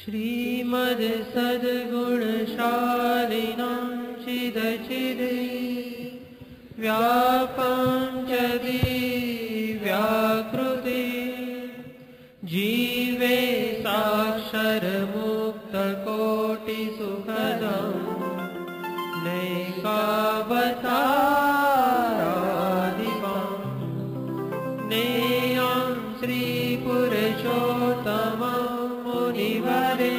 श्रीमद् सद्गुणशालिनां चिदचिदे व्यापं च दिव्याकृते जीवे साक्षरमुक्तकोटिसुखदं नैकावतारादिकं नेयं श्रीपुरुषोत्तमं मुनिवरे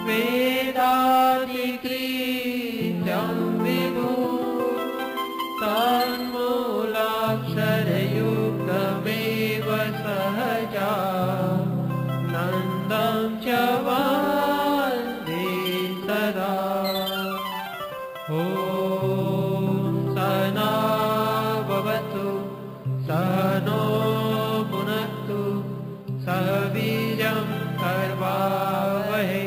वेदाधिकृत्यं विभो तन्मूलाक्षरयुक्तमेव सहजा नन्दं च वन्दे सदा। ॐ सहना भवतु सहनो भुनक्तु सह वीर्यं करवावहै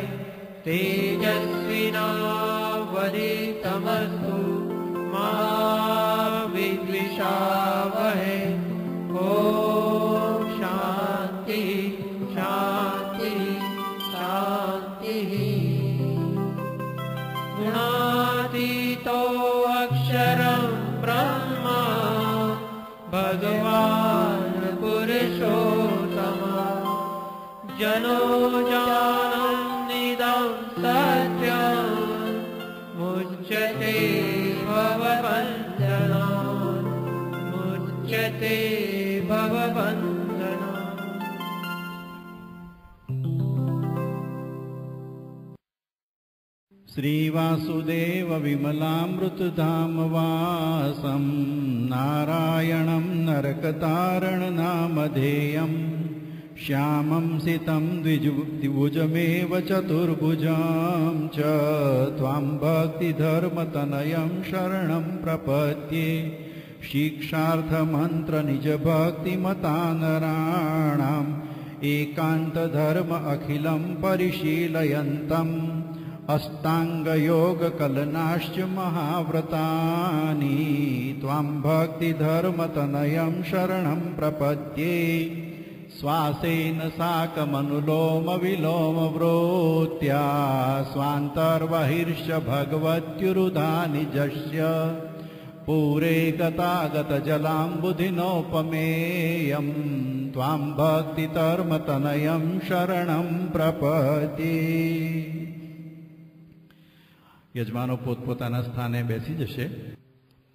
तेजस्विनावधीतमस्तु मा विद्विषावहै। ॐ शान्ति शान्ति शान्तिः। गुणातीतो अक्षरं ब्रह्मा भगवान् पुरुषोत्तमा जनो जानन्निदं सत्यं मुच्यते भवबन्धनात् मुच्यते भवबन्धनात्। श्रीवासुदेव विमलामृतधाम वासं नारायणं नरकतारणनामधेयं श्यामं सितं द्विभुजमेव चतुर्भुजं च त्वां भक्तिधर्मतनयं शरणं प्रपद्ये। शिक्षार्थमन्त्रनिजभक्तिमतानराणाम् एकान्तधर्म अखिलं परिशीलयन्तम् अष्टाङ्गयोगकलनाश्च महाव्रतानि त्वां भक्तिधर्मतनयं शरणं प्रपद्ये। श्वासेन साकमनुलोमविलोमवृत्त्या स्वान्तर्बहिर्ष भगवत्युरुधानिजस्य पूरे गतागतजलाम्बुधिनोपमेयं त्वां भक्तिधर्मतनयं शरणं प्रपद्ये। યજમાનો પોતપોતાના સ્થાને બેસી જશે.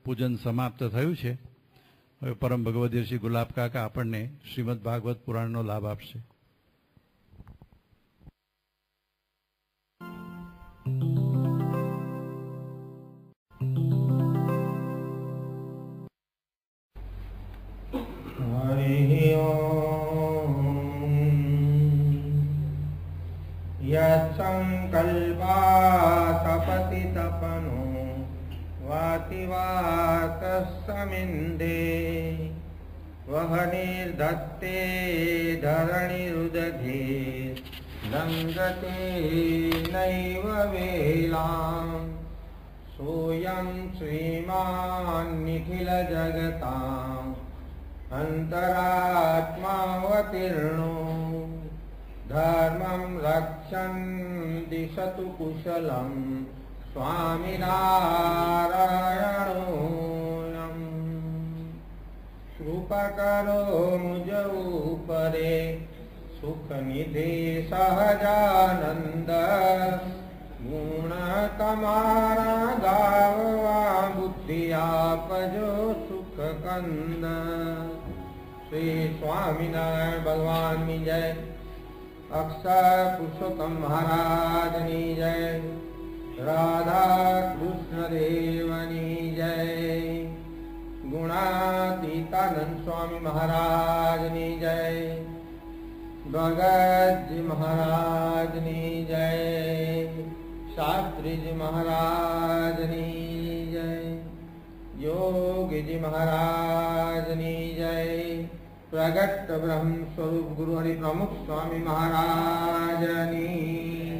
પૂજન સમાપ્ત થયું છે. હવે પરમ ભગવદીય શ્રી ગુલાબ કાકા આપણને શ્રીમદ ભાગવત પુરાણનો લાભ આપશે. હરિ ઓમ યત્સંકલ્પાતપતિતપનો વાતિવાતસમિન્દે વહનિર્ધત્તે ધરણીરુદધે લંઘતે નૈવ વેલાં સોયં શ્રીમાન નિખિલ જગતાં અંતરાત્માવતીર્ણો ધર્મં રક્ષन् દિશતુ કુશલં સ્વામિનારાયણોऽયં કૃપા કરો મુજ ઉપરે સુખનિધિ સહજાનંદ ગુણ તમારા ગાવવા બુદ્ધિ આપજો સુખ કંદ. શ્રી સ્વામિનારાયણ ભગવાનની જય. અક્ષર પુરુષોત્તમ મહારાજની જય. રાધા કૃષ્ણ દેવની જય. ગુણાતીતાનંદ સ્વામી મહારાજની જય. ભગતજી મહારાજની જય. શાસ્ત્રીજી મહારાજની જય. યોગીજી મહારાજની જય. પ્રગટ બ્રહ્મ સ્વરૂપ ગુરુ હરિ પ્રમુખ સ્વામી મહારાજની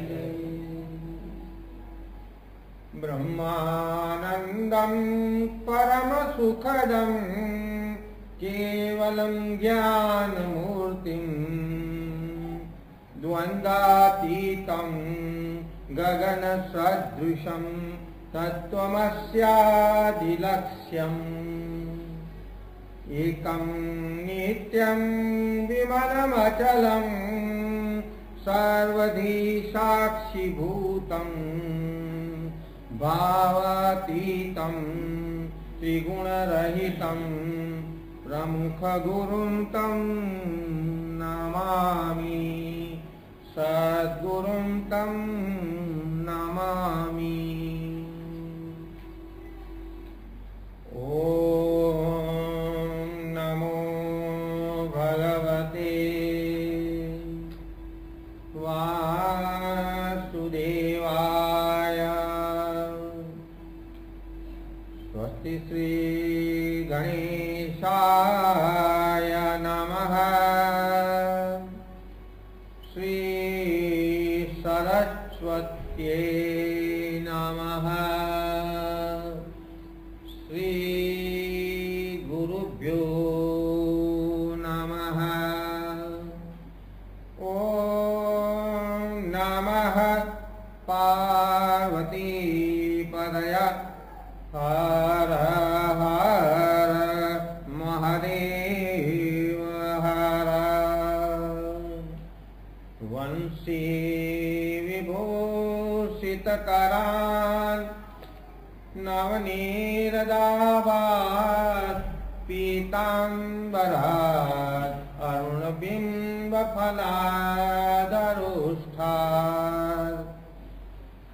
જય. બ્રહ્માનંદમ પરમ સુખદમ કેવલમ જ્ઞાન મૂર્તિમ દ્વંદ્વાતીત भावातीतं गगनसदृशं तत्त्वमस्यादिलक्ष्यम् एकं नित्यं विमलमचलं सर्वधी साक्षिभूतं भावातीतं त्रिगुणरहितं प्रमुखगुरुं तं नमामि सद्गुरुं तं नमामि। ॐ नमो भगवते वासुदेवाय। स्वस्ति श्री गणेशाय नमः। श्री सरस्वत्यै नमः। श्री गुरुभ्यो नमः। ॐ नमः पार्वतीपदय हर हर महादेव हर। वंशी विभूषितकरान् नवनीरदाभात् पीताम्बरात् अरुणबिम्बफलादरुष्ठात्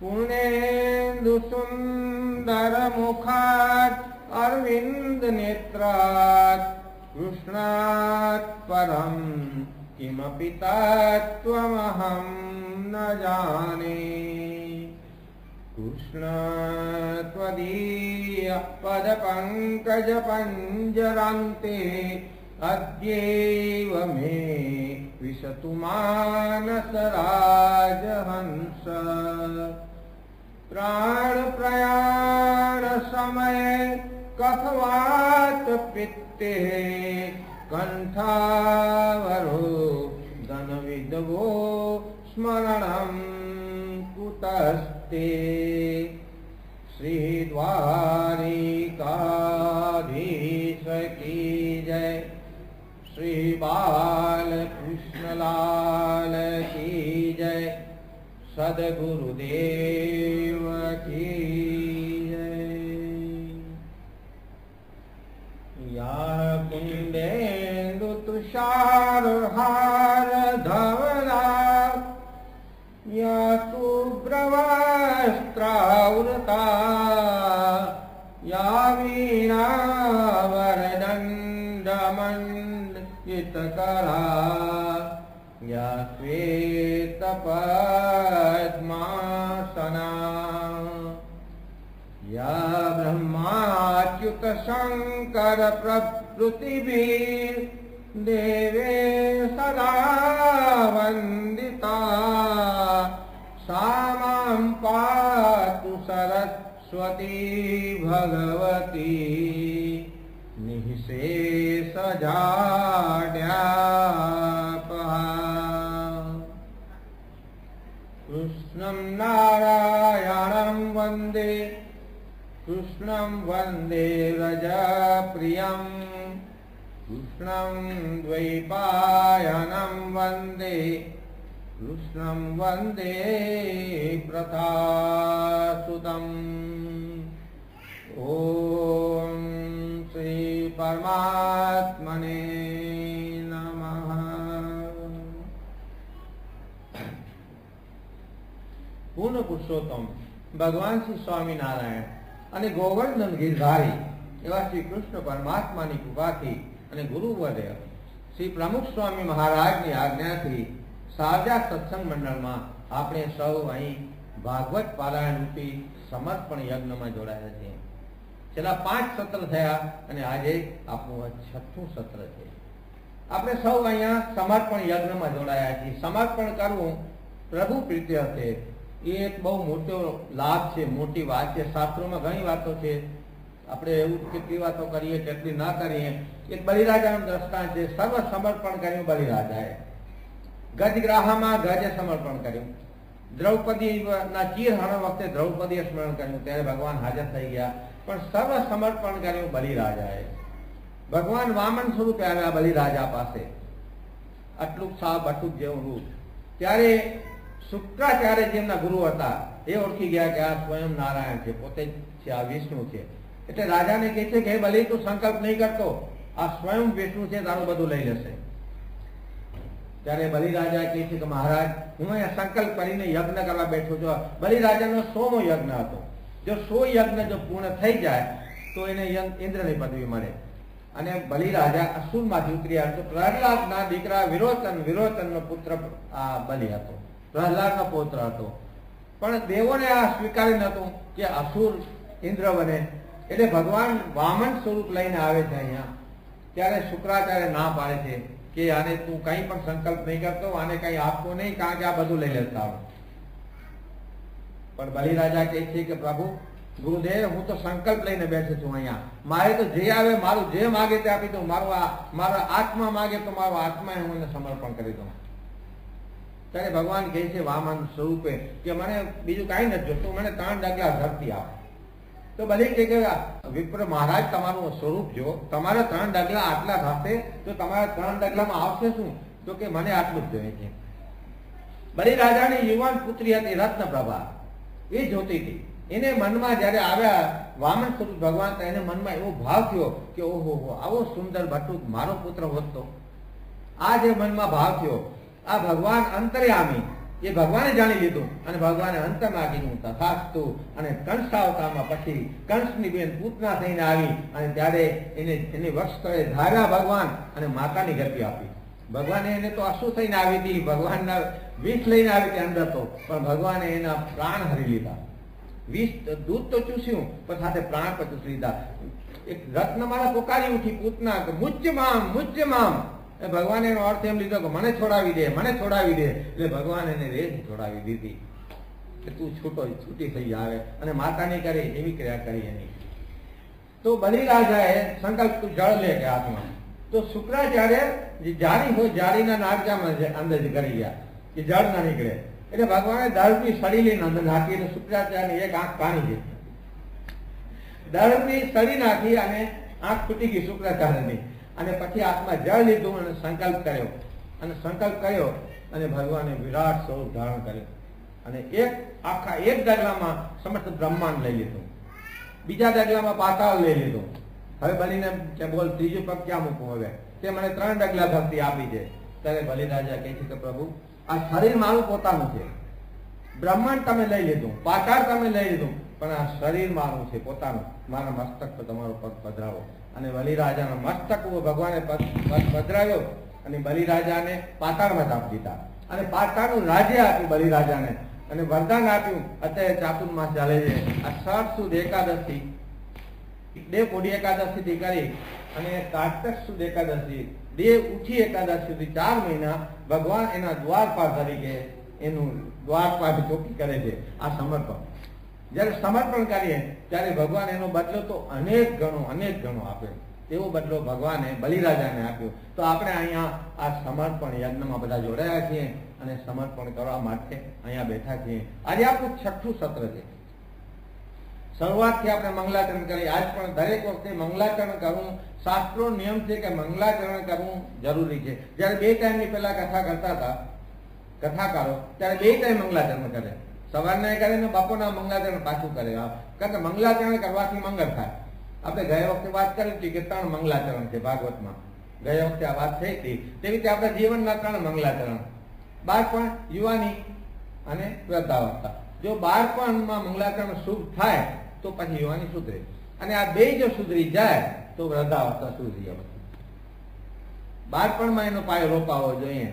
पूर्णेन्दुसुन्दरमुखात् अरविन्दनेत्रात् कृष्णात् परं किमपि तत्त्वमहं न जाने। कृष्ण त्वदीय पदपङ्कजपञ्जरान्ते अद्यैव मे विशतु मानसराजहंस। प्राणप्रयाणसमये कफवातपित्ते कण्ठावरोदनविदवो स्मरणं कुतस्ते। श्रीद्वारिकाधीश की जय। श्री बालकृष्णलाल की जय। सद्गुरुदेव की जय। या कुंडेन्दु तुषारहार धवला या शुभ्रवस्त्रावृता या वीणावरदण्डमण्डितकरा या श्वेतपद्मासना या ब्रह्माच्युत शंकर प्रभृतिभिः देवे सदा वन्दिता सा मां पातु सरस्वती भगवती निःशेषजाड्यापहा। कृष्णं नारायणं वन्दे कृष्णं वन्दे व्रजप्रियं कृष्णं द्वैपायनं वन्दे कृष्णं वन्दे प्रथासुतम्। ॐ श्री परमात्मने नमः। પૂર્ણ પુરુષોત્તમ ભગવાન શ્રી સ્વામિનારાયણ અને ગોવર્ધન ગિરધારી એવા શ્રી કૃષ્ણ પરમાત્માની કૃપાથી અને ગુરુવર્ય શ્રી પ્રમુખ સ્વામી મહારાજની આજ્ઞાથી સારજા સત્સંગ મંડળમાં આપણે સૌ અહીં ભાગવત પારાયણ રૂપી સમર્પણ યજ્ઞમાં જોડાયા છીએ। છેલ્લા 5 સત્ર થયા અને આજે આપણું 6થું સત્ર છે। આપણે સૌ અહીંયા સમર્પણ યજ્ઞમાં જોડાયા છીએ। સમર્પણ કરવું પ્રભુ પ્રીત્યર્થે એ એક બહુ મોટો લાભ છે, મોટી વાત છે। શાસ્ત્રોમાં ઘણી વાતો છે, આપણે એવું કેટલી વાતો કરીએ કેટલી ના કરીએ। એક બલિરાજાનું દ્રષ્ટાંત છે, સર્વ સમર્પણ કર્યું બલિરાજાએ। ગજગ્રાહમાં ગજે સમર્પણ કર્યું। દ્રૌપદીના ચીરહરણ વખતે દ્રૌપદીએ સ્મરણ કર્યું ત્યારે ભગવાન હાજર થઈ ગયા, પણ સર્વ સમર્પણ કર્યું બલિરાજાએ. ભગવાન વામન સ્વરૂપે આવ્યા બલિરાજા પાસે, આટલું સાપ અટુક જેવું રૂપ. ત્યારે શુક્રાચાર્ય જેમના ગુરુ હતા એ ઓળખી ગયા કે આ સ્વયં નારાયણ છે, પોતે છે, આ વિષ્ણુ છે. એટલે રાજાને કહે છે કે હે બલિ, તું સંકલ્પ નહીં કરતો, આ સ્વયં વિષ્ણુ છે, તારું બધું લઈ લેશે. ત્યારે બલિરાજા કહે છે કે મહારાજ, હું અહીંયા સંકલ્પ કરીને યજ્ઞ કરવા બેઠો છું. બલિરાજાનો 100મો યજ્ઞ હતો. જો 100 યજ્ઞ જો પૂર્ણ થઈ જાય તો એને ઇન્દ્રની પદવી મળે. અને બલિરાજા અસુરમાંથી ઉતરી આવ્યો તો પ્રહલાદના દીકરા વિરોચનનો પુત્ર આ બલિ હતો, પ્રહલાદનો પુત્ર હતો. પણ દેવોને આ સ્વીકારી નહોતું કે અસુર ઇન્દ્ર બને. એટલે ભગવાન વામન સ્વરૂપ લઈને આવે છે અહીંયા. ત્યારે શુક્રાચાર્ય ના પાડે છે કે આને તું કઈ પણ સંકલ્પ નહીં કરતો, આને કઈ આપતો નહીં, કારણ કે આ બધું લઈ લેતા આવે. પણ બલિરાજા કહે છે કે પ્રભુ ગુરુદેવ, હું તો સંકલ્પ લઈને બેઠો છું અહીંયા, મારે તો જે આવે, મારું જે માગે તે આપી દઉં, મારા આત્મા માગે તો મારો આત્મા હું એને સમર્પણ કરી દઉં. ત્યારે ભગવાન કહે છે વામન સ્વરૂપે કે મને બીજું કાંઈ નથી જોતું, મને 3 ડગલા ધરતી આપ. તો બલિ કહે કે વિપ્ર મહારાજ, તમારું સ્વરૂપ જો, તમારા 3 ડગલા આટલા થશે તો તમારા 3 ડગલામાં આવશે શું? તો કે મને આટલું જ જોઈએ છે. બલિરાજાની યુવાન પુત્રી હતી રત્નપ્રભા, એ જોતી હતી. એને મનમાં જયારે આવ્યા વામન સ્વરૂપ ભગવાન, તો એને મનમાં એવો ભાવ થયો કે ઓહો, આવો સુંદર બટુક મારો પુત્ર હોત તો. આ જે મનમાં ભાવ થયો, આ ભગવાન અંતર્યામી, એ ભગવાને જાણી લીધું અને ભગવાને અંતમાં કીધું તથાસ્તુ. અને કંસાવતારમાં પછી કંસની બેન પૂતના થઈને આવી અને ત્યારે એની વક્ષ ધાર્યા ભગવાન અને માતાની ગતિ આપી. ભગવાને એને તો અસુ થઈને આવી હતી, ભગવાનના વિષ લઈને આવી હતી અંદર તો, પણ ભગવાને એના પ્રાણ હરી લીધા. વિષ દૂધ તો ચૂસ્યું પણ સાથે પ્રાણ પણ ચૂસી લીધા. એક રત્નમાળા પોકારી ઉઠી પૂતના, મુજ્જ મામ. ભગવાન એનો અર્થ એમ લીધો કે મને છોડાવી દે, મને છોડાવી દે. એટલે ભગવાન એને રેજ છોડાવી દીધી કે તું છૂટી થઈ આવે. અને માતાની કરી એવી ક્રિયા કરી એની. તો બલિરાજાએ સંકલ્પ, તું જળ લે કે હાથમાં. તો શુક્રાચાર્ય જે જાળી હોય, જાળીના નાળજામાં અંદર કરી ગયા કે જળ ના નીકળે. એટલે ભગવાને દળની સળી લઈને અંદર નાખી. એટલે શુક્રાચાર્યની એક આંખ પાણી ગઈ, દળની સળી નાખી અને આંખ ફૂટી ગઈ શુક્રાચાર્યની. અને પછી હાથમાં જળ લીધું અને સંકલ્પ કર્યો. અને સંકલ્પ કર્યો અને ભગવાને વિરાટ સ્વરૂપ ધારણ કર્યું. અને આખા એક ડગલામાં સમસ્ત બ્રહ્માંડ લઈ લીધું, બીજા ડગલામાં પાતાળ લઈ લીધું. હવે બલિને કે બોલ, ત્રીજું પગ ક્યાં મૂકવું? હવે તે મને 3 ડગલા ધરતી આપી છે. ત્યારે બલિરાજા કહે છે કે પ્રભુ, આ શરીર મારું પોતાનું છે, બ્રહ્માંડ તમે લઈ લીધું, પાતાળ તમે લઈ લીધું, પણ આ શરીર મારું છે પોતાનું. મારા મસ્તક પર તમારો પગ પધરાવો. અને બલિરાજાનો મસ્તક ભગવાને પધરાવ્યો અને બલિરાજાને પાતાળમાં જ આપી દીધા. અને પાતાળનું રાજ્ય આપ્યું બલિરાજાને અને વરદાન આપ્યું. અત્યારે ચાતુર્માસ ચાલે છે, આ 6 સુદ એકાદશી, દેવ કોડી એકાદશી થી કરી અને કાર્તક સુદ એકાદશી, દેવ ઉઠી એકાદશી સુધી 4 મહિના ભગવાન એના દ્વારપાલ તરીકે એનું દ્વારપાલ ચોકી કરે છે. આ સમર્પણ, જયારે સમર્પણ કરીએ ત્યારે ભગવાન એનો બદલો તો અનેક ગણો આપે. એવો બદલો ભગવાને બલિરાજાને આપ્યો. તો આપણે અહીંયા આ સમર્પણ યજ્ઞમાં બધા જોડાયા છીએ અને સમર્પણ કરવા માટે અહીંયા બેઠા છીએ. આજે આપણું 6થું સત્ર છે. શરૂઆતથી આપણે મંગલાચરણ કરી. આજ પણ દરેક વખતે મંગલાચરણ કરવું, શાસ્ત્રો નિયમ છે કે મંગલાચરણ કરવું જરૂરી છે. જયારે 2 ટાઈમની પહેલા કથા કરતા હતા કથાકારો, ત્યારે 2 ટાઈમ મંગલાચરણ કરે. સવારના કરે ને બપોરના મંગલાચરણ પાછું કરે. કારણ કે મંગલાચરણ કરવાથી મંગળ થાય. આપણે ગયા વખતે વાત કરી હતી કે 3 મંગલાચરણ છે ભાગવતમાં. ગયા વખતે આ વાત થઈ હતી. તેવી રીતે આપણા જીવનના 3 મંગલાચરણ: બાળપણ, યુવાની અને વૃદ્ધાવસ્થા. જો બાળપણમાં મંગલાચરણ શુભ થાય તો પછી યુવાની સુધરે, અને આ 2 જો સુધરી જાય તો વૃદ્ધાવસ્થા સુધરી જાય. બાળપણમાં એનો પાયો રોપાવો જોઈએ.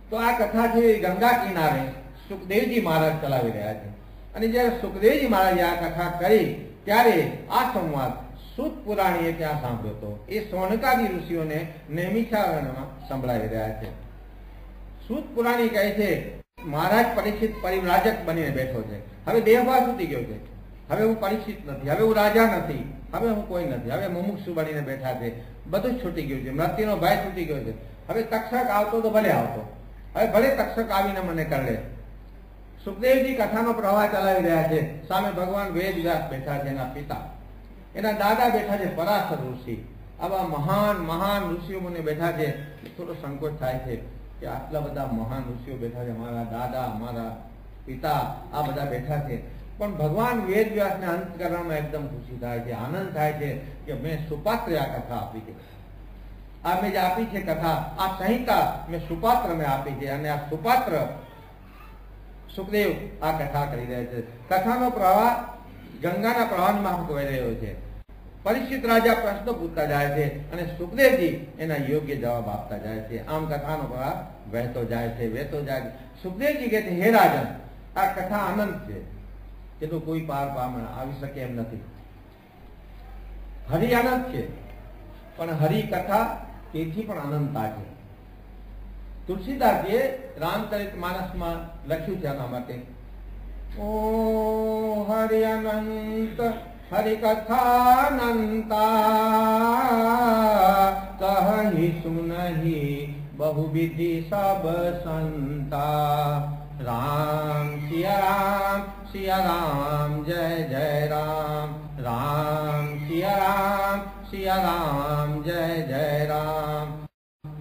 તો આ કથા છે ગંગા કિનારે સુખદેવજી મહારાજ ચલાવી રહ્યા છે. અને જયારે સુખદેવજી મહારાજે આ કથા કરી ત્યારે આ સંવાદ સૂત પુરાણીએ ત્યાં સાંભળ્યો હતો. એ સોનકાદી ઋષિઓને નૈમિષારણ્યમાં સંભળાવી રહ્યા છે. સૂત પુરાણી કહે છે મહારાજ પરીક્ષિત પરિવ્રાજક બનીને બેઠો છે. હવે દેહભાવ છૂટી ગયો છે. હવે હું પરીક્ષિત નથી, હવે હું રાજા નથી, હવે હું કોઈ નથી, હવે મુમુક્ષુ બનીને બેઠા છે. બધું જ છૂટી ગયું છે. મૃત્યુનો ભય છૂટી ગયો છે. હવે તક્ષક આવતો તો ભલે આવતો, હવે ભલે તક્ષક આવીને મને કરડે. સુખદેવજી કથાનો પ્રવાહ ચલાવી રહ્યા છે. સામે ભગવાન વેદવ્યાસ બેઠા છે, એના પિતા, એના દાદા બેઠા છે પરાશર ઋષિ. આવા મહાન મહાન ઋષિઓ મને બેઠા છે. થોડો સંકોચ થાય છે કે આટલા બધા મહાન ઋષિઓ બેઠા છે, મારા દાદા, મારા પિતા, આ બધા બેઠા છે. પણ ભગવાન વેદવ્યાસને અંતકરણમાં એકદમ ખુશી થાય છે, આનંદ થાય છે કે મેં સુપાત્ર આ કથા આપી છે. આ મેં જે આપી છે કથા, આ સંહિતા મેં સુપાત્ર મેં આપી છે, અને આ સુપાત્ર સુખદેવ આ કથા કરી રહ્યા છે. કથાનો પ્રવાહ ગંગાના પ્રવાહની માફક વહી રહ્યો છે. પરીક્ષિત રાજા પ્રશ્નો પૂછતા જાય છે અને સુખદેવજી એના યોગ્ય જવાબ આપતા જાય છે. આમ કથાનો પ્રવાહ વહેતો જાય છે, વહેતો જાય છે. સુખદેવજી કહે છે, હે રાજન, આ કથા આનંદ છે, તેનો કોઈ પાર પામણ આવી શકે એમ નથી. હરિ આનંદ છે, પણ હરિ કથા તેથી પણ અનંતતા છે. તુલસીદાસજીએ રામચરિત માનસમાં લખ્યું છે આના માટે, ઓ હરિ અનંત હરિ કથા અનંતા કહી સુનહી બહુવિધિ સબ સંતા. રામ સિયા રામ જય જય રામ, રામ સિયા રામ જય જય રામ.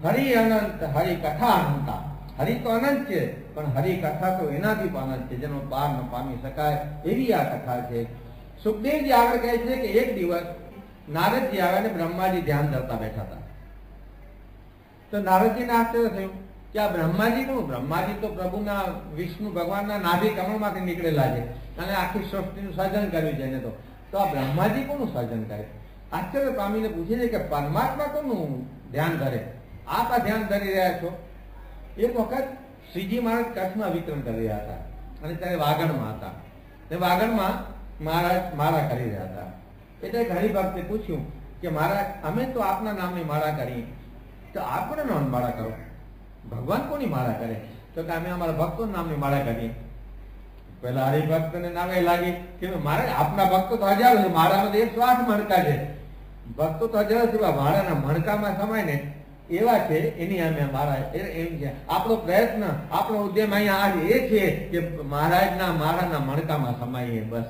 હરિ અનંત હરિ કથા અનંતા. હરિ તો અનંત છે, પણ હરિ કથા તો એનાથી પણ અનંત છે, જેનો પાર ન પામી શકાય એવી આ કથા છે. સુખદેવજી આગળ કહે છે કે એક દિવસ નારદજી આવ્યા અને બ્રહ્માજી ધ્યાન ધરતા બેઠા હતા. તો નારદજીને આશ્ચર્ય થયું કે આ બ્રહ્માજી કોણ? બ્રહ્માજી તો પ્રભુના વિષ્ણુ ભગવાનના નાભી કમળમાંથી નીકળેલા છે અને આખી સૃષ્ટિનું સર્જન કર્યું છે એને. તો આ બ્રહ્માજી કોનું સર્જન કરે? આશ્ચર્ય પામીને પૂછે છે કે પરમાત્મા કોનું ધ્યાન ધરે? આપ આ ધ્યાન ધરી રહ્યા છો? એક વખત શ્રીજી મહારાજ કચ્છમાં વિતરણ કરી રહ્યા હતા અને ત્યારે વાગડમાં હતા. તે વાગડમાં મહારાજ માળા કરી રહ્યા હતા. એટલે ઘણી ભક્તે પૂછ્યું કે મહારાજ, અમે તો આપના નામની માળા કરી, તો આપ કોના નામની માળા કરો? ભગવાન કોની માળા કરે? તો કે અમે અમારા ભક્તો નામની માળા કરીએ. પેલા હરિભક્તને નામે લાગી કે મહારાજ આપના ભક્તો તો હજારો છે, માળામાં 108 મણકા છે. ભક્તો તો હજારો છે, માળાના મણકામાં સમાય ને એવા છે, એની અમે માળા એમ છે. આપણો પ્રયત્ન, આપણો ઉદ્યમ અહીંયા આજ એ છે કે મહારાજના માળાના મણકામાં સમાઈએ, બસ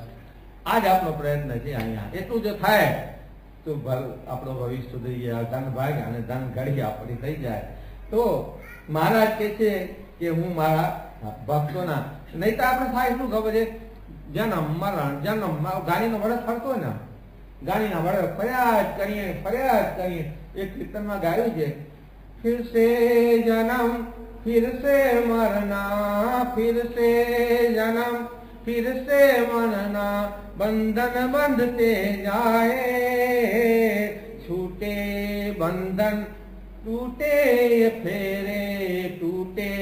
આ જ આપણો પ્રયત્ન છે અહીંયા. એટલું જો થાય તો આપણો ભવિષ્ય સુધરી જાય, ધન ભાગ અને ધન ઘડી આપણી થઈ જાય. તો મહારાજ કે છે કે હું મારા ભક્તોના, નહીં તો આપણે થાય શું ખબર છે, જન્મ મરણ જન્મ, ગાડીનો વડે ફરતો હોય ને, ગાડીના વડે ફરિયાદ કરીએ. એક કીર્તનમાં ગાયું છે, ફિર સે જન્મ ફિર સે મરના, ફિર સે જન્મ फिर से मरना, बंधन बंधते जाए, छूटे बंधन टूटे फेरे, टूटे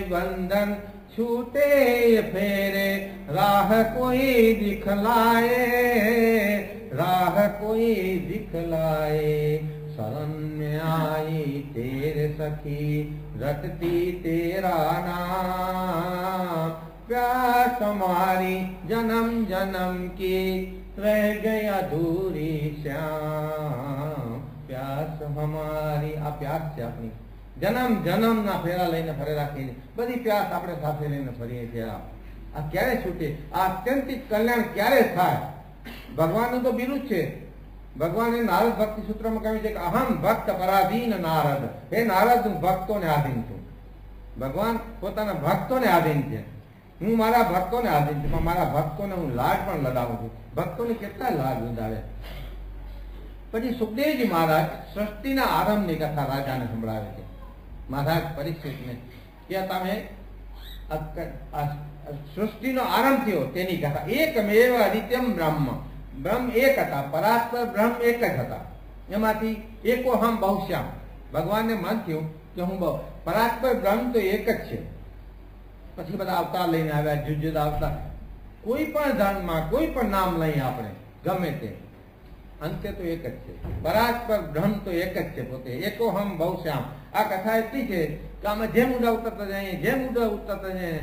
बंधन छूटे फेरे, राह कोई दिखलाए, राह कोई दिखलाए, शरण में आई तेरे सखी, रटती तेरा नाम, प्यास हमारी जन्म जन्म की रह गई अधूरी श्याम, प्यास हमारी. આ પ્યાસ છે આપણી, જન્મ જન્મ ના ફેરા લઈને ફરે રાખીને બધી પ્યાસ આપણે સાથે લઈને ફરીએ છીએ. આ ક્યારે છૂટે? આ અત્યંતિક કલ્યાણ ક્યારે થાય? ભગવાનનું તો બિરુદ છે. ભગવાને નારદ ભક્તિ સૂત્રમાં કહ્યું છે કે અહમ ભક્ત પરાધીન નારદ. હે નારદ, હું ભક્તોને આધીન છું. ભગવાન પોતાના ભક્તોને આધીન છે. હું મારા ભક્તોને આધીન છું, પણ મારા ભક્તોને હું લાડ પણ લડાવું છું. ભક્તોને કેટલા લાડ લડાવે. પછી સુખદેવજી મહારાજ સૃષ્ટિના આરંભની કથા રાજાને સંભળાવે છે. મહારાજ પરીક્ષિતને કે તમે સૃષ્ટિનો આરંભ થયો તેની કથા. એકમેવ અદ્વિતીયમ બ્રહ્મ. બ્રહ્મ એક હતા, પરાત્પર બ્રહ્મ એક જ હતા. એમાંથી એકોહમ બહુશ્યામ. ભગવાનને મન થયું કે હું પરાત્પર બ્રહ્મ તો એક જ છે. પછી બધા અવતાર લઈને આવ્યા, જુદા જુદા અવતાર. કોઈ પણ ધર્મમાં કોઈ પણ નામ લઈએ આપણે, ગમે તે, અંતે તો એક જ છે. પરાત્પર બ્રહ્મ તો એક જ છે પોતે. એકોહમ બહુશ્યામ. આ કથા એટલી છે કે આમાં જેમ ઊંડા ઉતરતા જઈએ,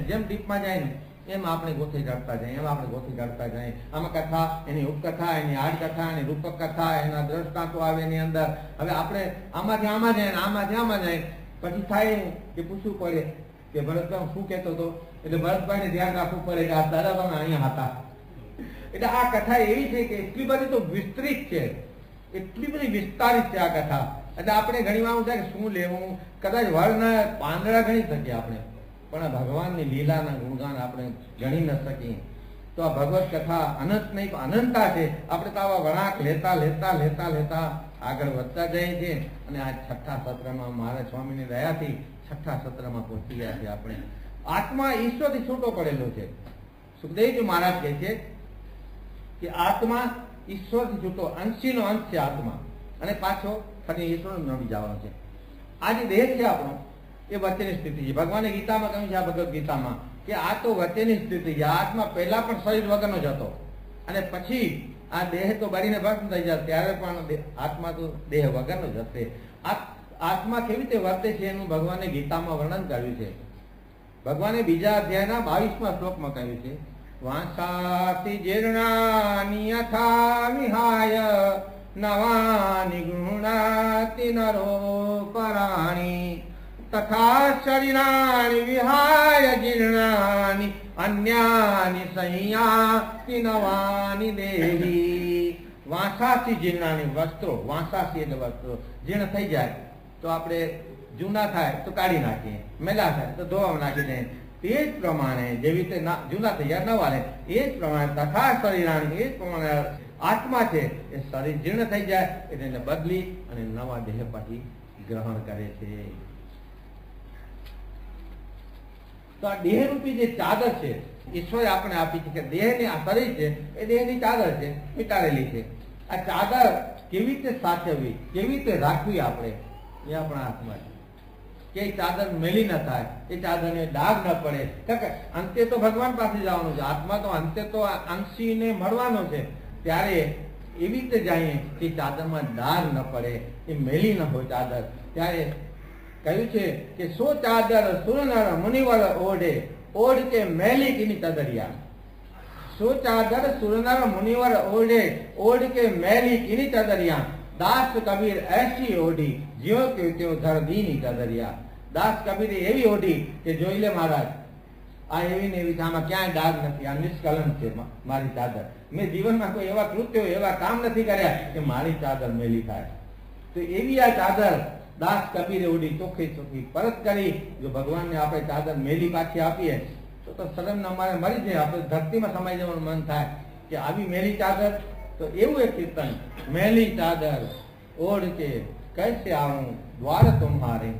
જેમ ડીપમાં જાય ને એમ આપણે ગોથી કાઢતા જઈએ, આમાં કથા, એની ઉપકથા, એની આડકથા, એની રૂપક કથા, એના દ્રષ્ટાંતો આવે એની અંદર. હવે આપણે આમાંથી આમાં જાય, પછી થાય કે પૂછવું પડે કે ભરતભાઈ હું શું કહેતો હતો, એટલે ભરતભાઈને ધ્યાન રાખવું પડે કે આ દાદાભાઈ અહીંયા હતા. એટલે આ કથા એવી છે કે એટલી બધી તો વિસ્તૃત છે, એટલી બધી વિસ્તારિત છે આ કથા. એટલે આપણે ઘણી વાર થાય કે શું લેવું, કદાચ વળના પાંદડા ગણી શકીએ આપણે, પણ આ ભગવાનની લીલાના ગુણગાન આપણે ગણી ન શકીએ. તો આ ભગવત કથા અનંત નહીં અનંતા છે. આપણે તો આવા વળાંક લેતા લેતા લેતા લેતા આગળ વધતા જઈએ છીએ. અને આ છઠ્ઠા સત્રમાં મહારાજ સ્વામીની દયાથી છઠ્ઠા સત્રમાં પહોંચી ગયા છે. આપણે આત્મા ઈશ્વરથી છૂટો પડેલો છે. સુખદેવજી મહારાજ કહે છે કે આત્મા ઈશ્વરથી છૂટો, અંશીનો અંશ છે આત્મા, અને પાછો ફરી ઈશ્વરનું નમી જવાનો છે. આ જે દેહ છે આપણો એ વચ્ચેની સ્થિતિ છે. ભગવાને ગીતામાં કહ્યું છે, આ ભગવદ ગીતામાં, કે આ તો વચ્ચેની સ્થિતિ છે. આત્મા પહેલા પણ શરીર વગરનો જ હતો, અને પછી આ દેહ તો બળીને ભસ્મ થઈ જાય ત્યારે પણ આત્મા તો દેહ વગરનો જ હશે. આત્મા કેવી રીતે વર્તે છે એનું ભગવાને ગીતામાં વર્ણન કર્યું છે. ભગવાને બીજા અધ્યાયના 22મા શ્લોકમાં કહ્યું છે, વાંસાતિ જીર્ણાનિ યથા વિહાય નવાનિ ગૃહણાતિ નરો પરાણી તથા શરીરાણિ વિહાય જીર્ણાનિ અન્યાનિ સંયાતિ નવાનિ દેહી. વાંસાથી જીર્ણાની વસ્ત્રો, વાંસાથી એટલે વસ્ત્રો જીર્ણ થઈ જાય તો આપણે જૂના થાય તો કાઢી નાખીએ, મેલા થાય તો ધોવામાં નાખી દઈએ. તે જ પ્રમાણે જેવી રીતે જૂના થઈ જાય નવા રહે, એ જ પ્રમાણે તથા શરીરાણી, એ જ પ્રમાણે આત્મા છે એ શરીર જીર્ણ થઈ જાય એટલે એને બદલી અને નવા દેહ પછી ગ્રહણ કરે છે. તો આ દેહરૂપી જે ચાદર છે ઈશ્વરે આપણે આપી છે, કે દેહની આ શરીર છે એ દેહની ચાદર છે, મીટારેલી છે. આ ચાદર કેવી રીતે સાચવવી, કેવી રીતે રાખવી આપણે, એ આપણા હાથમાં છે. કે ચાદર મેલી ન થાય, એ ચાદરને ડાઘ ન પડે. કારણ કે અંતે તો ભગવાન પાસે જવાનું છે. આત્મા તો અંતે તો અંશીને મળવાનો છે. ત્યારે એવી રીતે જઈએ કે ચાદરમાં ડાઘ ન પડે, એ મેલી ન હોય ચાદર. ત્યારે કહ્યું છે કે સો ચાદર સુરનર મુનિવર ઓઢે, ઓઢ કે મેલી કીની ચદરિયા. સો ચાદર સુરનર મુનિવર ઓઢે, ઓઢ કે મેલી કીની ચદરિયા. દાસ કબીર એસી ઓઢી, જ્યો કે ત્યો ધર દીની ચદરિયા. દાસ કબીરે એવી ઓઢી કે જોઈ લે મહારાજ, આ એવી ને એવી, આમાં ક્યાંય ડાઘ નથી, આ નિષ્કલંક છે મારી ચાદર. મેં જીવનમાં કોઈ એવા કૃત્યો, એવા કામ નથી કર્યા કે મારી ચાદર મેલી થાય. તો એવી આ ચાદર દાસ કબીરે ઓઢી, ચોખ્ખી ચોખ્ખી પરત કરી. જો ભગવાનને આપણે ચાદર મેલી પાછી આપીએ તો શરમ અમારે મરી જાય, આપણે ધરતીમાં સમાઈ જવાનું મન થાય કે આવી મેલી ચાદર. તો એવું એક કીર્તન, મેલી ચાદર ઓઢ કે कैसे आऊं द्वार तुम्हारे.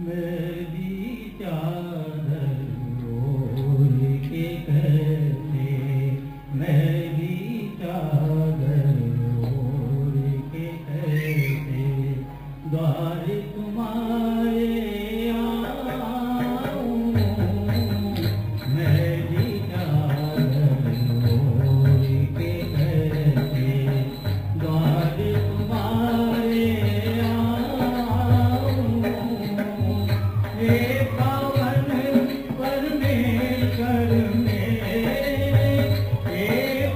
मेरी चादर ओढ़ के कैसे, मेरी चादर ओढ़ के कैसे द्वार तुम्हारे आऊं. मेरी चादर ओढ़ के कैसे द्वार तुम्हारे आऊं. हे पावन परमेश्वर मेरे, हे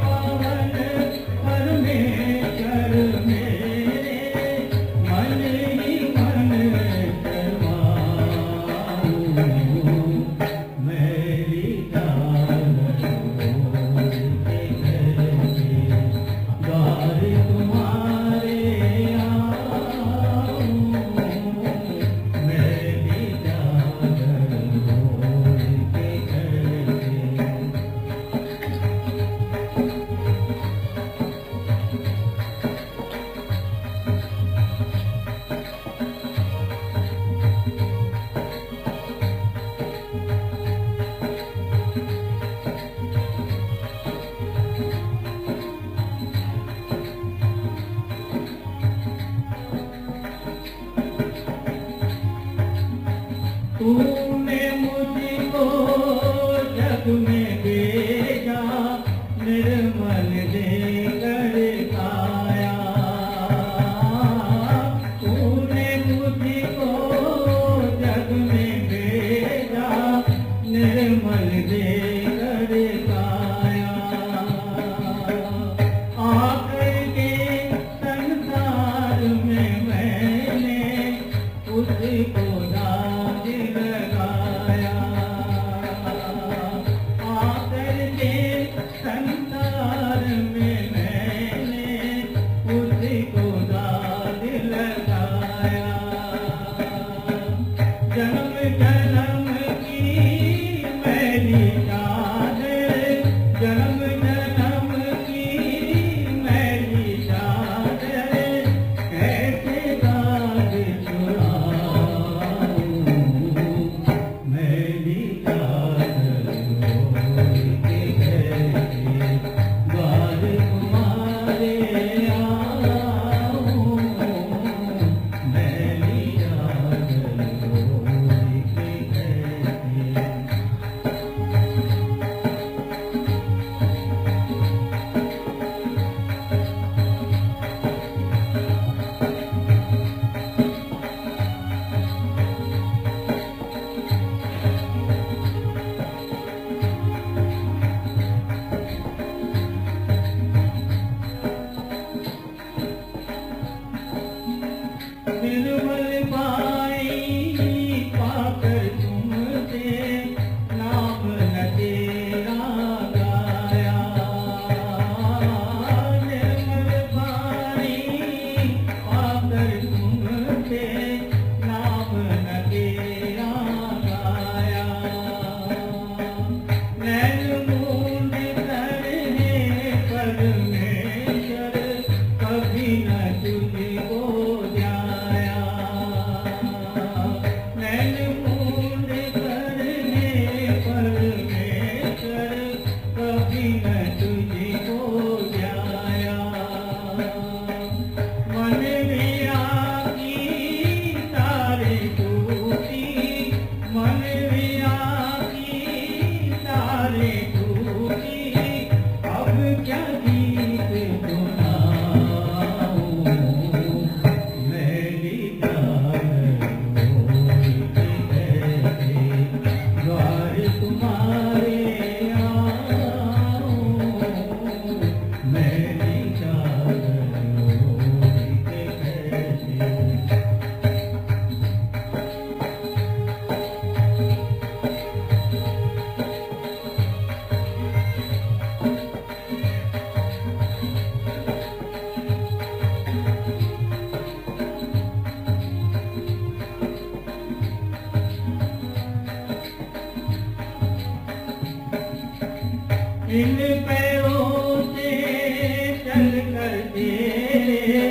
पावन परमेश्वर मेरे, मन ही मन शर्माऊं. मेरी चादर ओढ़ के कैसे द्वार तुम्हारे आऊं. मेरी चादर ओढ़ के कैसे. तूने मुझको जग में भेजा, निर्मल देकर काया. तूने मुझको जग में भेजा, निर्मल दे कर काया आकर के संसार में मैंने उसको दाग लगाया आकर के संसार में मैंने उसको दाग लगाया जन्म जन्म की मैली चादर जन्म जन्म की मैली चादर कैसे दाग छुड़ाऊं मैली चादर ओढ़ के कैसे द्वार तुम्हारे आऊं मैली चादर ओढ़ के कैसे निर्मल पाई पाकर तुमसे नाम न तेरा गाया निर्मल पाई पाकर तुमसे नाम न तेरा गाया नैन मूंद करने परमेश्वर कभी न तुझको जाया नैन मूंद करने परमेश्वर कभी न तुझको जाया मन मिया की तारे टूटी मन मिया की तारे टूटी अब क्या गीत सुनाऊं मैली चादर ओढ़ के कैसे द्वार तुम्हारे आऊं मैली चादर ओढ़ के कैसे इन पैरों से चल कर तेरे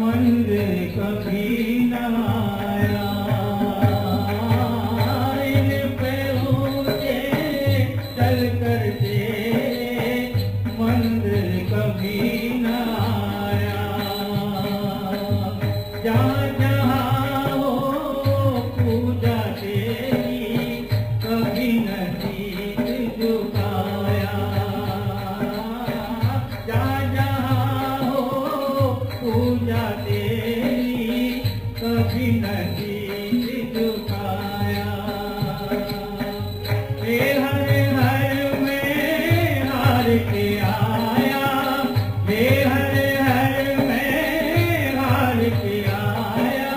मंदिर कभी न आया इन पैरों से चल कर तेरे मंदिर कभी न आया जहाँ जहाँ हो पूजा तेरी कभी न शीश झुकाया जहाँ जहाँ हो पूजा तेरी कभी न शीश झुकाया हे हर हर में हार के आया हे हर हर में हार के आया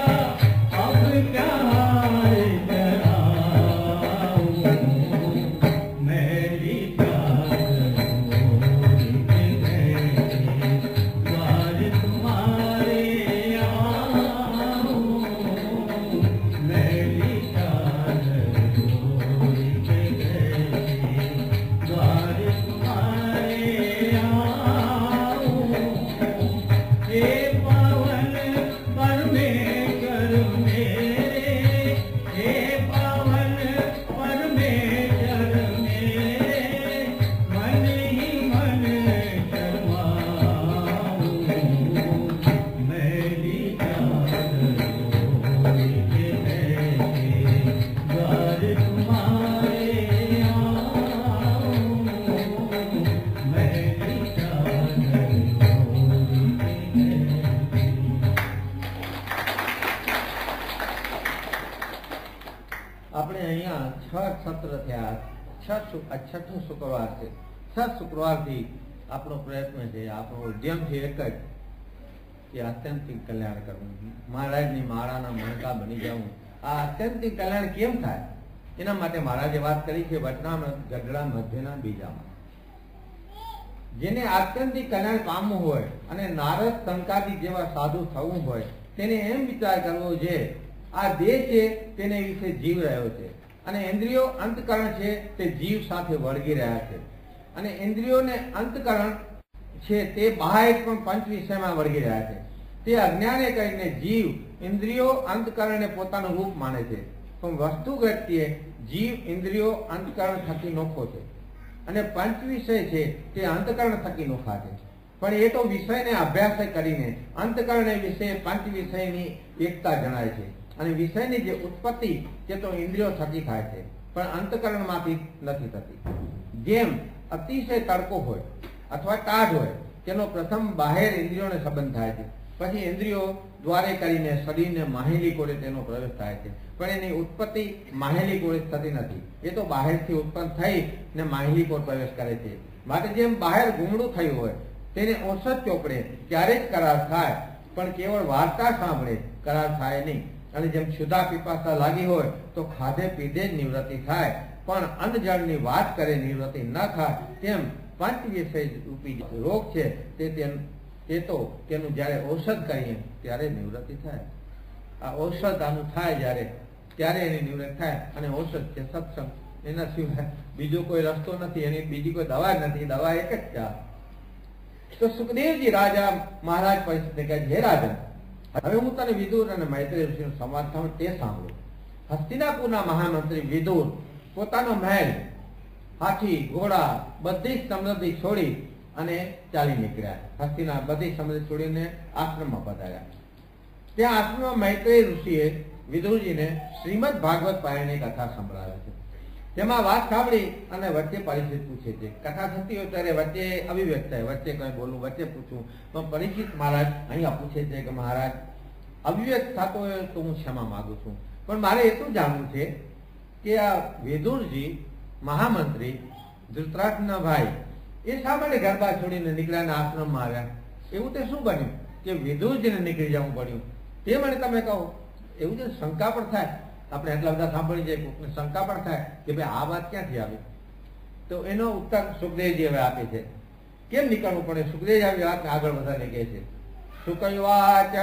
अब क्या हार कराऊं मैली चादर ओढ़ के कैसे द्वार तुम्हारे आऊं मैली चादर ओढ़ के कैसे द्वार तुम्हारे आऊं हे पावन परमेश्वर मेरे हे पावन परमेश्वर मेरे मन ही मन शर्माऊं मैली चादर ओढ़ के कैसे द्वार तुम्हारे आऊं मैली चादर ओढ़ के कैसे આપણે અહીંયા 6 સત્ર થયા છઠ્ઠો શુક્રવાર છે. 6 શુક્રવારથી આપણો પ્રયત્ન છે, આપણો ઉદ્યમ છે એક જ કે આત્યંતિક કલ્યાણ કરવું, મહારાજની માળાના મણકા બની જવું. આ આત્યંતિક કલ્યાણ કેમ થાય એના માટે મહારાજે વાત કરી છે વચનામૃત ગઢડા મધ્યના બીજામાં. જેને આત્યંતિક કલ્યાણ પામવું હોય અને નારદ સંકાદી જેવા સાધુ થવું હોય તેને એમ વિચાર કરવો છે આ દેહ છે તેને વિશે જીવ રહ્યો છે અને ઇન્દ્રિયો અંતકરણ છે તે જીવ સાથે વળગી રહ્યા છે અને ઇન્દ્રિયોને અંતકરણ છે તે બાહ્ય પણ પંચ વિષયમાં વળગી રહ્યા છે. તે અજ્ઞાને કરીને જીવ ઇન્દ્રિયો અંતકરણને પોતાનું રૂપ માને છે, પણ વસ્તુ દ્રષ્ટિએ જીવ ઇન્દ્રિયો અંતકરણ થકી નોખો છે અને પંચ વિષય છે તે અંતકરણ થકી નોખા છે. પણ એ તો વિષયને અભ્યાસ કરીને અંતકરણ વિષય પંચ વિષયની એકતા જણાય છે અને વિષયની જે ઉત્પત્તિ તે તો ઇન્દ્રિયો થકી થાય છે પણ અંતકરણમાંથી નથી થતી. જેમ અતિશય તડકો હોય અથવા ટાઢ હોય તેનો પ્રથમ બાહેર ઇન્દ્રિયોને સંબંધ થાય છે, પછી ઇન્દ્રિયો દ્વારે કરીને શરીરને માહેલી કોરે તેનો પ્રવેશ થાય છે, પણ એની ઉત્પત્તિ માહેલી કોરે થતી નથી. એ તો બહારથી ઉત્પન્ન થઈ ને માહેલી કોર પ્રવેશ કરે છે. માટે જેમ બહાર ગુમડું થયું હોય તેને ઔષધ ચોપડે ત્યારે જ કરાર થાય, પણ કેવળ વાર્તા સાંભળે કરાર થાય નહીં. અને જેમ ક્ષુધા પીપાસા લાગી હોય તો ખાધે પીધે જ નિવૃત્તિ થાય, પણ અન્નજળની વાત કરે નિવૃત્તિ ન થાય. તેમ પંચ વિષય રૂપી રોગ છે તે તો તેનું જ્યારે ઔષધ કરીએ ત્યારે નિવૃત્તિ થાય. આ ઔષધ આનું થાય જ્યારે ત્યારે એની નિવૃત્તિ થાય અને ઔષધ છે સત્સંગ. એના સિવાય બીજો કોઈ રસ્તો નથી, એની બીજી કોઈ દવા નથી, દવા એક જ છે. તો સુખદેવજી રાજા મહારાજ પરિસ્થિતિ કહે હે રાજન, હવે હું તને વિદુર અને મૈત્રેય ઋષિનો સંવાદ થયો તે સાંભળો. હસ્તિનાપુરના મહામંત્રી વિદુર પોતાનો મહેલ, હાથી, ઘોડા બધી સમૃદ્ધિ છોડી અને ચાલી નીકળ્યા. હસ્તિના બધી સમૃદ્ધિ છોડીને આશ્રમમાં પધાર્યા. ત્યાં આશ્રમમાં મૈત્રેય ઋષિએ વિદુરજીને શ્રીમદ ભાગવત પારાયણની કથા સંભળાવે છે. તેમાં વાત સાંભળી અને વચ્ચે પરિચિત પૂછે છે. કથા થતી હોય ત્યારે વચ્ચે અભિવ્યક્ત થાય, વચ્ચે કઈ બોલું, વચ્ચે પૂછું. પણ પરિચિત મહારાજ અહીંયા પૂછે છે કે મહારાજ અભિવ્યક્ત થતો હોય તો હું ક્ષમા માંગુ છું, પણ મારે એટલું જાણવું છે કે આ વિદુરજી મહામંત્રી ધૃતરાષ્ટ્રના ભાઈ એ શા માટે ઘર બહાર છોડીને નીકળ્યા આશ્રમમાં આવ્યા? એવું તે શું બન્યું કે વિદુરજીને નીકળી જવું પડ્યું? તે મને તમે કહો. એવું છે શંકા પણ થાય, આપણે એટલા બધા સાંભળી જાય કોઈકને શંકા પણ થાય કે ભાઈ આ વાત ક્યાંથી આવી. તો એનો ઉત્તર સુખદેવજી હવે આપે છે કેમ નીકળવું પડે. સુખદેવજી આવી વાતને આગળ વધારે કહે છે. સુકયવાચ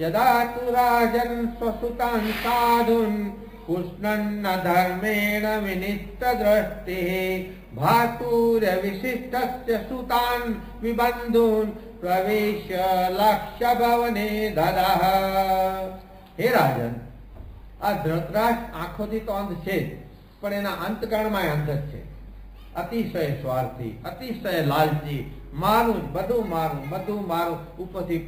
યદા તુ રાજન સ્વસુતાન સાધુન કૃષ્ણન્ન ધર્મેણ વિનિષ્ટ દ્રષ્ટિ ભાતુર વિશિષ્ટસ્ય સુતાન વિબંધુન પ્રવેશ્ય લક્ષ્ય ભવને દદઃ. હે રાજન, આ ધૃતરાષ્ટ્ર આંખોથી તો અંધ છે જ, પણ એના અંતકરણમાં અંધ જ છે. અતિશય સ્વાર્થી, અતિશય લાલચી, મારું જ બધું મારું. ઉપરથી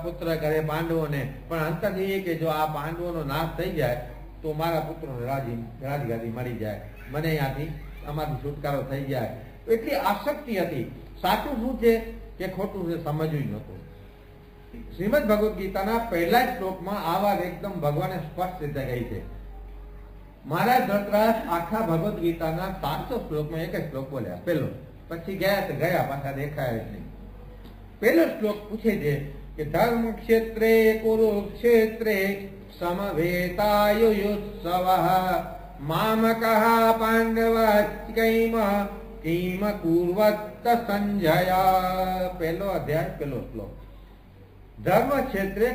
પુત્ર કરે પાંડવોને, પણ અંતરથી એ કે જો આ પાંડવોનો નાશ થઈ જાય તો મારા પુત્રોને રાજગાદી મળી જાય, મને અહીંયાથી અમારી છુટકારો થઈ જાય. એટલી આસક્તિ હતી. સાચું શું છે કે ખોટું છે સમજવું નહોતું. શ્રીમદ ભગવદ ગીતાના પહેલા જ શ્લોકમાં આ વાત એકદમ ભગવાને સ્પષ્ટ રીતે કહી છે. મહારાજ ધૃતરાષ્ટ્ર આખા ભગવદ ગીતાના 700 શ્લોકમાં એક જ શ્લોક બોલ્યા પેલો, પછી ગયા પાછા દેખાય જ નહીં. પેલો શ્લોક પૂછે છે કે ધર્મ ક્ષેત્રે કુરુક્ષેત્રે સમવેતાયુયુત્સવ મામકઃ પાંડવશ્ચૈવ કિમ કુર્વત સંજય. પહેલો અધ્યાય પેલો શ્લોક. ધર્મ ક્ષેત્રે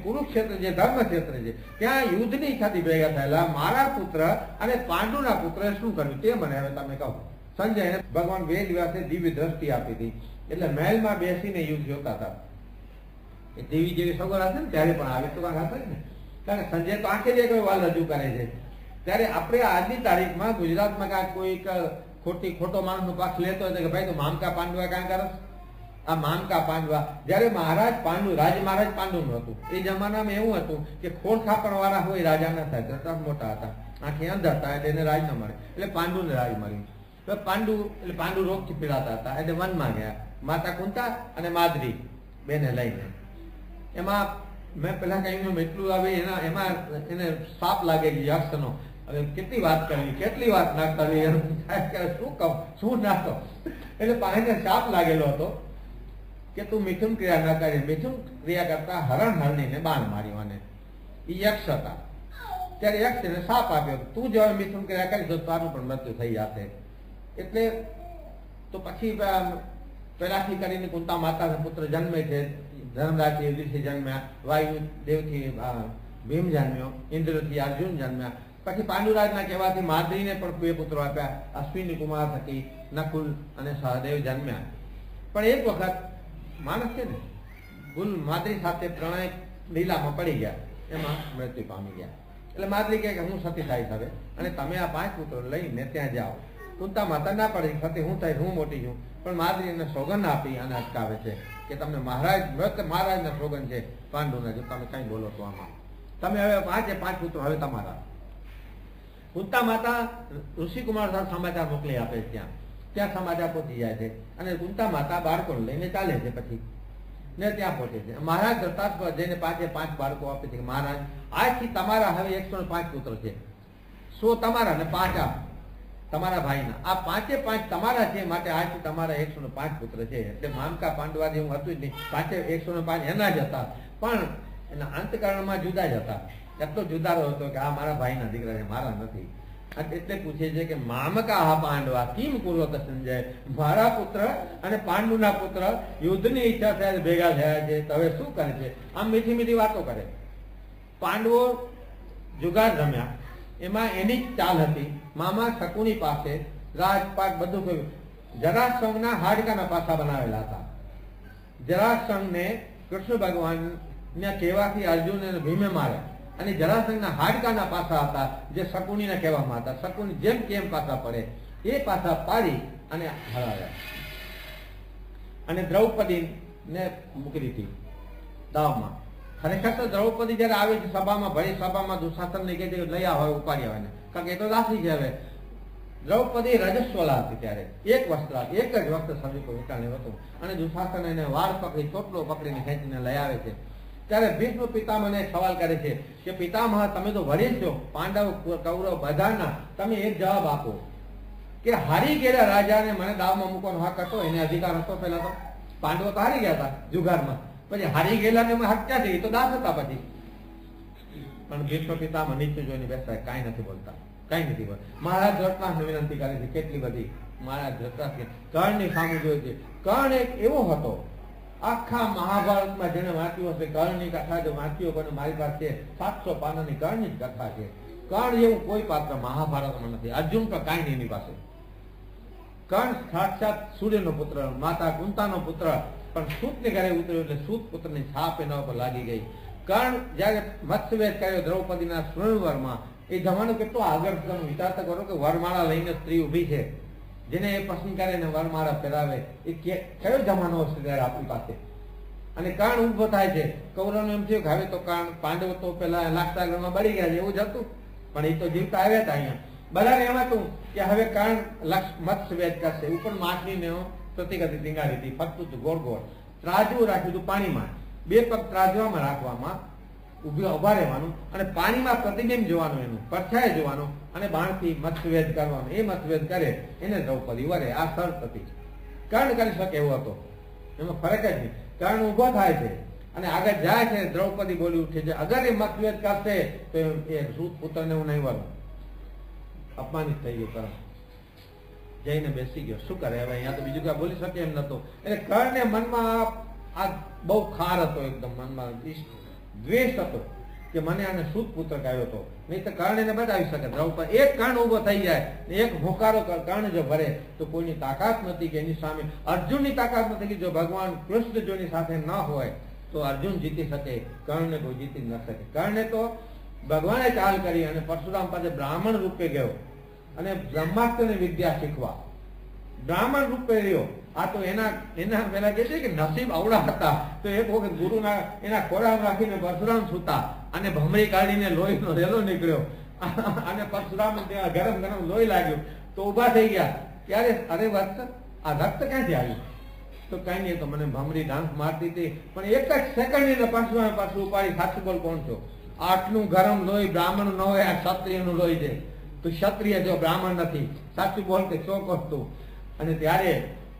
કુરુક્ષેત્ર જે ધર્મ ક્ષેત્ર છે ત્યાં યુદ્ધની ઈચ્છાથી ભેગા થયેલા મારા પુત્ર અને પાંડુના પુત્રએ શું કર્યું તે મને હવે તમે કહો. સંજયને ભગવાન વેદ વ્યાસે દિવ્ય દ્રષ્ટિ આપી હતી, એટલે મહેલમાં બેસીને યુદ્ધ જોતા હતા. એ દેવી જેવી સગવડ હશે ને ત્યારે પણ આવે તો કાંક હશે ને, કારણ કે સંજય તો આંખે જે કોઈ વાલ રજૂ કરે છે. ત્યારે આપણે આજની તારીખમાં ગુજરાતમાં કાંઈક કોઈક ખોટો માણસનો પક્ષ લેતો હોય કે ભાઈ તો મામકા પાંડવા કાં કરે. આ મામકા પાંડવા જયારે મહારાજ પાંડુ રાજ મહારાજ પાંડુનું હતું એ જમાનામાં એવું હતું કે ખોળ ખાપણ વાળા હોય રાજા ના થાય. ધૃતરાષ્ટ્ર મોટા હતા, આંખે અંધ હતા, એટલે એને રાજ ન મળે, એટલે પાંડુને રાજ મળ્યું. પાંડુ રોગથી પીડાતા હતા, એટલે વનમાં ગયા. માતા કુંતા અને માદ્રી બેને લઈને. એમાં મેં પેલા કહ્યું એટલું આવે એમાં એને સાપ લાગેલી યક્ષનો, હવે કેટલી વાત કરવી, કેટલી વાત ના કરવી, એમ થાય કે શું કહું શું ના કહું. એટલે પાણીને શાપ લાગેલો હતો કે તું મિથુન ક્રિયા ના કરી. મિથુન ક્રિયા કરતા હરણને બાણ માર્યું, અને એ યક્ષ હતા. ત્યારે યક્ષ એને શાપ આપ્યો, તું જો મિથુન ક્રિયા કરી તો તારું પણ મૃત્યુ થઈ જશે. એટલે તો પછી પેલાથી કરીને કુંતા માતાના પુત્ર જન્મે છે. ધર્મરાજથી યુધિષ્ઠિર જન્મ્યા, વાયુ દેવથી ભીમ જન્મ્યો, ઇન્દ્રથી અર્જુન જન્મ્યા. પછી પાંડુરાજના કહેવાથી માદ્રીને પણ 2 પુત્રો આપ્યા. અશ્વિની કુમાર થકી નકુલ અને સહદેવ જન્મ્યા. પણ એક વખત માણસ છે ને ભૂલ માદ્રી સાથે પ્રણય લીલામાં પડી ગયા, એમાં મૃત્યુ પામી ગયા. એટલે માદ્રી કહે કે હું સતી થાય હવે, અને તમે આ 5 પુત્રો લઈને ત્યાં જાઓ. કુંતા માતા ના પડી, સતી હું થાય, હું મોટી છું. પણ માદ્રી એને સોગંદ આપી અને અટકાવે છે કે તમને મહારાજના સોગંદ છે પાંડુના, જો તમે કઈ બોલો તો આમાં તમે હવે 5 પુત્રો હવે તમારા. કુંતા માતા ઋષિકુમાર સાથે સમાચાર મોકલી આપે છે. ત્યાં સમાચાર પહોંચી જાય છે, અને કુંતા માતા બાળકોને લઈને ચાલે છે. પછી ને ત્યાં પહોંચે છે. મહારાજ ધૃતરાષ્ટ્ર જઈને 5 બાળકો આપે છે કે મહારાજ આજથી તમારા હવે 105 પુત્ર છે. 100 તમારા ને 5 તમારા ભાઈના. આ 5 તમારા છે, માટે આજથી તમારા 105 પુત્ર છે. એટલે મામકા પાંડવા જેવું હતું જ નહીં. 105 એના જ હતા, પણ એના અંતકરણમાં જુદા જ હતા. એટલો જુદારો હતો કે આ મારા ભાઈના દીકરા છે, મારા નથી. એટલે પૂછે છે કે મામકા આ પાંડવા કિમ કુર્વત સંજય, મારા પુત્ર અને પાંડુના પુત્ર યુદ્ધની ઈચ્છા થયા ભેગા થયા છે, તો હવે શું કરે છે? આમ મીઠી મીઠી વાતો કરે. પાંડવો જુગાર રમ્યા, એમાં એની જ ચાલ હતી. મામા શકુની પાસે રાજપાટ બધું કહ્યું. જરાસંઘના હાડકાના પાસા બનાવેલા હતા. જરાસંઘને કૃષ્ણ ભગવાનના કહેવાથી અર્જુન અને ભીમે માર્યા, અને જરાસંઘના હાડકાના પાસા હતા જે શકુનીને કહેવામાં હતા. શકુની જેમ કેમ પાસા પડે એ પાસા પાડી અને હરાવ્યા. અને દ્રૌપદીને મૂકી દીધી દાવમાં. ખરેખર તો દ્રૌપદી જયારે આવે છે સભામાં, ભરી સભામાં દુશાસનને કહે છે લઈ આવો, ઉપાડી આવે, કારણ કે એ તો દાસી છે. હવે દ્રૌપદી રજસ્વલા હતી ત્યારે, એક જ વસ્ત્ર સભી પર ઉતાર્યું હતું, અને દુશાસન એને વાળ પકડી ચોટલો પકડીને ખેંચીને લઈ આવે છે. ત્યારે ભીષ્મ પિતામહને સવાલ કરે છે કે પિતામહ તમે તો વડીલ છો, પાંડવ કૌરવ બધાના, તમે એક જવાબ આપો કે હારી ગયેલા રાજાને મને દાવમાં મૂકવાનો હક હતો, એને અધિકાર હતો? પેલા તો પાંડવો તો હારી ગયા હતા જુગારમાં, પછી હારી ગયેલા ને હક ક્યાં છે? એ તો દાસ હતા પછી. પણ ભીષ્મ પિતામહ નીચે જોઈને બેસતા, કાંઈ નથી બોલતા, કાંઈ નથી બોલતા. મહારાજ ધૃતરાષ્ટ્રને વિનંતી કરે છે કેટલી બધી. મહારાજ ધૃતરાષ્ટ્ર કર્ણની સામે જોઈ છે. કર્ણ એક એવો હતો, આખા મહાભારતમાં જેને વાંચ્યું હશે કર્ણની કથા જો વાંચ્યો પણ મારી પાસે 700 પાનાની કર્ણની જ કથા છે. કર્ણ જેવું કોઈ પાત્ર મહાભારતમાં નથી. અર્જુન પણ કાંઈ નહીં એની પાસે. કર્ણ સાક્ષાત સૂર્યનો પુત્ર, માતા કુંતાનો પુત્ર, પણ સૂતને ઘરે ઉતર્યો એટલે સૂત પુત્રની છાપ એના ઉપર લાગી ગઈ. કર્ણ જયારે મત્સ્યવેદ કર્યો દ્રૌપદીના સ્વયંવરમાં, એ જમાનો કેટલો આગળ વિચાર તો કરો કે વરમાળા લઈને સ્ત્રી ઊભી છે, જેને એ પસંદ કરે ને વરમાળા પહેરાવે, એ કયો જમાનો હશે ત્યારે આપણી પાસે? અને કર્ણ ઉભો થાય છે. કૌરવને એમ થયું કે હવે તો કર્ણ, પાંડવ તો પેલા લાક્ષાગ્રમાં બળી ગયા છે એવું જ હતું, પણ એ તો જીવતા આવ્યા હતા અહીંયા. બધાને એમ હતું કે હવે કર્ણ મત્સ્યવેદ કરશે. ઉપર માછલીને પ્રતિગતિ ટીંગાડી હતી, ફરતું હતું ગોળ ગોળ. ત્રાજવું રાખ્યું હતું પાણીમાં, 2 પગ ત્રાજવામાં રાખવામાં, ઉભા રહેવાનું, અને પાણીમાં પ્રતિબિંબ જોવાનું, એનું પરછાય જોવાનું, અને બાણથી મત્સ્યવેદ કરવાનું. એ મત્સ્યવેદ કરે એને દ્રૌપદી વરે. આ શરત હતી. કર્ણ કરી શકે એવો હતો, એમાં ફરક જ નહીં. કર્ણ ઉભો થાય છે અને આગળ જાય છે. દ્રૌપદી બોલી ઉઠે છે અગર એ મત્સ્યવેદ કરશે તો એ સૂત પુત્રને હું નહીં વરું. અપમાનિત થઈ ગયો કર્ણ, જઈને બેસી ગયો. શું કરે હવે? અહીંયા તો બીજું કઈ બોલી શકે એમ નતો. એટલે કર્ણને મનમાં આ બહુ ખાર હતો, એકદમ મનમાં દ્વેષ હતો કે મને આને સૂત પુત્ર કહ્યો હતો, નહીં તો કર્ણ એને બતાવી શકે. દ્રૌપદી એક કર્ણ ઉભો થઈ જાય, એક હોકારો કર્ણ જો ભરે તો કોઈની તાકાત નથી કે એની સામે. અર્જુનની તાકાત નથી કે જો ભગવાન કૃષ્ણ જોની સાથે ન હોય તો અર્જુન જીતી શકે, કર્ણને કોઈ જીતી ન શકે. કર્ણને તો ભગવાને ચાલ કરી અને પરશુરામ પાસે બ્રાહ્મણ રૂપે ગયો અને બ્રહ્માસ્ત્રની વિદ્યા શીખવા બ્રાહ્મણ રૂપે રહ્યો. આ તો એના પેલા કે છે કે નસીબ અવળા હતા. તો એક વખત ગુરુના એના ખોરાક રાખીને પરશુરામ સૂતા, અને ભમરી કાઢીને લોહીનો રેલો નીકળ્યો, અને પરશુરામ ત્યાં ગરમ ગરમ લોહી લાગ્યું તો ઉભા થઈ ગયા. ત્યારે અરે વત્સ, આ રક્ત ક્યાંથી આવ્યું? તો કઈ નહીં, તો મને ભમરી ડાંસ મારતી હતી, પણ એક જ સેકન્ડ પરશુરામ પાછું ઉપાડી, સાચું બોલ કોણ છો? આટલું ગરમ લોહી બ્રાહ્મણ ન હોય, આ ક્ષત્રિયનું લોહી છે. તું ક્ષત્રિય જો, બ્રાહ્મણ નથી, સાચું બોલ કે શું કરતું? અને ત્યારે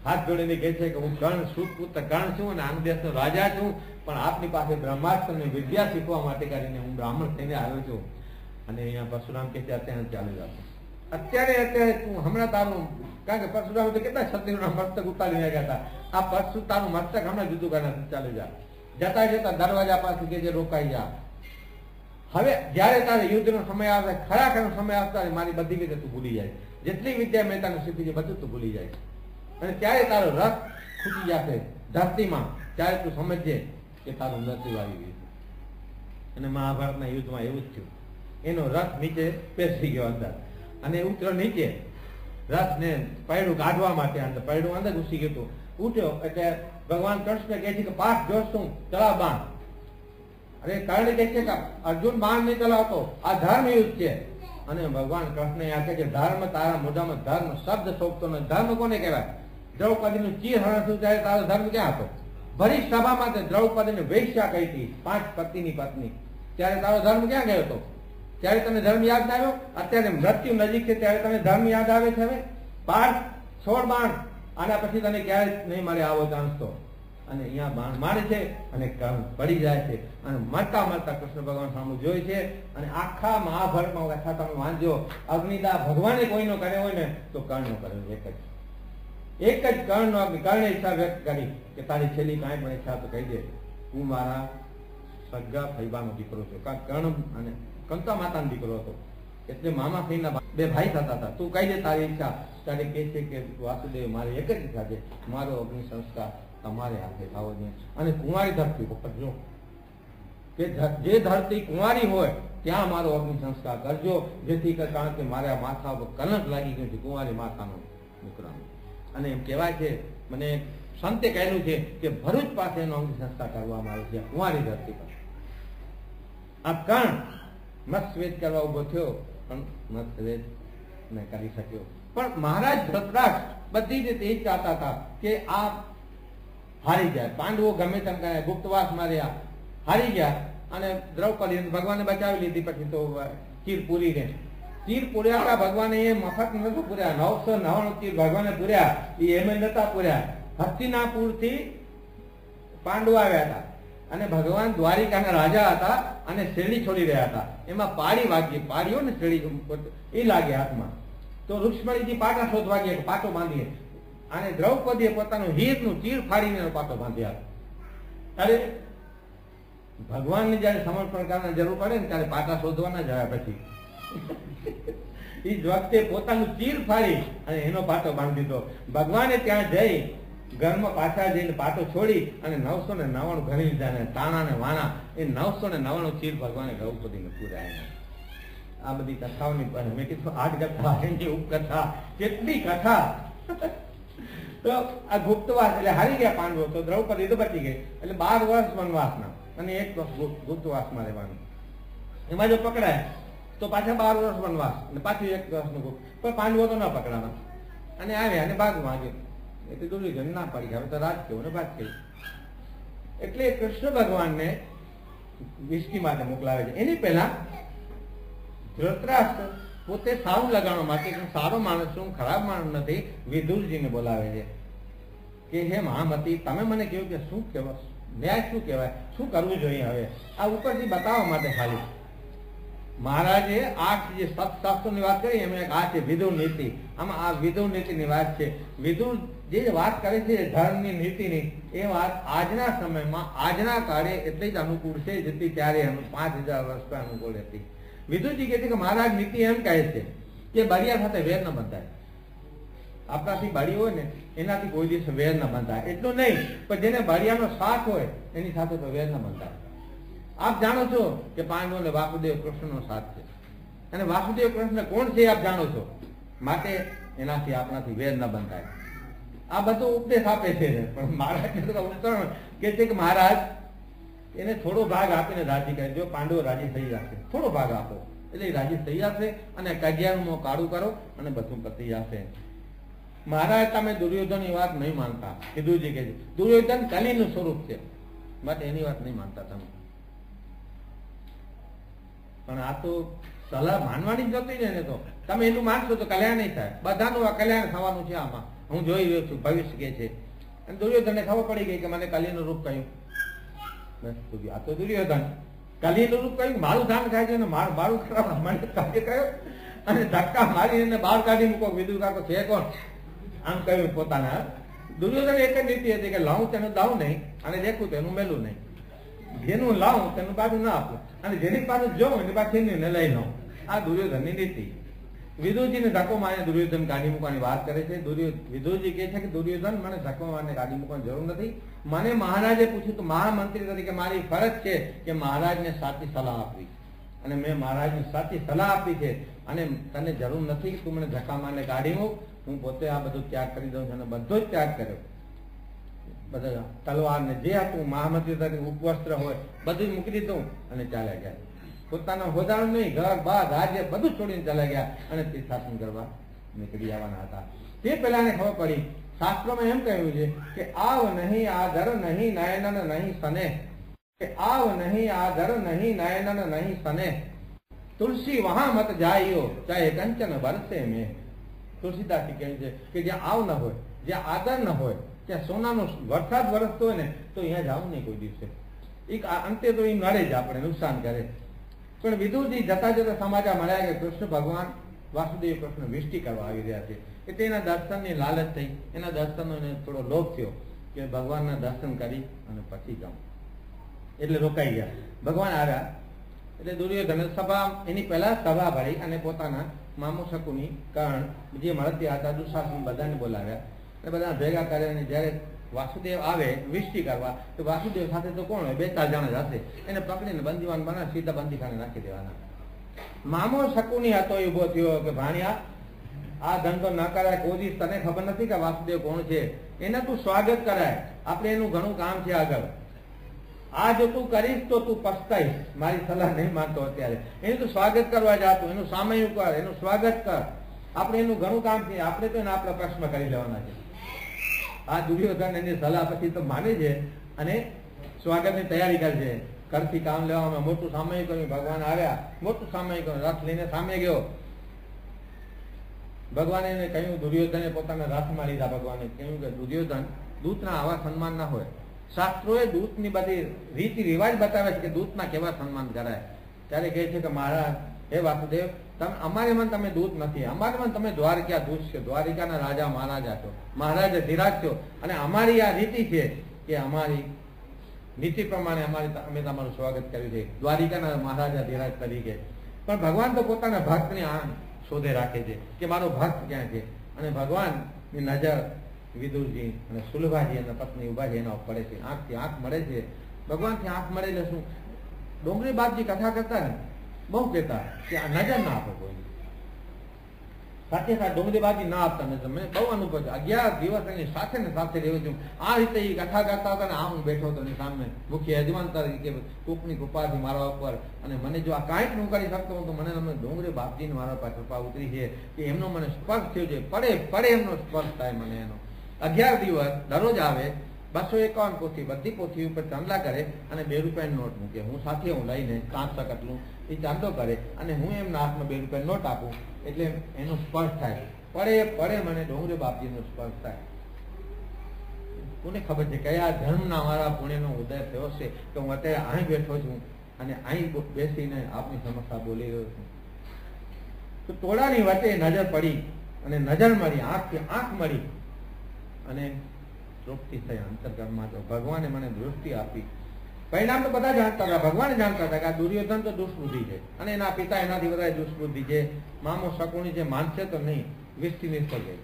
હાથ જોડીને કહે છે કે હું કર્ણ સુતપુત્ર કર્ણ છું અને આંધ દેશનો રાજા છું, પણ આપની પાસે બ્રહ્માસ્ત્રની વિદ્યા શીખવા માટે કરીને હું બ્રાહ્મણ થઈને આવ્યો છું. અને અહીંયા પરશુરામ કહે છે અત્યારે ચાલુ જતો, અત્યારે તું હમણાં તારું, કારણ કે પરશુરામ તો કેટલા ક્ષત્રિયોના મસ્તક ઉતારી ગયા હતા, આ પરશુ તારું મસ્તક હમણાં જુદું કરે ચાલુ જા. જતા જતા દરવાજા પાસે કે જે રોકાઈ જા. હવે જયારે તારે યુદ્ધનો સમય આવે, ખરાખર સમય આવતા મારી બધી વિદ્યા તું ભૂલી જાય, જેટલી વિદ્યા મેં તને શીખી છે બધું તું ભૂલી જાય. અને ત્યારે તારો રથ ખૂટી જશે ધરતીમાં, ત્યારે તું સમજજે કે તારું મૃત્યુ આવી ગયું. અને મહાભારતના યુદ્ધમાં એવું જ થયું. એનો રથ નીચે બેસી ગયો અંદર, અને ઉતર્યો નીચે રથને પૈડું કાઢવા માટે, અંદર પૈડું અંદર ઘૂસી ગયું હતું. ઉઠ્યો એટલે ભગવાન કૃષ્ણ કહે છે કે પાઠ જોશું, ચલાવ બાણ. અરે કર્ણ કહે છે કે અર્જુન બાણ નહીં ચલાવતો, આ ધર્મ યુદ્ધ છે. અને ભગવાન કૃષ્ણ આ કહે છે ધર્મ, તારા મોઢામાં ધર્મ શબ્દ શોભતો નથી. ધર્મ કોને કહેવાય? દ્રૌપદીનું ચીર હરણ થયું ત્યારે તારો ધર્મ ક્યાં હતો? ભરી સભામાં દ્રૌપદીને વેશ્યા કહી હતી, 5 પતિની પત્ની, ત્યારે તારો ધર્મ ક્યાં ગયો હતો? ત્યારે તને ધર્મ યાદ ના આવ્યો? અત્યારે મૃત્યુ નજીક છે ત્યારે તને ધર્મ યાદ આવે છે? હવે પાઠ છોડ બાણ, આના પછી તને ક્યારે નહીં મળે આવો ચાન્સ તો. અને અહીંયા બાણ મારે છે અને કર્ણ પડી જાય છે, અને મરતા મરતા કૃષ્ણ ભગવાન સામું જોઈ છે. અને આખા મહાભારતમાં કથા તમે વાંચજો, અગ્નિદાહ ભગવાને કોઈનો કર્યો હોય ને તો કર્ણનો કર્યો. એક જ કર્ણનો અગ્નિ. કર્ણે ઈચ્છા વ્યક્ત કરી કે તારી છેલ્લી કાંઈ પણ ઈચ્છા તો કહી દે, હું મારા સગા ફૈબાનો દીકરો છું. કારણ કર્ણ અને કંકા માતાનો દીકરો હતો, એટલે મામા ફઈના 2 ભાઈ થતા હતા. તું કહી દે તારી ઈચ્છા. ત્યારે કહે છે કે વાસુદેવ મારી એક જ ઈચ્છા છે, મારો અગ્નિ સંસ્કાર તમારે હાથે થવો જોઈએ. અને કુંવારી ધરતી ઉપર જો, કે જે ધરતી કુંવારી હોય ત્યાં મારો અગ્નિ સંસ્કાર કરજો, જેથી કારણ કે મારા માથા ઉપર કલંક લાગી ગયું છે કુંવારી માથાનો દીકરાનો. અને એમ કહેવાય છે, મને સંતે કહેલું છે કે ભરૂચ પાસે એનો અગ્નિ સંસ્કાર કરવામાં આવે છે કુંવારી ધરતી પર. આ કર્ણ મતભેદ કરવા ઉભો થયો, પણ મતભેદ ન કરી શક્યો. પણ મહારાજ ધૃતરાષ્ટ્ર બધી રીતે એ ચાહતા હતા કે આ હારી જાય. પાંડવો ગમે તેમ કરે, ગુપ્તવાસ માર્યા, હારી ગયા. અને દ્રૌપદી ભગવાને બચાવી લીધી. પછી તો ચીર પૂરી ને ચીર પૂર્યા હતા ભગવાને, એ મફત નતું પૂર્યા. 999 ચીર ભગવાને પૂર્યા, એ એમ નતા પૂર્યા. હસ્તિનાપુર થી પાંડવો આવ્યા હતા, અને ભગવાન દ્વારિકાના રાજા હતા, અને શેરડી છોડી રહ્યા હતા. એમાં પાડી વાગી, પાડીઓ ને શેરડી એ લાગે હાથમાં. તો રૂક્ષ્મણીજી પાટા શોધવા ગયા, પાટો બાંધીએ. અને દ્રૌપદીએ પોતાનું હીરનું ચીર ફાડીને પાટો બાંધ્યા. અરે ભગવાનને જયારે સમર્પણ કરવાની જરૂર પડે ને ત્યારે પાટા શોધવાના જ આવ્યા. પછી એ જ વખતે પોતાનું ચીર ફાડી અને એનો પાટો બાંધી દીધો. ભગવાને ત્યાં જઈ ઘરમાં પાછા જઈને પાટો છોડી અને 999 ઘણી લીધા ને તાણા ને વાણા. એ 999 ચીર ભગવાને દ્રૌપદીને પૂર્યા. આ બધી કથાઓની મેં કીધું 8 કથા, એની ઉપકથા, કેટલી કથા. તો આ ગુપ્તવાસ એટલે હારી ગયા પાંડવો, તો દ્રૌપદી તો બચી ગઈ. એટલે 12 વર્ષ વનવાસના અને 1 વર્ષ ગુપ્તવાસમાં રહેવાનું. એમાં જો પકડાય તો પાછા 12 વર્ષ વનવાસ અને પાછું 1 વર્ષનું ગુપ્ત. પણ પાંડવો તો ન પકડાના અને આવ્યા અને ભાગ માંગ્યો. એટલે દુર્યોધન ના પડી, હવે તો રાજ કેવું ને ભાગ કેવું. એટલે કૃષ્ણ ભગવાનને વિષ્ટિ માટે મોકલાવે છે. એની પહેલા ધૃતરાષ્ટ્ર પોતે સારું લગાડવા માટે, સારો માણસ છું, ખરાબ માણસ નથી, વિદુરજીને બોલાવે છે કે હે મહામતી, તમે મને કહ્યું કે શું કહેવાય, ન્યાય શું કહેવાય, શું કરવું જોઈએ હવે, આ ઉપરથી બતાવવા માટે ખાલી. મહારાજે 8 જે સત્શાસ્ત્રોની વાત કરી, એમ એક આ છે વિદુર નીતિ. આમાં આ વિદુર નીતિની વાત છે. વિદુર જે વાત કરે છે ધર્મની નીતિની, એ વાત આજના સમયમાં, આજના કાળે એટલી જ અનુકૂળ છે જેટલી ત્યારે 5000 વર્ષ પહેલા અનુકૂળ હતી. વિદુરજી કહે છે કે મહારાજ નીતિ એમ કહે છે કે બળિયા સાથે વેર ન બંધાય. આપણાથી બળી હોય ને એનાથી કોઈ દિવસ વેર ન બંધાય. એટલું નહીં, પણ જેને બળિયાનો સાથ હોય એની સાથે તો વેર ન બંધાય. આપ જાણો છો કે પાંડવો અને વાસુદેવ કૃષ્ણનો સાથ છે, અને વાસુદેવ કૃષ્ણ કોણ છે આપ જાણો છો, માટે એનાથી આપણાથી વેર ન બંધાય. આ બધો ઉપદેશ આપે છે. પણ મહારાજ ઉત્તર કે છે કે મહારાજ એને થોડો ભાગ આપીને રાજી કરે. જો પાંડવો રાજી થઈ જશે, થોડો ભાગ આપો એટલે રાજી થઈ જશે, અને 11મું કાળું કરો અને બધું પતી જશે. મહારાજ તમે દુર્યોધનની વાત નહીં માનતા. કીધુંજી કે દુર્યોધન કલીનું સ્વરૂપ છે, માટે એની વાત નહીં માનતા તમે. પણ આ તો સલાહ માનવાની જ નથી ને. તો તમે એટલું માનશો તો કલ્યાણ નહીં થાય. બધાનું આ કલ્યાણ થવાનું છે. આમાં હું જોઈ રહ્યો છું, ભવિષ્ય કે છે. અને દુર્યોધનને ખબર પડી ગઈ કે મને કલીનું રૂપ કહ્યું. બસ આ તો દુર્યોધન કલીનું રૂપ કહ્યું, મારું ધાન થાય છે ને મારું ખરાબ મને કાર્ય કહ્યો અને ધક્કા મારી એને બહાર કાઢી મૂકો. વિદુર કાકો છે કોણ? આમ કહ્યું પોતાના. દુર્યોધન એક જ નીતિ હતી કે લાવું તેનું દાવું નહીં અને દેખું તેનું મેલું નહીં. જેનું લાવું તેનું પાછું ના આપું અને જેની પાછું જોઉં એની પાછું લઈ લઉં. આ દુર્યોધનની નીતિ. વિદુરજીને ધક્કો મારીને દુર્યોધન કાઢી મૂકવાની વાત કરે છે. વિદુરજી કહે છે કે દુર્યોધન મને ધક્કો મારીને કાઢી મૂકવાની જરૂર નથી. મને મહારાજે પૂછ્યું તો મહામંત્રી તરીકે મારી ફરજ છે કે મહારાજને સાચી સલાહ આપવી અને મેં મહારાજને સાચી સલાહ આપી છે. અને તને જરૂર નથી કે તું મને ધક્કા મારીને કાઢી મૂક. હું પોતે આ બધું ત્યાગ કરી દઉં છું અને બધો જ ત્યાગ કર્યો. બધા તલવાર ને જે હતું મહામંત્રી તરીકે ઉપવસ્ત્ર હોય બધું જ મૂકી દીધું અને ચાલ્યા ગયા. પોતાના હોદાનું નહીં, ઘર બાર રાજ્ય બધું છોડીને ચાલ્યા ગયા અને તીર્થાટન કરવા નીકળી આવવાના હતા. તે પહેલાને ખબર પડી, શાસ્ત્રોમાં એમ કહ્યું છે કે આવ નહીં આદર નહીં નયનન નહીં સને, કે આવ નહીં આદર નહીં નયનન નહીં સને, તુલસી વહા મત જાયો ચાહે કંચન બરસે મેં. તુલસીદાસજી કહે છે કે જ્યાં આવ ન હોય, જ્યાં આદર ન હોય, ત્યાં સોનાનો વરસાદ વરસતો હોય ને તો અહીંયા જવું નહીં કોઈ દિવસે. એક અંતે તો એ નડે જ, આપણે નુકસાન કરે. પણ વિદુરજી જતા જતા સમાચાર મળ્યા કે કૃષ્ણ ભગવાન વાસુદેવ કૃષ્ણ વિષ્ટિ કરવા આવી રહ્યા છે. કે તેના દર્શનની લાલચ થઈ, એના દર્શનનો એને થોડો લોભ થયો કે ભગવાનના દર્શન કરી અને પછી જાઉં. એટલે રોકાઈ ગયા. ભગવાન આવ્યા એટલે દુર્યોધન સભા, એની પહેલા સભા ભરી અને પોતાના મામુ શકુની કર્ણ જે મળતી હતા દુશાસન બધાને બોલાવ્યા અને બધા ભેગા કર્યા. અને જયારે વાસુદેવ આવે વિષ્ટિ કરવા તો વાસુદેવ સાથે તો કોણ હોય, 2-4 જણા હશે. એને પકડીને બંદીવાન બનાવી સીધા બંદીખાને નાખી દેવાના. મામો શકુની હતો એ ઉભો થયો કે ભાણિયા આ ધંધો ન કરાય. કોઈ દિવસ તને ખબર નથી કે વાસુદેવ કોણ છે? એને તું સ્વાગત કરાય. આપણે એનું ઘણું કામ છે આગળ. આ જો તું કરીશ તો તું પસ્તાઈશ. મારી સલાહ નહીં માનતો અત્યારે. એનું તું સ્વાગત કરવા જાતું, એનું સામયું કર, એનું સ્વાગત કર. આપણે એનું ઘણું કામ છે. આપણે તો એને આપણા પ્રશ્ન કરી લેવાના છે. આ દુર્યોધન એની સલાહ પછી તો માને છે અને સ્વાગતની તૈયારી કરે છે. ઘરથી કામ લેવામાં મોટું સામયિક કર્યું. ભગવાન આવ્યા, મોટું સામયિક કર્યું. રથ લઈને સામે ગયો. ભગવાને એને કહ્યું, દુર્યોધને પોતાના રથમાં લીધા. ભગવાને કહ્યું કે દુર્યોધન, દૂતના આવા સન્માન ના હોય. શાસ્ત્રોએ દૂતની બધી રીતિ રિવાજ બતાવે છે કે દૂતના કેવા સન્માન કરાય. ત્યારે કહે છે કે મહારાજ, હે વાસુદેવ, તમે અમારે મન તમે દૂત નથી, અમારે મન તમે દ્વારકા દૂત છો. દ્વારિકાના રાજા મહારાજા છો, મહારાજા ધીરાજ છો. અને અમારી આ રીતિ છે કે અમારી નીતિ પ્રમાણે અમે તમારું સ્વાગત કર્યું છે દ્વારિકાના મહારાજા ધીરાજ તરીકે. પણ ભગવાન તો પોતાના ભક્તની શોધે રાખે છે કે મારો ભક્ત ક્યાં છે. અને ભગવાનની નજર વિદુરજી અને સુલભાજી અને પત્ની ઉભા છે એના પડે છે. આંખથી આંખ મળે છે. ભગવાનથી આંખ મળે એટલે શું? ડોંગરી બાપજી કથા કરતા ને બહુ કહેતા કે આ નજર ના આપો કોઈ. સાથે સાથે ડોંગરી બાપજી ના આપતા ને તમે બહુ અનુભવ છે. 11 દિવસ એની સાથે ને સાથે રહ્યો છું. આ રીતે એ કથા કરતા હતા ને આ હું બેઠો હતો એની સામે મુખ્ય યજમાન તરીકે કોકની કૃપાથી મારા ઉપર. અને મને જો આ કાંઈક હું કરી શકતો હું તો મને ડોંગરી બાપજીને મારા પર કૃપા ઉતરી છે કે એમનો મને સ્પર્શ થયો છે. પડે એમનો સ્પર્શ થાય મને એનો. 11 દિવસ દરરોજ આવે. 251 પોથી, બધી પોથી ઉપર ચાંદલા કરે અને 2 રૂપિયાની નોટ મૂકે. હું સાથે હું લઈને 5 કટલું એ ચાંદલો કરે અને હું એમના હાથમાં 2 રૂપિયાની નોટ આપું એટલે એનો સ્પર્શ થાય. પડે મને ડોંગરી બાપજીનો સ્પર્શ થાય. કોને ખબર છે કયા ધર્મના મારા પુણ્યનો ઉદય થયો છે કે હું અત્યારે અહીં બેઠો છું અને અહીં બેસીને આપની સમસ્યા બોલી રહ્યો છું. તો ટોળાની વચ્ચે નજર પડી અને નજર મળી, આંખથી આંખ મળી અને તૃપ્તિ થઈ અંતર્ગતમાં. તો ભગવાને મને દૃષ્ટિ આપી. પરિણામ તો બધા જાણતા હતા, ભગવાન જાણતા હતા કે આ દુર્યોધન તો દુષ્બુદ્ધિ છે અને એના પિતા એનાથી વધારે દુષ્બુદ્ધિ છે. મામો શકુની જે માનશે તો નહીં, વિષ્ટિ નિષ્ફળ ગઈ.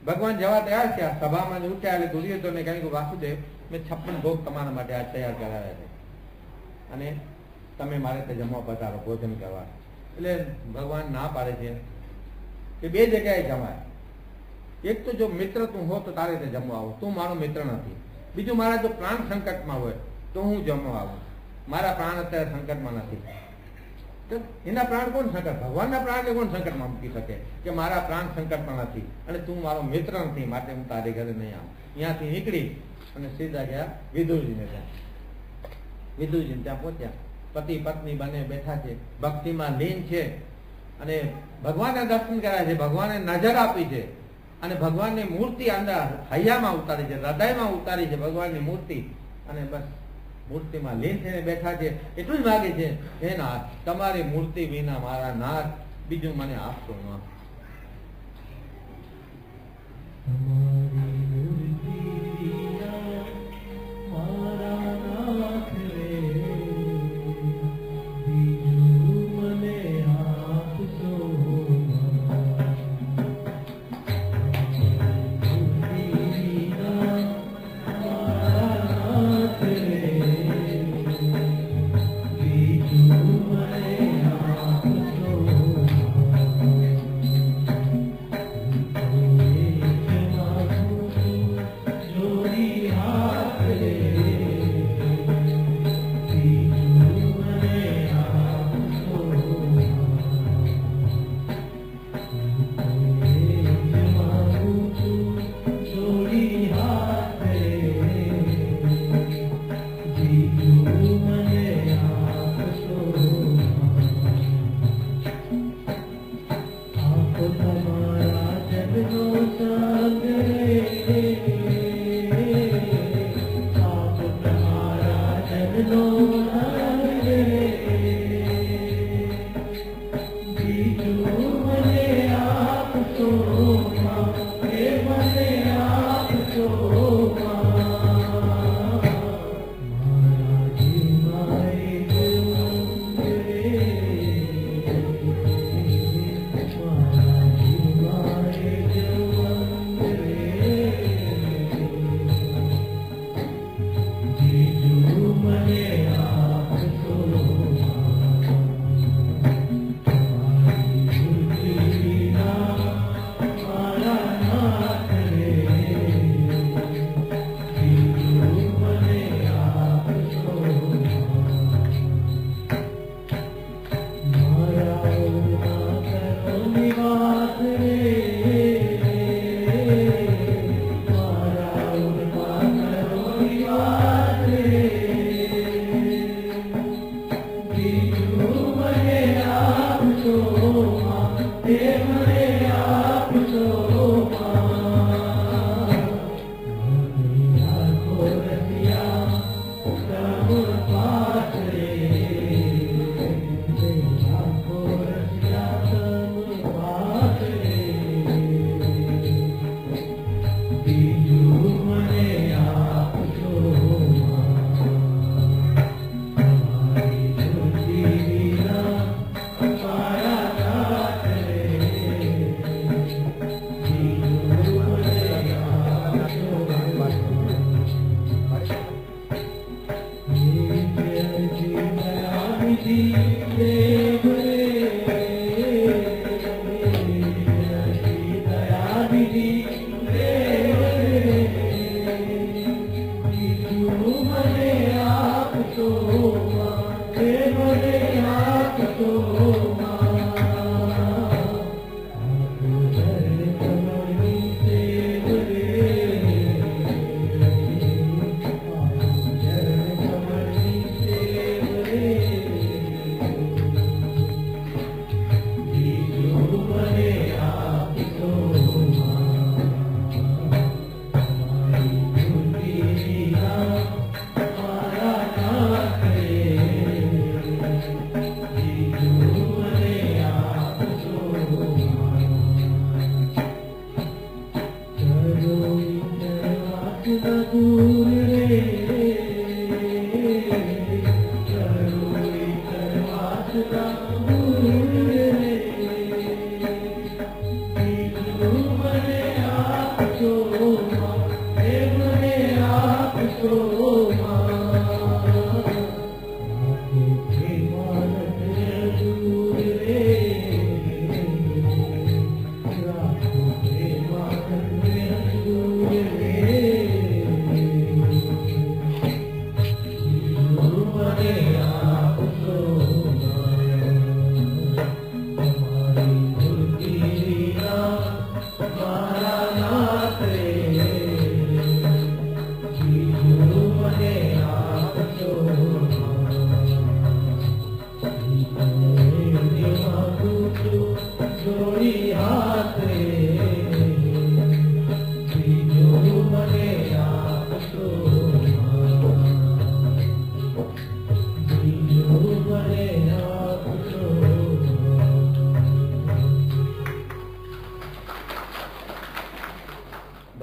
ભગવાન જવા તૈયાર છે. આ સભામાં જ ઉઠ્યા એટલે દુર્યોધનને કહ્યું કે વાસુદેવ, મેં 56 ભોગ તમારા માટે આ તૈયાર કરાવ્યા છે અને તમે મારે તે જમવા પધારો ભોજન કરવા. એટલે ભગવાન ના પાડે છે કે 2 જગ્યાએ જમાય. એક તો જો મિત્ર તું હો તો તારે તે જમવા આવું, તું મારો મિત્ર નથી. બીજું મારા જો પ્રાણ સંકટમાં હોય તો હું જમવા આવું. મારા પ્રાણ અત્યારે સંકટમાં નથી. તો એના પ્રાણ કોણ સંકટ? ભગવાનના પ્રાણને કોણ સંકટમાં મૂકી શકે કે મારા પ્રાણ સંકટમાં નથી અને તું મારો મિત્ર નથી, માટે હું તારી ઘરે નહીં આવું. અહીંયાથી નીકળી અને સીધા ગયા વિદુરજીને ત્યાં. વિદુરજી ત્યાં પહોંચ્યા. પતિ પત્ની બંને બેઠા છે, ભક્તિમાં લીન છે. અને ભગવાનને દર્શન કર્યા છે, ભગવાને નજર આપી છે અને ભગવાનની મૂર્તિ અંદર હૈયામાં ઉતારી છે, હૃદયમાં ઉતારી છે ભગવાનની મૂર્તિ, અને બસ મૂર્તિમાં લીન થઈને બેઠા છે. એટલું જ માગે છે, હે નાથ તમારી મૂર્તિ વિના મારા નાથ બીજું મને આપશો ન. તમારી મૂર્તિ વિના મારા નાથ રે, બીજું મને આપશો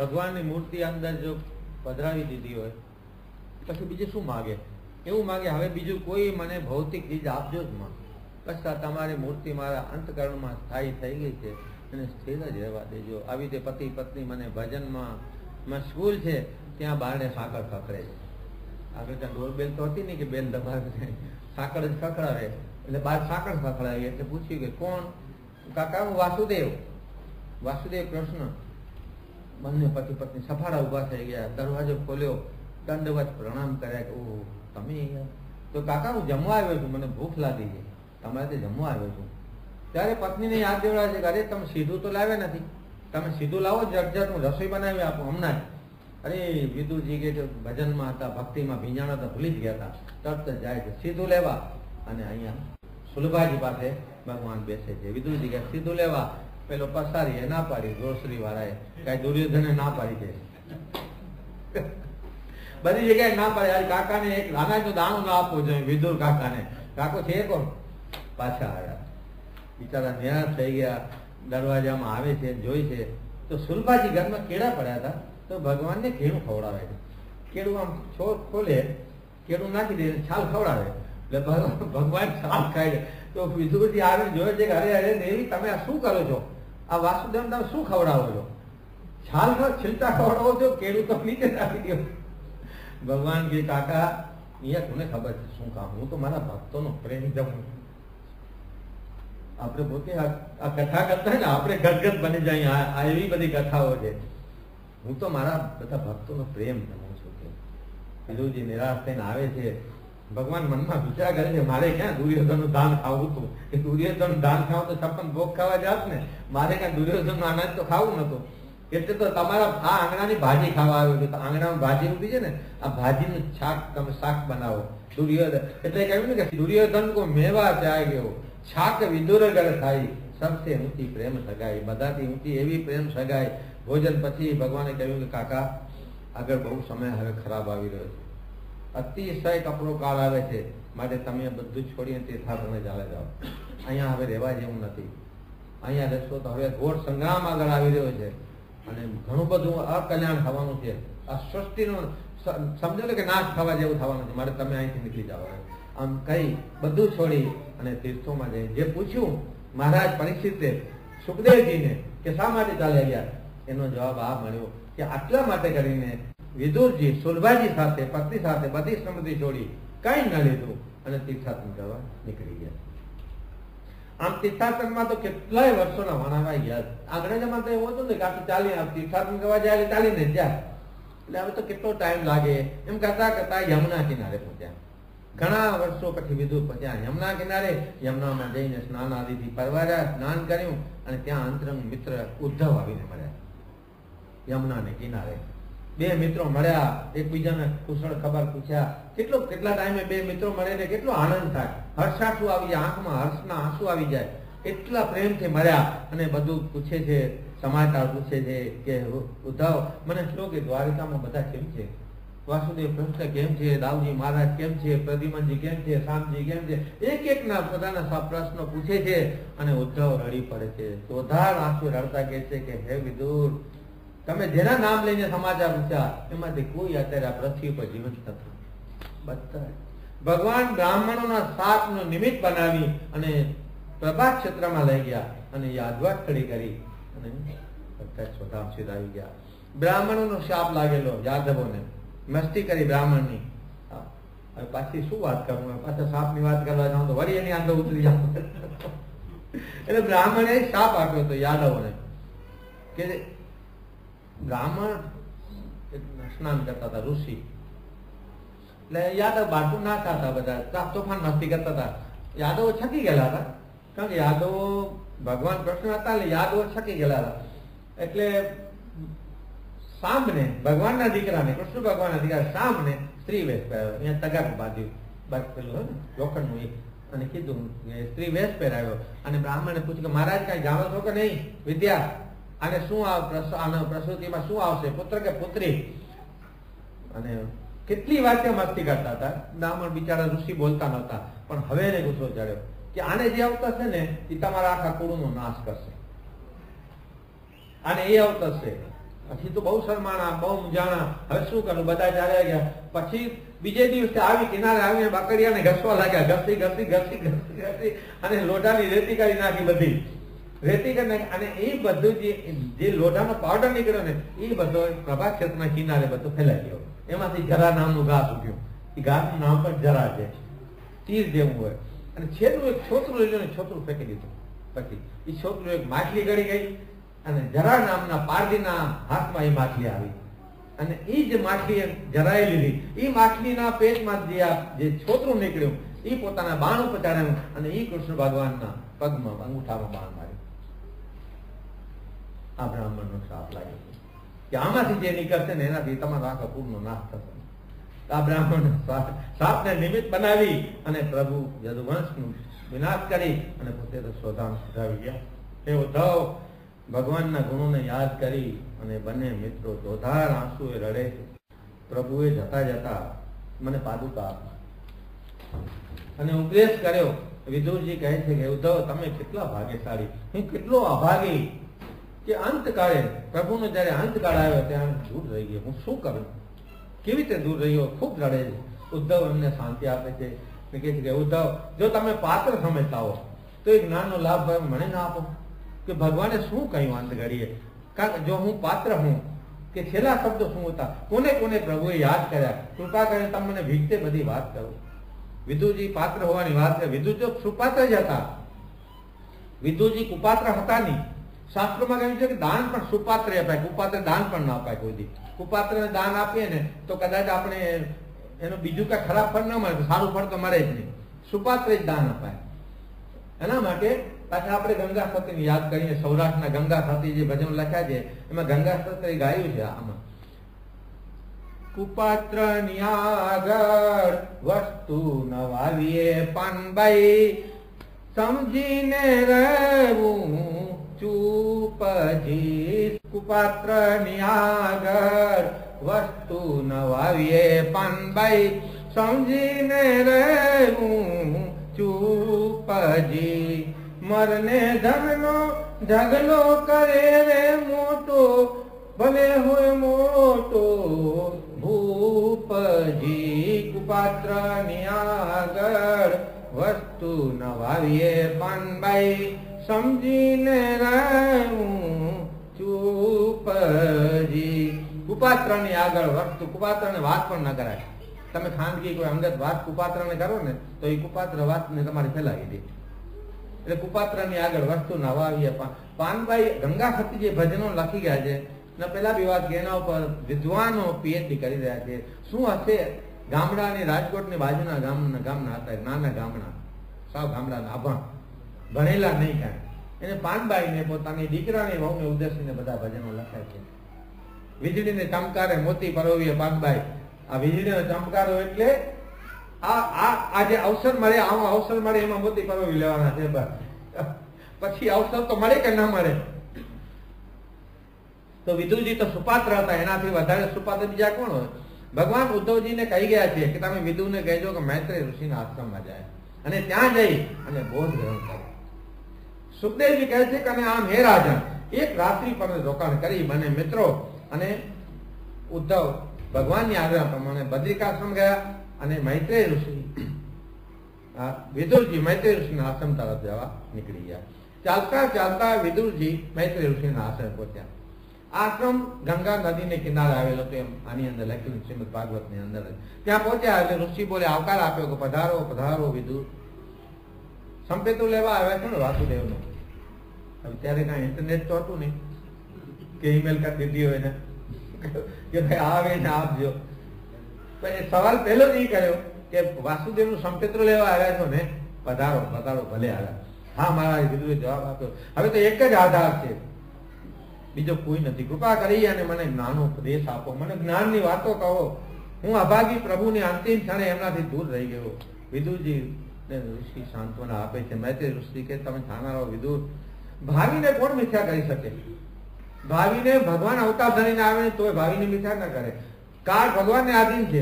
ભગવાનની મૂર્તિ અંદર જો પધરાવી દીધી હોય પછી બીજું શું માગે? એવું માગે હવે બીજું કોઈ મને ભૌતિક ચીજ આપજો જ માં, બસ આ તમારી મૂર્તિ મારા અંતકરણમાં સ્થાયી થઈ ગઈ છે અને સ્થિર જ રહેવા દેજો. આવી રીતે પતિ પત્ની મને ભજનમાં મશગુલ છે, ત્યાં બારણે સાંકળ ખખડે છે. આગળ ત્યાં ડોરબેલ તો હતી નહીં કે બેલ દબાવે, સાંકળ જ ખખડાવે. એટલે બાર સાંકળ ખખડાવી એટલે પૂછ્યું કે કોણ? કાકા હું વાસુદેવ. વાસુદેવ કૃષ્ણ. બંને પતિ પત્ની સફાળા ઉભા થઈ ગયા, દરવાજો ખોલ્યો, દંડવત પ્રણામ કર્યા કે ઓહ તમે અહીંયા? તો કાકા હું જમવા આવ્યો છું, મને ભૂખ લાગી છે, તમારે તે જમવા આવ્યો છું. ત્યારે પત્નીને યાદ દેવડાવે છે કે અરે તમે સીધું તો લાવ્યા નથી, તમે સીધું લાવો ઝટઝટ હું રસોઈ બનાવી આપું હમણાં જ. અરે વિદુરજી કે ભજનમાં હતા, ભક્તિમાં ભીંજાણા હતા, ભૂલી જ ગયા હતા, તરત જ જાય છે સીધું લેવા. અને અહીંયા સુલભાજી પાસે ભગવાન બેસે છે. વિદુરજી કે સીધું લેવા, પેલો પસારી ના પાડી, ગ્રોસરી વાળાએ કઈ દુર્યોધને ના પાડી દે, બધી જગ્યાએ ના પાડે. આજે કાકાને એક અનાજનું દાણું ના આપવું જોઈએ વિદુર કાકાને. કાકો છે કોણ? પાછા આવ્યા, બિચારા નિરાશ થઈ ગયા. દરવાજામાં આવે છે, જોઈ છે તો સુલભાજી ઘરમાં કેળા પડ્યા હતા, તો ભગવાનને કેળું ખવડાવે છે. કેળું આમ છોડ ખોલે, કેળું નાખી દે, છાલ ખવડાવે, એટલે ભગવાન છાલ ખાય. તો વિદુરજી આવે જોયે છે કે અરે અરે દેવી તમે આ શું કરો છો? આ વાસુદેવ તમે શું ખવડાવો છો? છાલ છીલતા ખવડાવો છો, કેળું તો નીચે નાખી દો. ભગવાન કે કાકા અહીંયા કોને ખબર છે શું કામ? હું તો મારા ભક્તોનો પ્રેમ જમું. આપણે પોતે આ કથા કરતા ને આપણે ગદગદ બની જાય. આ એવી બધી કથાઓ છે. હું તો મારા બધા ભક્તોનો પ્રેમ જમું છું. કે વિદુરજી નિરાશ થઈને આવે છે. ભગવાન મનમાં વિચાર કરે છે મારે ક્યાં દુર્યોધનનું દાન ખાવું હતું? એ દુર્યોધનનું દાન ખાવું તો 56 ભોગ ખાવા જાત ને, મારે ક્યાં દુર્યોધનનું અનાજ તો ખાવું નતું. એટલે તો તમારા આ આંગણાની ભાજી ખાવા આવ્યો છું. તો આંગણામાં ભાજી ઉભી છે ને, આ ભાજીનું શાક તમે શાક બનાવો. દુર્યોધન એટલે કહ્યું ને કે દુર્યોધન કો મેવા ત્યાગ્યો, શાક વિદુર ગળ ખાઈ, સબસે ઊંચી પ્રેમ સગાઈ. બધાથી ઊંચી એવી પ્રેમ સગાઈ. ભોજન પછી ભગવાને કહ્યું કે કાકા આગળ બહુ સમય હવે ખરાબ આવી રહ્યો છે, અતિશય કપરો કાળ આવે છે, માટે તમે બધું છોડીને તીર્થાટને ચાલે જાઓ. અહીંયા હવે રહેવા જેવું નથી. અહીંયા રહેશો તો હવે ઘોર સંગ્રામ આગળ આવી રહ્યો છે અને ઘણું બધું અકલ્યાણ થવાનું છે. આ સૃષ્ટિનો સમજો ને કે નાશ થવા જેવું થવાનું છે, માટે તમે અહીંથી નીકળી જાઓ. આમ કઈ બધું છોડી અને તીર્થોમાં જઈ જે પૂછ્યું મહારાજ પરીક્ષિતે સુખદેવજીને કે શા માટે ચાલ્યા ગયા, એનો જવાબ આ મળ્યો કે આટલા માટે કરીને વિદુરજી સુલભાજી સાથે પત્ની સાથે બધી સમૃદ્ધિ છોડી કઈ ન લીધું અને તીર્થાટન કરવા નીકળી ગયા. આમ તીર્થાટનમાં તો કેટલાય વર્ષોના વણાવાઈ ગયા. આગળ જમાના તો એવું હતું ને કે આપણે ચાલી તીર્થાટન કરવા જાય એટલે ચાલીને જાય. એટલે હવે તો કેટલો ટાઈમ લાગે એમ કરતા કરતા યમુના કિનારે પહોંચ્યા. ઘણા વર્ષો પછી વિદુર પહોંચ્યા યમુના કિનારે. યમુનામાં જઈને સ્નાન આદિથી પરવાર્યા, સ્નાન કર્યું અને ત્યાં અંતરંગ મિત્ર ઉદ્ધવ આવીને મળ્યા. યમુનાને કિનારે બે મિત્રો મળ્યા, એકબીજાને કુશળ ખબર પૂછ્યા. કેટલા ટાઈમે બે મિત્રો મળે ને કેટલો આનંદ થાય, હર્ષાસુ આવી જાય, આંખમાં હર્ષના આંસુ આવી જાય. એટલા પ્રેમથી મળ્યા અને બધું પૂછે છે, સમાચાર પૂછે છે કે ઉદ્ધવ મને કહો કે દ્વારિકામાં બધા કેમ છે? વાસુદેવ કૃષ્ણ કેમ છે? દાઉજી મહારાજ કેમ છે? પ્રદ્યુમનજી કેમ છે? શામજી કેમ છે? એક એક ના પોતાના પ્રશ્નો પૂછે છે અને ઉદ્ધવ રડી પડે છે. ચોધાર આંસુ રડતા કહે છે કે હે વિદુર, તમે જેના નામ લઈને સમાચાર પૂછ્યા એમાંથી કોઈ અત્યારે આ પૃથ્વી પર જીવંત નથી. બધા ભગવાન બ્રાહ્મણોના શાપનું નિમિત્ત બનાવી અને પ્રભાત ક્ષેત્રમાં લઈ ગયા અને યાદવા ખડી કરી અને બધા સ્વધામ સિધાવી ગયા. બ્રાહ્મણોનો શાપ લાગેલો યાદવોને, મસ્તી કરી બ્રાહ્મણની. હવે પાછી શું વાત કરું, પાછા શાપની વાત કરવા જાઉં તો વળી એની અંદર ઉતરી જાઉં. એટલે બ્રાહ્મણે શાપ આપ્યો હતો યાદવોને કે બ્રાહ્મણ સ્નાન કરતા હતા ઋષિ, એટલે યાદવ બાટું ના ખાતા, બધા તોફાન મસ્તી કરતા હતા. યાદવો છકી ગયેલા હતા, કારણ કે યાદવો ભગવાન કૃષ્ણ હતા એટલે યાદવો છકી ગયેલા હતા. એટલે શામને ભગવાનના દીકરાને, કૃષ્ણ ભગવાનના દીકરા શામને સ્ત્રી વેશ પહેરાવ્યો. અહીંયા તગાર બાંધ્યું પેલું હોય ને લોખંડનું એક, અને કીધું સ્ત્રી વેશ પહેરાવ્યો. અને બ્રાહ્મણે પૂછ્યું કે મહારાજ કઈ જાણો છો કે નહીં વિદ્યા, અને શું આના પ્રસૂતિમાં શું આવશે, પુત્ર કે પુત્રી? અને કેટલી વાક્ય મસ્તી કરતા હતા. બ્રાહ્મણ બિચારા ઋષિ બોલતા નહોતા, પણ હવે એને ગુસ્સો ચડ્યો કે આને જે અવતરશે ને એ તમારા આખા કુળનો નાશ કરશે, અને એ અવતરશે. પછી તો બહુ શરમાણા, બહુ મૂંઝાણા, હવે શું કરું, બધા ચાલ્યા ગયા. પછી બીજે દિવસે આવી કિનારે આવીને બાકડિયાને ઘસવા લાગ્યા, ઘસી ઘસી ઘસી ઘસી ઘસી અને લોઢાની રેતી કરી નાખી, બધી રેતી કરી નાખી. અને એ બધું જે લોઢાનો પાવડર નીકળ્યો ને એ બધો પ્રભાત ક્ષેત્રના કિનારે બધો ફેલાઈ ગયો. એમાંથી જરા નામનું ઘાસ ઉગ્યું. એ ઘાસનું નામ પણ જરા છે, તીર જેવું હોય. અને છેલ્લું એક છોતરું લીધું ને છોતરું ફેંકી દીધું. પછી એ છોતરું એક માછલી ગળી ગઈ અને જરા નામના પારડીના હાથમાં એ માછલી આવી. અને એ જે માછલી જરાએ લીધી, એ માછલીના પેટમાં જે છોતરું નીકળ્યું એ પોતાના બાણ ઉપર ચડાવ્યું અને એ કૃષ્ણ ભગવાનના પગમાં અંગૂઠામાં બાણ માર્યું. આ બ્રાહ્મણનો શ્રાપ લાગ્યો કે આમાંથી જે નીકળશે ને એનાથી તમારો આખો કુળનો નાશ થશે. આ બ્રાહ્મણ શ્રાપને નિમિત્ત બનાવી અને પ્રભુ યદુવંશનું વિનાશ કરી અને પોતે તો સ્વધામ સુધાવી ગયા. એ ઉદ્ધવ ભગવાનના ગુણોને યાદ કરી અને બંને મિત્રો ધોધાર આંસુએ રડે છે. પ્રભુએ જતા જતા મને પાદુકા આપી અને ઉપદેશ કર્યો. વિદુરજી કહે છે કે ઉદ્ધવ તમે કેટલા ભાગ્યશાળી, હું કેટલો અભાગી કે અંતકાળે પ્રભુનો જયારે અંતકાળ આવ્યો ત્યારે દૂર રહી ગયો. હું શું કરું, કેવી રીતે દૂર રહ્યો, ખૂબ રડે છે. ઉદ્ધવ એમને શાંતિ આપે છે. કહે છે કે ઉદ્ધવ જો તમે પાત્ર સમજતા હો તો એક જ્ઞાનનો લાભ મને ના આપો કે ભગવાને શું કહ્યું અંત ઘડીએ. કારણ કે જો હું પાત્ર હું કે છેલ્લા શબ્દો શું હતા, કોને કોને પ્રભુએ યાદ કર્યા, કૃપા કરીને તમે મને વિગતે બધી વાત કરો. વિદુજી પાત્ર હોવાની વાત છે. વિદુ તો સુપાત્ર જ હતા, વિદુજી કુપાત્ર હતા નહીં. શાસ્ત્રોમાં કહ્યું છે કે દાન પણ સુપાત્રે અપાય, કુપાત્ર દાન પણ ના અપાય. કોઈ દી કુપાત્રને દાન આપીએ ને તો કદાચ આપણે એનું બીજું કઈ ખરાબ ફળ ન મળે, સારું ફળ તો મળે જ નહીં. સુપાત્રે જ દાન અપાય. એના માટે પાછા આપણે ગંગા સતીને યાદ કરીએ. સૌરાષ્ટ્રના ગંગા સતી જે ભજન લખ્યા છે એમાં ગંગા સતી ગાયું છે. આમાં કુપાત્ર ની આગળ વસ્તુ નવાવીએ પાનબાઈ, સમજીને રહેવું ચૂપજી. કુપાત્ર ની આગળ વસ્તુ નવાવીએ પાનબાઈ, સમજીને રહેવું ચૂપજી. મરને ઝગલો કરે રે મોટો, ભલે હોય મોટો ભૂપજી. કુપાત્ર ની આગળ વસ્તુ નવાવીએ પાનબાઈ, સમજીને રહેવું ચૂપજી. કુપાત્ર ની આગળ વસ્તુ, કુપાત્ર ને વાત પણ ન કરાય. તમે ખાનગી કોઈ અંગત વાત કુપાત્ર ને કરો ને તો એ કુપાત્ર વાત ને તમારી ફેલાવી દે. એટલે કુપાત્ર ની આગળ વસ્તુ નવાવીએ પાનબાઈ. ગંગા સતી જે ભજનો લખી ગયા છે ને પેલા બી વાત એના ઉપર વિદ્વાનો પીએચડી કરી રહ્યા છે. શું હશે ગામડાની રાજકોટની બાજુના ગામના હતા, નાના ગામડા, સાવ ગામડાના અભણ, ભણેલા નહીં કાંઈ. એને પાનબાઈને પોતાની દીકરાની વહુને ઉદ્દેશીને બધા ભજનો લખાય છે. વીજળીને ચમકારે મોતી પરોવીએ પાનબાઈ. આ વીજળીનો ચમકારો એટલે આ જે અવસર મળે, આવો અવસર મળે એમાં મોતી પરોવી લેવાના છે. પછી અવસર તો મળે કે ના મળે. તો વિદુજી તો સુપાત્ર હતા, એનાથી વધારે સુપાત્ર બીજા કોણ હોય? ભગવાન ઉદ્ધવજીને કહી ગયા છે કે તમે વિદુને કહેજો કે મૈત્રેય ઋષિના આશ્રમમાં જાય અને ત્યાં જઈ અને બોધ ગ્રહણ કરે. સુખદેવજી કહે છે કે આમ હે રાજન, એક રાત્રિ પર રોકાણ કરી બંને મિત્રો અને ઉદ્ધવ ભગવાનની આજ્ઞા પ્રમાણે બદ્રિકાશ્રમ ગયા અને મૈત્રેય ઋષિ વિદુરજી મૈત્રેય ઋષિના આશ્રમ તરફ જવા નીકળી ગયા. ચાલતા ચાલતા વિદુરજી મૈત્રેય ઋષિના આશ્રમ પહોંચ્યા. આશ્રમ ગંગા નદીને કિનારે આવેલો હતો, એમ આની અંદર લખ્યું શ્રીમદ ભાગવત ની અંદર. ત્યાં પહોંચ્યા એટલે ઋષિ બોલે આવકાર આપ્યો કે પધારો પધારો વિદુર. સંપેતું લેવા આવ્યા છે ને વાસુદેવ નો. હવે ત્યારે કઈ ઇન્ટરનેટ તો હતું નહીં કે ઈમેલ કરી દીધી હોય ને કે ભાઈ આવે ને આપજો. સવાલ પહેલો જ એ કર્યો કે વાસુદેવ નું સંપેતું લેવા આવ્યા છો ને, પધારો પધારો ભલે આવ્યા. હા મહારાજ વિદુરે જવાબ આપ્યો. હવે તો એક જ આધાર છે, બીજો કોઈ નથી. કૃપા કરી અને મને જ્ઞાનનો ઉપદેશ આપો, મને જ્ઞાનની વાતો કહો. હું અભાગી પ્રભુની અંતિમ ક્ષણે એમનાથી દૂર રહી ગયો. વિદુરજી ઋષિ સાંત્વના આપે છે. મૈત્રેય ઋષિ કે તમે થાના રહો વિદુર. ભાવીને કોણ મિથ્યા કરી શકે? ભાવીને ભગવાન અવતાર ધરીને આવે તોય ભાવીને મિથ્યા ન કરે. કાળ ભગવાનને આધીન છે,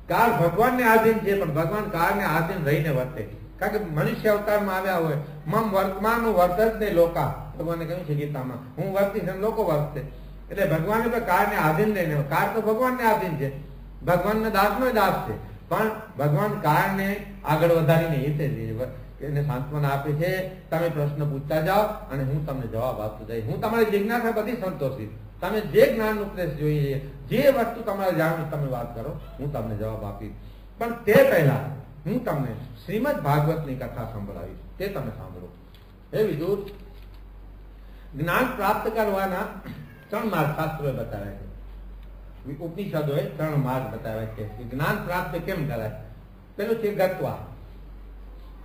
કાળ ભગવાનને આધીન છે, પણ ભગવાન કાળને આધીન રહીને વર્તે. કારણ કે મનુષ્ય અવતારમાં આવ્યા હોય. મમ વર્તમાનનું વર્તજ ને લોકા, ભગવાને કહ્યું છે ગીતામાં, હું વર્તીશ અને લોકો વર્તશે. એટલે ભગવાને તો કાળને આધીન લઈને, કાળ તો ભગવાનને આધીન છે, ભગવાનના દાસનો દાસ છે, પણ ભગવાન કાળને આગળ વધારીને એને સાંત્વના આપે છે. તમે પ્રશ્ન પૂછતા જાઓ અને હું તમને જવાબ આપતો જઈશ. હું તમારી જિજ્ઞાસા બધી સંતોષીશ. તમે જે જ્ઞાન ઉપદેશ જોઈએ, જે વસ્તુ તમારે જાણવી તમે વાત કરો, હું તમને જવાબ આપીશ. પણ તે પહેલા હું તમને શ્રીમદ ભાગવતની કથા સંભળાવીશ, તે તમે સાંભળો. હે વિદુર, જ્ઞાન પ્રાપ્ત કરવાના 3 માર્ગ શાસ્ત્રોએ બતાવ્યા છે. ઉપનિષદોએ 3 માર્ગ બતાવ્યા છે કે જ્ઞાન પ્રાપ્ત કેમ કરાય. પેલું છે ગત્વા,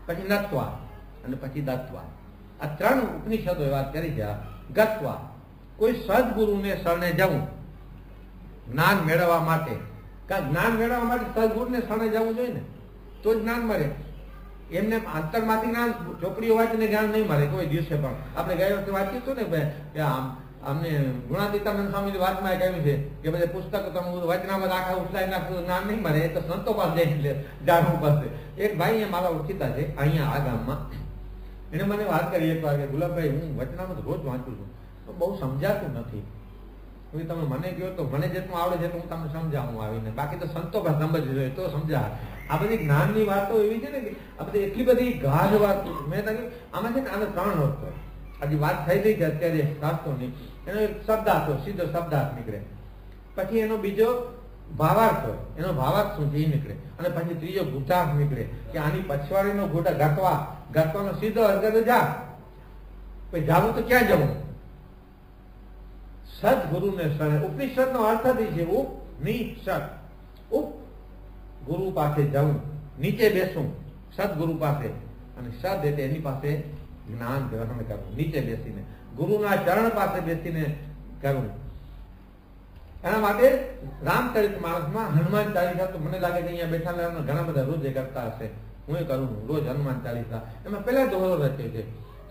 પછી નત્વા અને પછી દત્વા. આ 3 ઉપનિષદોએ વાત કરી છે. ગત્વા, કોઈ સદગુરુને શરણે જવું જ્ઞાન મેળવવા માટે. જ્ઞાન મેળવવા માટે સદગુરુને શરણે જવું જોઈએ ને, તો જ જ્ઞાન મળે. એમને અંતરમાંથી જ્ઞાન, ચોપડીઓ વાંચીને જ્ઞાન નહીં મળે કોઈ દિવસે પણ. આપણે ગયા વખતે વાંચ્યું હતું ને કે અમને ગુણાતીતાનંદ સ્વામીની વાતમાં કહ્યું છે કે બધા પુસ્તકો તમે વચનામાં આખા ઉછલાઈ નાખશો જ્ઞાન નહીં મળે. એ તો સંતો પાસે જાણવું પડશે. એક ભાઈ મારા ઓળખીતા છે અહીંયા આ ગામમાં, એને મને વાત કરી એક વાર કે ગુલાબભાઈ, હું વચનામાં રોજ વાંચું છું તો બહુ સમજાતું નથી. તમે મને કહો તો મને જેટલું આવડે છે હું તમને સમજાવું આવીને, બાકી તો સંતો પણ સમજવી જોઈએ તો સમજા. આ બધી જ્ઞાનની વાતો એવી છે ને કે આ બધી એટલી બધી ગાઢ વાત. મેં કહ્યું આમાં છે ને આને 3 અર્થ હોય. હજી વાત થઈ ગઈ છે અત્યારે શાસ્ત્રોની. એનો એક શબ્દાર્થ હોય, સીધો શબ્દાર્થ નીકળે. પછી એનો બીજો ભાવાર્થ હોય, એનો ભાવાર્થ શું છે એ નીકળે. અને પછી ત્રીજો ઘૂંટાર્થ નીકળે કે આની પછવાડીનો ઘૂંટા ગતવાનો સીધો અર્થ જા. પછી જાવું તો ક્યાં જવું? સદગુરુને શરણે. ઉપનિષદનો અર્થ જ છે ઉપનિષદ. ઉપ ગુરુ પાસે જવું, નીચે બેસવું સદગુરુ પાસે, અને સદ એટલે એની પાસે જ્ઞાન ગ્રહણ કરવું નીચે બેસીને, ગુરુના ચરણ પાસે બેસીને કરવું. એના માટે રામચરિત માનસમાં હનુમાન ચાલીસા તો મને લાગે કે અહીંયા બેઠા ઘણા બધા રોજ કરતા હશે. હું એ કરું રોજ હનુમાન ચાલીસા. એમાં પેલા દોરો રચ્યો છે,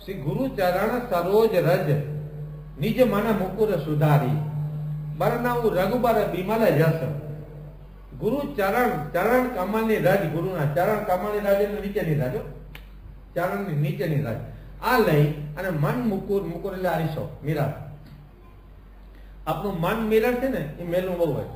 શ્રી ગુરુ ચરણ સરોજ રજ નિજ મન મુકુર સુધારી બરનાવું રઘુબર બિમલ જસ. ગુરુ ચરણ કમળની રજ, ગુરુના ચરણ કમળની રજ એટલે નીચેની રજ, ચરણની નીચેની રજ આ લઈ અને મન મુકુર, મુકુર એટલે અરીસો, મિરર. આપણું મન મિરર છે ને એ મેલું બહુ હોય,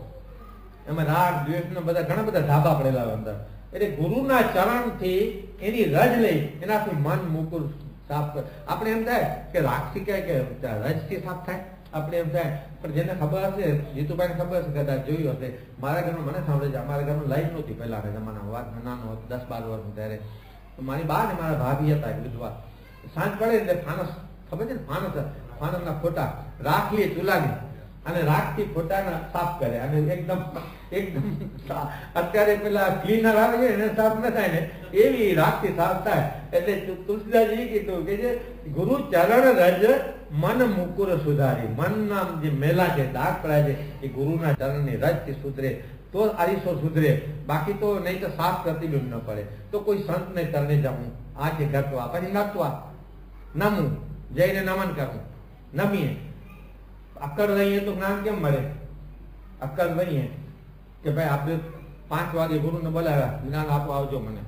એમાં રાગ દ્વેષ ને બધા ઘણા બધા ધાબા પડેલા હોય અંદર. એટલે ગુરુના ચરણ થી એની રજ લઈ એનાથી મન મુકુર સાફ કર. આપણે એમ થાય કે રાગથી કે રજ થી સાફ થાય, આપણે એમ થાય. પણ જેને ખબર હશે, જીતુભાઈ ને ખબર હશે, કદાચ જોયું હશે. મારા ઘરમાં મને સાંભળે છે, અમારા ઘરમાં લાઈટ નહોતી પહેલા જમાના, વાત નાનો હતો 10-12 વર્ષ ત્યારે. મારી બા ને મારા ભાભી હતા વિધવા. સાંજ પડે એટલે ફાનસ, ખબર છે ને ફાનસના ફોટા રાખ લે ચૂલાની અને રાખથી ફોટાના સાફ કરે. અને એકદમ અત્યારે પેલા ક્લીનર આવે છે એને સાફ ન થાય ને એવી રાખથી સાફ થાય. એટલે તુલસીદાસજી કીધું કે જે ગુરુ ચરણ રજ મન મુકુર સુધારી. મનના જે મેલા છે, દાગ પડાય છે, એ ગુરુના ચરણની રજથી સુધરે તો અરીસો સુધરે, બાકી તો નહીં તો સાફ પ્રતિબિંબ ન પડે. તો કોઈ સંતને ચરણે જવું, આ છે ગતવા. પછી નતવા, નમવું, જઈને નમન કરવું, નમીએ. અક્કડ લઈએ તો જ્ઞાન કેમ મળે? અક્કડ લઈએ કે ભાઈ આપણે 5 વાગે ગુરુને બોલાવ્યા, જ્ઞાન આપો આવજો મને.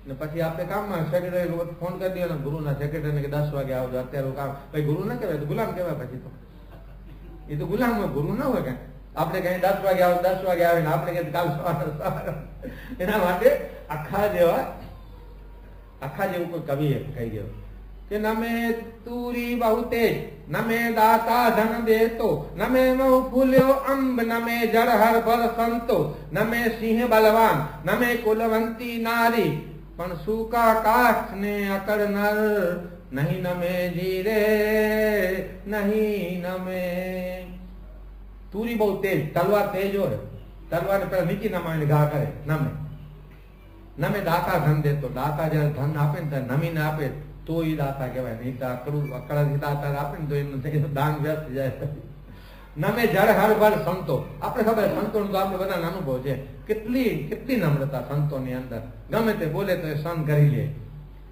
ને પછી આપણે કામમાં સેક્રેટરી ફોન કરી દઈએ ને ગુરુના સેક્રેટરીને કે 10 વાગે આવજો, અત્યારે કામ. ભાઈ ગુરુ ના કહેવાય, તો ગુલામ કહેવાય. પછી તો એ તો ગુલામ હોય, ગુરુ ના હોય. કઈ આપણે કઈ 10 વાગે આવો, 10 વાગે આવે ને આપણે કઈ કાલ સવારે. એના માટે આખા જેવું કોઈ કવિએ કહી ગયો કે નમે તુરી બહુ તેજ, નમે દાતા ધન દેતો, નમે નવ ફૂલ્યો અંબ, નમે જળ હર ભર સંતો, નમે સિંહ બલવાન, નમે કુલવંતી નારી, પણ સૂકા કાઠ ને અકડ નર, નહીં નમે જીરે નહીં નમે. તુરી બહુ તેજ, તલવાર તેજ હોય, તલવાર પેલા નીચે નમાવીને ઘા કરે. નમે દાતા ધન દેતો, દાતા જયારે ધન આપે ને ત્યારે નમીને આપે તો એ દાતા કહેવાય. નહીં તો અકડાથી દાતા આપે ને તો એનું દાન વ્યસ્ત જાય. નમે જળ હર ભર સંતો. આપણે ખબર સંતોનું તો આપણે બધાને અનુભવ છે. કેટલી નમ્રતા સંતોની અંદર, ગમે તે બોલે તો એ સહન કરી લે.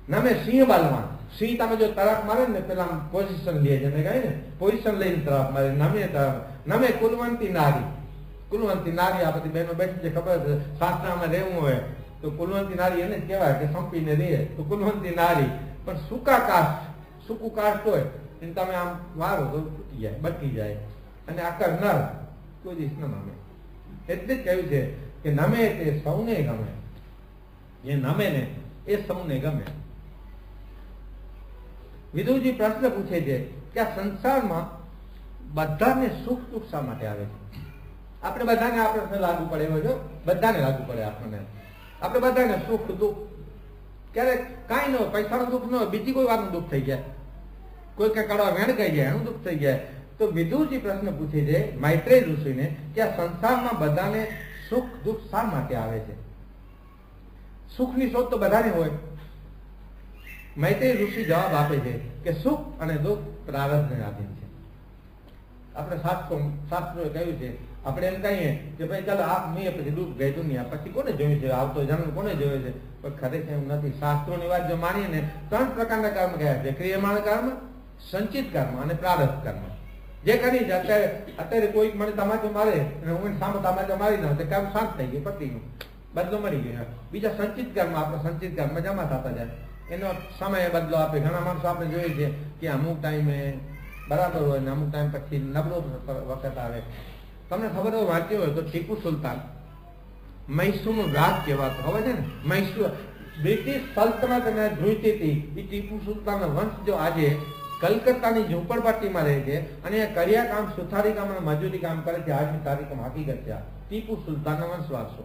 નમે સિંહ બલવાન. સિંહ તમે જો તરફ મારે ને પેલા પોઝિશન લે છે, કહે ને પોઝિશન લઈને તરફ મારે. નમે કુલવંતી નારી. કુલવંતી નારી આ બધી બહેનો બેઠી છે, ખબર છે શાસ્ત્રમાં રહેવું હોય તો કુલવંતી નારી એને જ કહેવાય કે સંપીને રહે તો કુલવંતી નારી. પણ સૂકા કાષ્ઠ, સૂકું કાષ્ઠ હોય એને તમે આમ વારો તો તૂટી જાય, બટકી જાય. અને આકર નર કોઈ દિવસ ન નમે. એટલે જ કહ્યું છે કે નમે તે સૌને ગમે. જે નમે ને એ સૌને ગમે. વિદુજી પ્રશ્ન પૂછે છે કે આ સંસારમાં બધાને સુખ દુઃખ શા માટે આવે છે? આપણે બધાને આ પ્રશ્ન લાગુ પડે એવો જો, બધાને લાગુ પડે આપણને. આપણે બધાને સુખ દુઃખ ક્યારેક કાંઈ ન હોય, પૈસાનું દુઃખ ન હોય, બીજી કોઈ વાતનું દુઃખ થઈ જાય, કોઈ કઈ કડવા વેણ કહી જાય એનું દુઃખ થઈ જાય. તો વિદુરજી પ્રશ્ન પૂછે છે મૈત્રેય ઋષિને કે આ સંસારમાં બધાને સુખ દુઃખ શા માટે આવે છે? સુખની શોધ તો બધાને હોય. મૈત્રેય ઋષિ જવાબ આપે છે કે સુખ અને દુઃખ પ્રારબ્ધને આધીન છે. આપણે શાસ્ત્રોએ કહ્યું છે, આપણે એમ કહીએ કે ભાઈ ચાલો આપ મેં પછી દુઃખ ગઈ દુનિયા પછી કોને જોયું છે, આવતો જન્મ કોને જોયો છે? પણ ખરેખર એવું નથી. શાસ્ત્રોની વાત જો માનીએ ને 3 પ્રકારના કર્મ કયા છે: ક્રિયમાણ કર્મ, સંચિત કર્મ અને પ્રારબ્ધ કર્મ. જે કરી છે અત્યારે કોઈ મને તમાચો મારે અને હું સામે તમાચો મારી દઉં તો કર્મ શાંત થઈ ગયું, પતિ ગયું, બદલો મળી ગયો. બીજા સંચિત કર્મ, આપણે સંચિત કર્મ જમા થતા જાય, એનો સમય બદલો આપે. ઘણા માણસો આપણે જોઈએ છે કે અમુક ટાઈમે બરાબર હોય ને અમુક ટાઈમ પછી નબળો વખત આવે. તમને ખબર હોય, વાંચ્યું હોય તો ટીપુ સુલતાન મૈસૂરનું રાજ કહેવાતું, ખબર છે ને? મૈસૂર બ્રિટિશ સલ્તનત અને ધ્રુજતી હતી. એ ટીપુ સુલતાનનો વંશ જો આજે કલકત્તાની ઝૂંપડપટ્ટીમાં રહે છે અને એ કરિયા કામ, સુથારી કામ અને મજૂરી કામ કરે છે. આજની તારીખમાં હકીકત છે. ટીપુ સુલતાનનો વંશવાસો.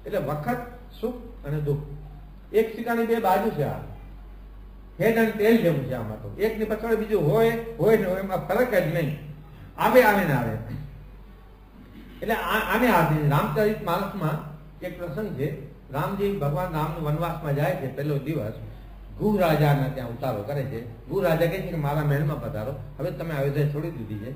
એટલે વખત સુખ અને દુઃખ એક સિક્કાની 2 બાજુ છે. આ હેડ અને તેલ જેવું છે. આમાં તો એકની પાછળ બીજું હોય ને હોય, એમાં ફરક જ નહીં. આવે ને આવે. એટલે આને આધીન રામચરિત માનસમાં એક પ્રસંગ છે. રામજી ભગવાન રામનું વનવાસમાં જાય છે. પહેલો દિવસ ગુહ રાજાના ત્યાં ઉતારો કરે છે. ગુહ રાજા કહે છે કે મારા મહેલમાં પધારો. હવે તમે અયોધ્યા છોડી દીધી છે.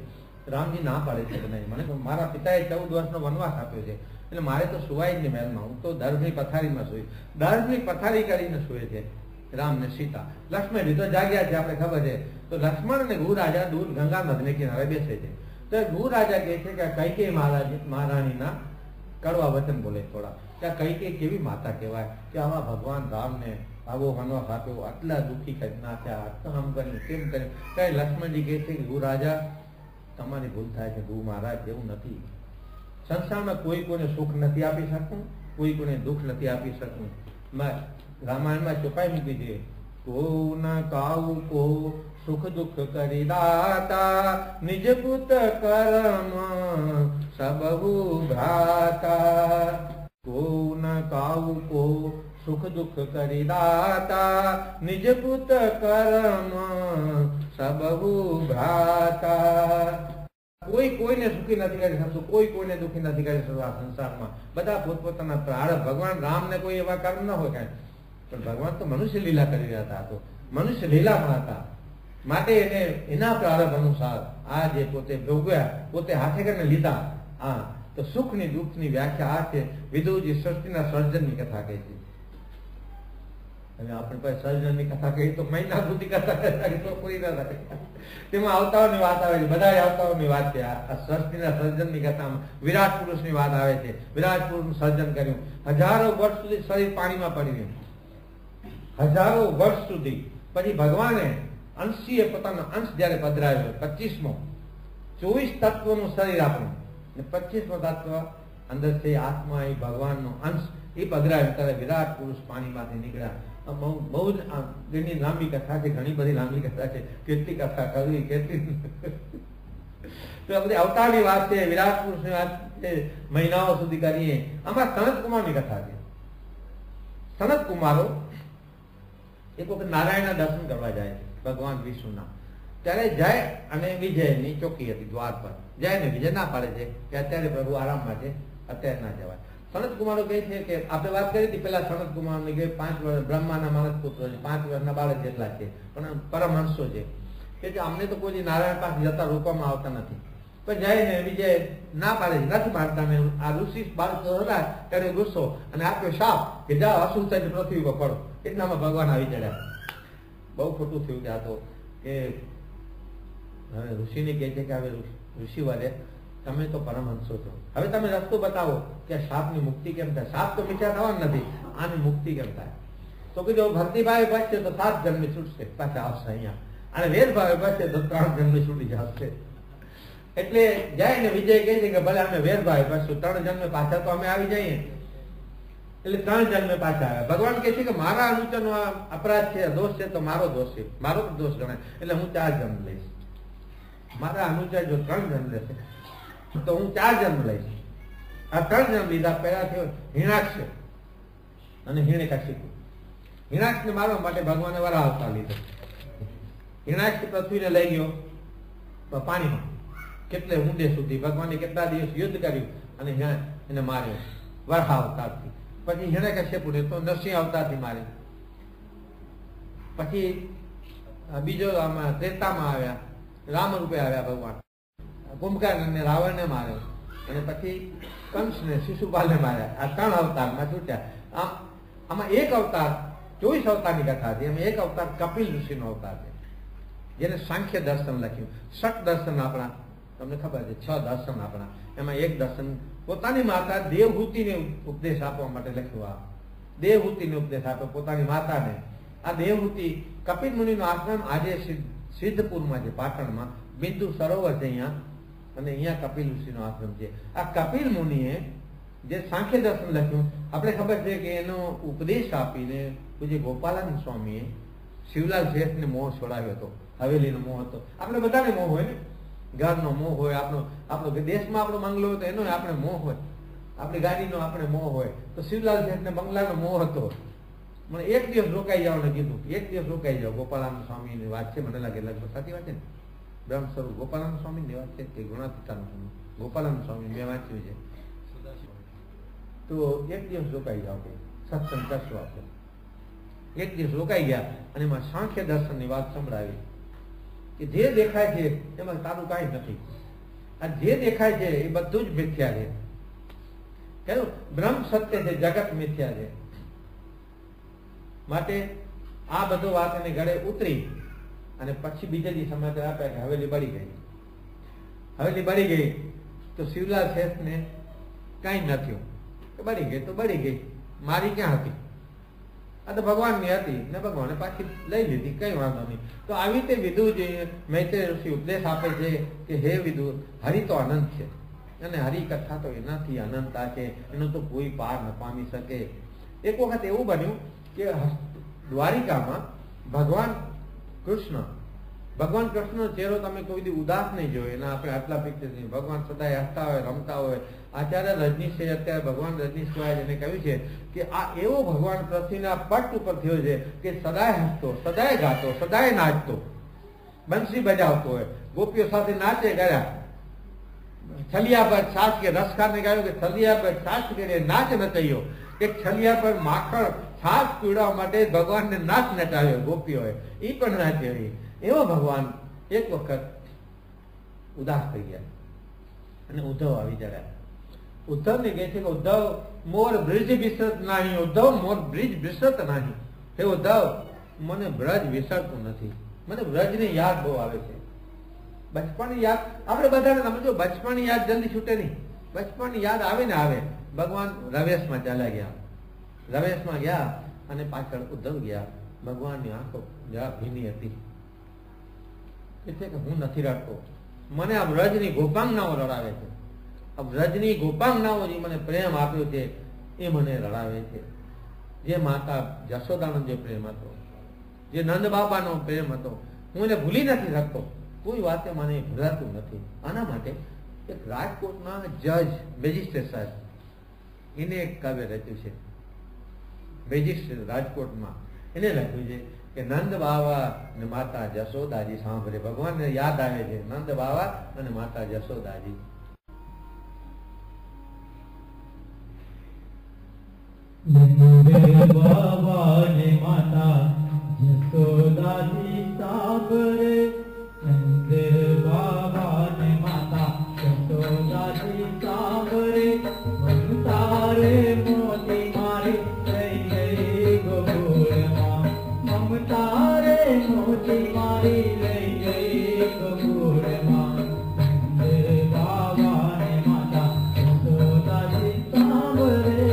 રામજી ના પાડે છે કે નહીં, મને મારા પિતાએ 14 વર્ષનો વનવાસ આપ્યો છે, એટલે મારે તો સુવાય જ નહીં મહેલમાં. હું તો દર્ભની પથારીમાં સુઈ. દર્ભની પથારી કરીને સુએ છે રામ ને સીતા. લક્ષ્મણ તો જાગ્યા છે, આપણે ખબર છે. તો લક્ષ્મણ અને ગુહ રાજા દૂર ગંગા નદીને કિનારે બેસે છે. તો ગુહ રાજા કહે છે કે કૈકેયી મહારાણીના કડવા વચન બોલે થોડા, કે કૈકેયી કેવી માતા કહેવાય કે આવા ભગવાન રામને આવો વનવાસ આપ્યો, આટલા દુઃખી કરી નાખ્યા, આટલું આમ કર્યું, કેમ કર્યું. ત્યારે લક્ષ્મણજી કહે છે કે ગુહ રાજા તમારી ભૂલ થાય છે. ગુહ મહારાજ એવું નથી. સંસારમાં કોઈ કોઈને સુખ નથી આપી શકતું, કોઈ કોઈને દુઃખ નથી આપી શકતું. રામાયણમાં ચોપાઈ મૂકી છે, કો ના કાઉ કો સુખ દુઃખ કરી દાતા, નિજ પુત કર્મ સબહુ ભ્રાતા. કો ના કાઉ કો સુખ દુઃખ કરી દાતા, નિજ પુત કર્મ સબહુ ભ્રાતા. કોઈ કોઈને સુખી નથી કરી શકતું, કોઈ કોઈને દુઃખી નથી કરી શકતું. આ સંસારમાં બધા પોતપોતાના પ્રારબ્ધ. ભગવાન રામને કોઈ એવા કર્મ ન હોય કાંઈ, પણ ભગવાન તો મનુષ્ય લીલા કરી રહ્યા હતા. તો મનુષ્ય લીલામાં હતા માટે એને એના પ્રારબ્ધ અનુસાર આ જે પોતે ભોગવ્યા, પોતે હાથે કરીને લીધા. હા, તો સુખ ની દુઃખ ની વ્યાખ્યા આ છે. વિદુરજી સૃષ્ટિના સર્જનની કથા કહે છે. અને આપણે પાસે સર્જનની કથા કહી તો મહિના સુધી કથા તો પૂરી ના થાય. તેમાં અવતારોની વાત આવે છે. બધા અવતારોની વાત છે. આ સૃષ્ટિના સર્જનની કથામાં વિરાટ પુરુષની વાત આવે છે. વિરાટ પુરુષનું સર્જન કર્યું. હજારો વર્ષ સુધી શરીર પાણીમાં પડી રહ્યું. હજારો વર્ષ સુધી. પછી ભગવાને અંશીએ પોતાનો અંશ જયારે પધરાવ્યો 25મો, 24 તત્વનું શરીર આપણું, 25મો તત્વ અંદર છે આત્મા, એ ભગવાનનો અંશ, એ પધરાવ્યો ત્યારે વિરાટ પુરુષ પાણીમાંથી નીકળ્યા. બહુ જ એની લાંબી કથા છે, ઘણી બધી લાંબી કથા છે. કેટલી કથા કરવી, કેટલી તો આ બધી અવતારની વાત છે, વિરાટ પુરુષની વાત છે, મહિનાઓ સુધી કરીએ. આમાં સનત કુમારની કથા છે. સનત કુમારો એક વખત નારાયણના દર્શન કરવા જાય છે ભગવાન વિષ્ણુના. ત્યારે જાય અને વિજયની ચોકી હતી દ્વાર પર. જાય ને વિજય ના પાડે છે કે અત્યારે પ્રભુ આરામમાં છે, અત્યારે ના જવાય. સનત કુમારો કહે છે કે આપણે વાત કરી હતી પેલા સનત કુમારની કે 5 વર્ષ બ્રહ્માના માણસ પુત્રો છે, 5 વર્ષના બાળક જેટલા છે, પણ પરમહંસો છે કે અમને તો કોઈ નારાયણ પાસે જતા રોકવામાં આવતા નથી. પણ જઈને વિજય ના પાડે છે, નથી પાડતા. ને આ ઋષિ બાળક હતા ત્યારે ગુસ્સો અને આપ્યો શાપ કે જાઓ અસુર થઈને પૃથ્વી પર પડો. એટલામાં ભગવાન આવી ચડ્યા. બહુ ખોટું થયું કે આ તો કે હવે ઋષિને કહે છે કે હવે ઋષિ વાલે તમે તો પરમહંસો છો, હવે તમે રસ્તો બતાવો કે શાપની મુક્તિ કેમ થાય. શાપ તો મીઠા થવાનું નથી, આની મુક્તિ કેમ થાય. તો કે જો ભક્તિભાવે બચશે તો 7 જન્મે છૂટશે, પાછા આવશે અહીંયા. અને વેદભાવે બચશે તો 3 જન્મે છૂટી જશે. એટલે જાય ને વિજય કહે છે કે ભલે અમે વેરભાઈ પાછું 3 જન્મે પાછા તો અમે આવી જઈએ. એટલે 3 જન્મે પાછા આવે. ભગવાન કહે છે કે મારા અનુચરનો અપરાધ છે, દોષ છે, તો મારો દોષ છે, મારો દોષ ગણાય, એટલે હું 4 જન્મ લઈશ. મારા અનુચર જો 3 જન્મ લેશે તો હું 4 જન્મ લઈશ. આ 3 જન્મ લીધા પહેલા થયો હિરણાક્ષ અને હિરણ્યકશિપુ. હિરણાક્ષને મારવા માટે ભગવાને વરાહ અવતાર લીધો. હિરણાક્ષ પૃથ્વીને લઈ ગયો તો પાણીમાં કેટલે ઊંડે સુધી ભગવાને કેટલા દિવસ યુદ્ધ કર્યું અને એને માર્યો વરાહ અવતારથી. પછી હિરણ્યકશિપુને તો નરસિંહ અવતારથી માર્યો. પછી બીજો આમાં ત્રેતામાં આવ્યા, રામ રૂપે આવ્યા ભગવાન. કુંભકર્ણને રાવણને માર્યો અને પછી કંસને શિશુપાલને માર્યા. આ 3 અવતારમાં છૂટ્યા. આમાં એક અવતાર 24 અવતારની કથા છે. એમાં એક અવતાર કપિલ ઋષિનો અવતાર છે, જેને સાંખ્ય દર્શન લખ્યું. ષટ દર્શન આપણા તમને ખબર છે, 6 દર્શન આપણા. એમાં એક દર્શન પોતાની માતા દેવહૂતિને ઉપદેશ આપવા માટે લખ્યું. આ દેવહૂતિને ઉપદેશ આપ્યો પોતાની માતાને. આ દેવહૂતિ કપિલ મુનિનો આશ્રમ આજે સિદ્ધપુરમાં છે, પાટણમાં બિંદુ સરોવર છે અહીંયા, અને અહીંયા કપિલ ઋષિનો આશ્રમ છે. આ કપિલ મુનિએ જે સાંખ્ય દર્શન લખ્યું, આપણે ખબર છે કે એનો ઉપદેશ આપીને પૂજ્ય ગોપાલાનંદ સ્વામીએ શિવલાલ શેઠને મોહ છોડાવ્યો હતો. હવેલીનો મોહ હતો. આપણે બધાને મોહ હોય ને, ઘરનો મોહ હોય, આપણો દેશમાં આપણો બંગલો હોય તો એનો આપણે મોહ હોય, આપણી ગાડીનો આપણે મોહ હોય. તો શિવલાલ શેઠને બંગલાનો મોહ હતો. મને એક દિવસ રોકાઈ જવાનું કીધું, એક દિવસ રોકાઈ જાઓ. ગોપાલાનંદ સ્વામીની વાત છે, મને લાગે લગભગ સાચી વાત છે ને, બ્રહ્મ સ્વરૂપ ગોપાલાનંદ સ્વામીની વાત છે કે ગુણાતીતાનંદ ગોપાલાનંદ સ્વામી મેં વાંચ્યું છે. તો એક દિવસ રોકાઈ જાઓ કે સત્સંગ કરશો આપણે. એક દિવસ રોકાઈ ગયા અને એમાં સાંખ્ય દર્શનની વાત સંભળાવી કે જે દેખાય છે એમાં તારું કાંઈ નથી. આ જે દેખાય છે એ બધું જ મિથ્યા છે. કેવું બ્રહ્મ સત્ય છે, જગત મિથ્યા છે. માટે આ બધો વાત એને ગળે ઉતરી અને પછી બીજે દી સમાચાર આપ્યા કે હવેલી બળી ગઈ. હવેલી બળી ગઈ તો શિવલાલ શેઠને કાંઈ ન થયું. બળી ગઈ તો બળી ગઈ, મારી ક્યાં હતી? આ તો ભગવાનની હતી ને ભગવાને પાછી લઈ લીધી, કઈ વાંધો નહીં. તો આવી રીતે વિદુ જે મૈત્રેય ઋષિ ઉપદેશ આપે છે કે હે વિદુ, હરિ તો અનંત છે અને હરિકથા તો એનાથી અનંતા છે, એનો તો કોઈ પાર ન પામી શકે. એક વખત એવું બન્યું કે દ્વારિકામાં ભગવાન કૃષ્ણનો ચહેરો તમે કોઈ દી ઉદાસ નહીં જોયો. એના આપણે આટલા પિક્ચર નહીં. ભગવાન સદાય હસતા હોય, રમતા હોય. આચાર્ય રજનીશે અત્યારે ભગવાન રજનીશ સ્વાય એને કહ્યું છે કે આ એવો ભગવાન પૃથ્વીના પટ ઉપર થયો છે કે સદાય હસતો, સદાય ગાતો, સદાય નાચતો, બંસી બજાવતો હોય, ગોપીઓ સાથે નાચે ગયા. છલિયા પર છાસ કે રસખાને ગાયો કે છલિયા પર છાસ કે નાચ નચાયો, કે છલિયા પર માખણ છાસ પીવડાવવા માટે ભગવાનને નાચ નચાવ્યો ગોપીઓએ, એ પણ નાચે. એવો ભગવાન એક વખત ઉદાસ થઈ ગયા અને ઉદ્ધવ આવી જરા. ઉદ્ધવને કહે છે કે ઉદ્ધવ મોર બ્રિજ વિસરત નહીં, ઉદ્ધવ મોર બ્રિજ વિસરત નહીં. હે ઉદ્ધવ, મને બ્રજ વિસરતું નથી, મને બ્રજની યાદ બહુ આવે છે. બચપણની યાદ આપણે બધાને સમજો, બચપણની યાદ જલ્દી છૂટે નહીં. બચપણની યાદ આવે ને આવે. ભગવાન રવેશમાં ચાલ્યા ગયા. રવેશમાં ગયા અને પાછળ ઉદ્ધવ ગયા. ભગવાનની આંખો જરા ભીની હતી. એટલે કે હું નથી રડતો, મને આ બ્રજની ગોપાંગનાઓ રડાવે છે. આ બ્રજની ગોપાંગનાઓ જે મને પ્રેમ આપ્યો છે એ મને રડાવે છે. જે માતા જશોદાનો જે પ્રેમ હતો, જે નંદ બાબાનો પ્રેમ હતો, હું એને ભૂલી નથી શકતો. કોઈ વાતે મને ભૂલાતું નથી. આના માટે એક રાજકોટના જજ મેજિસ્ટ્રેટ સાહેબ એને એક કાવ્ય રચ્યું છે. મેજિસ્ટ્રેટ રાજકોટમાં એને લખ્યું છે કે નંદ બાવા અને માતા જશોદાજી સાંભળે. ભગવાનને યાદ આવે છે નંદ બાવા અને માતા જશોદાજી. નંદ બાવા ને માતા જશોદાજી સાંભળે, નંદ બાવા ને માતા જશોદાજી સાંભળે. મમતા રે મોતી મારી લઈ ગઈ ગોકુળમાં, મમતા રે મોતી મારી લઈ ગઈ ગોકુળમાં. નંદ બાવા ને માતા જશોદાજી સાંભળે.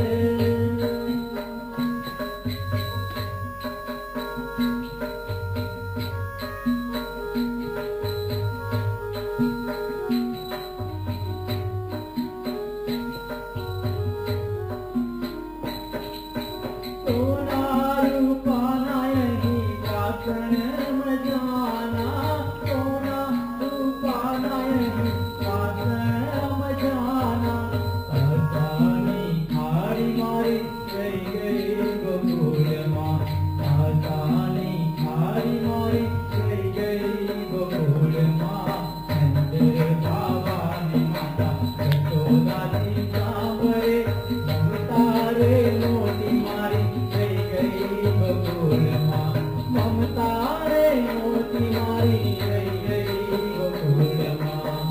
દાસી સાંભળે મમતા રે મોટી મારી થઈ ગઈ બકુળમાં મમતા રે મોટી મારી થઈ ગઈ બકુળમાં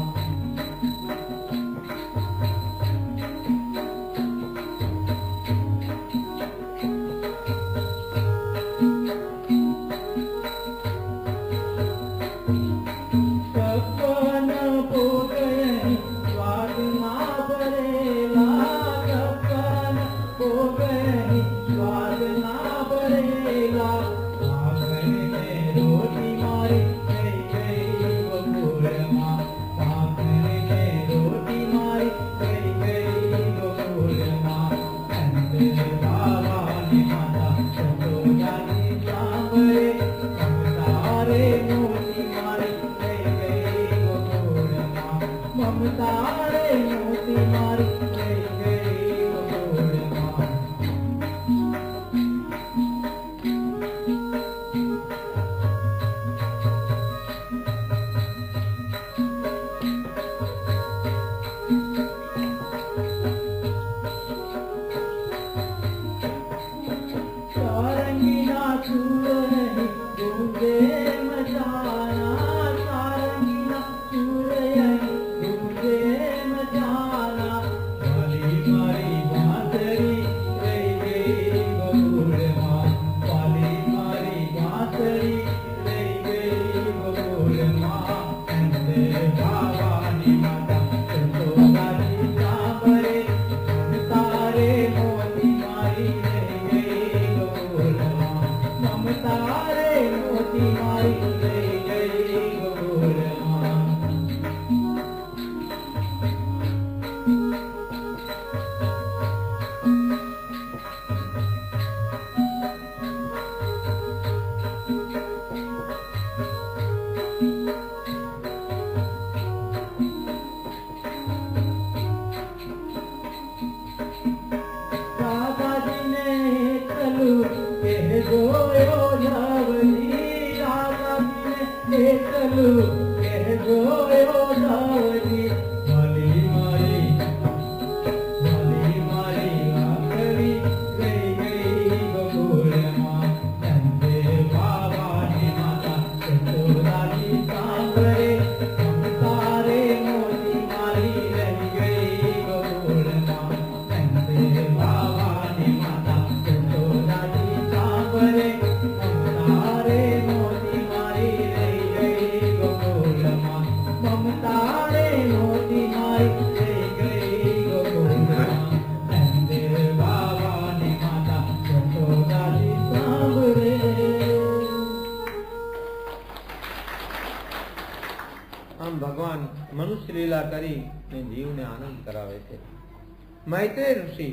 મૈત્રેય ઋષિ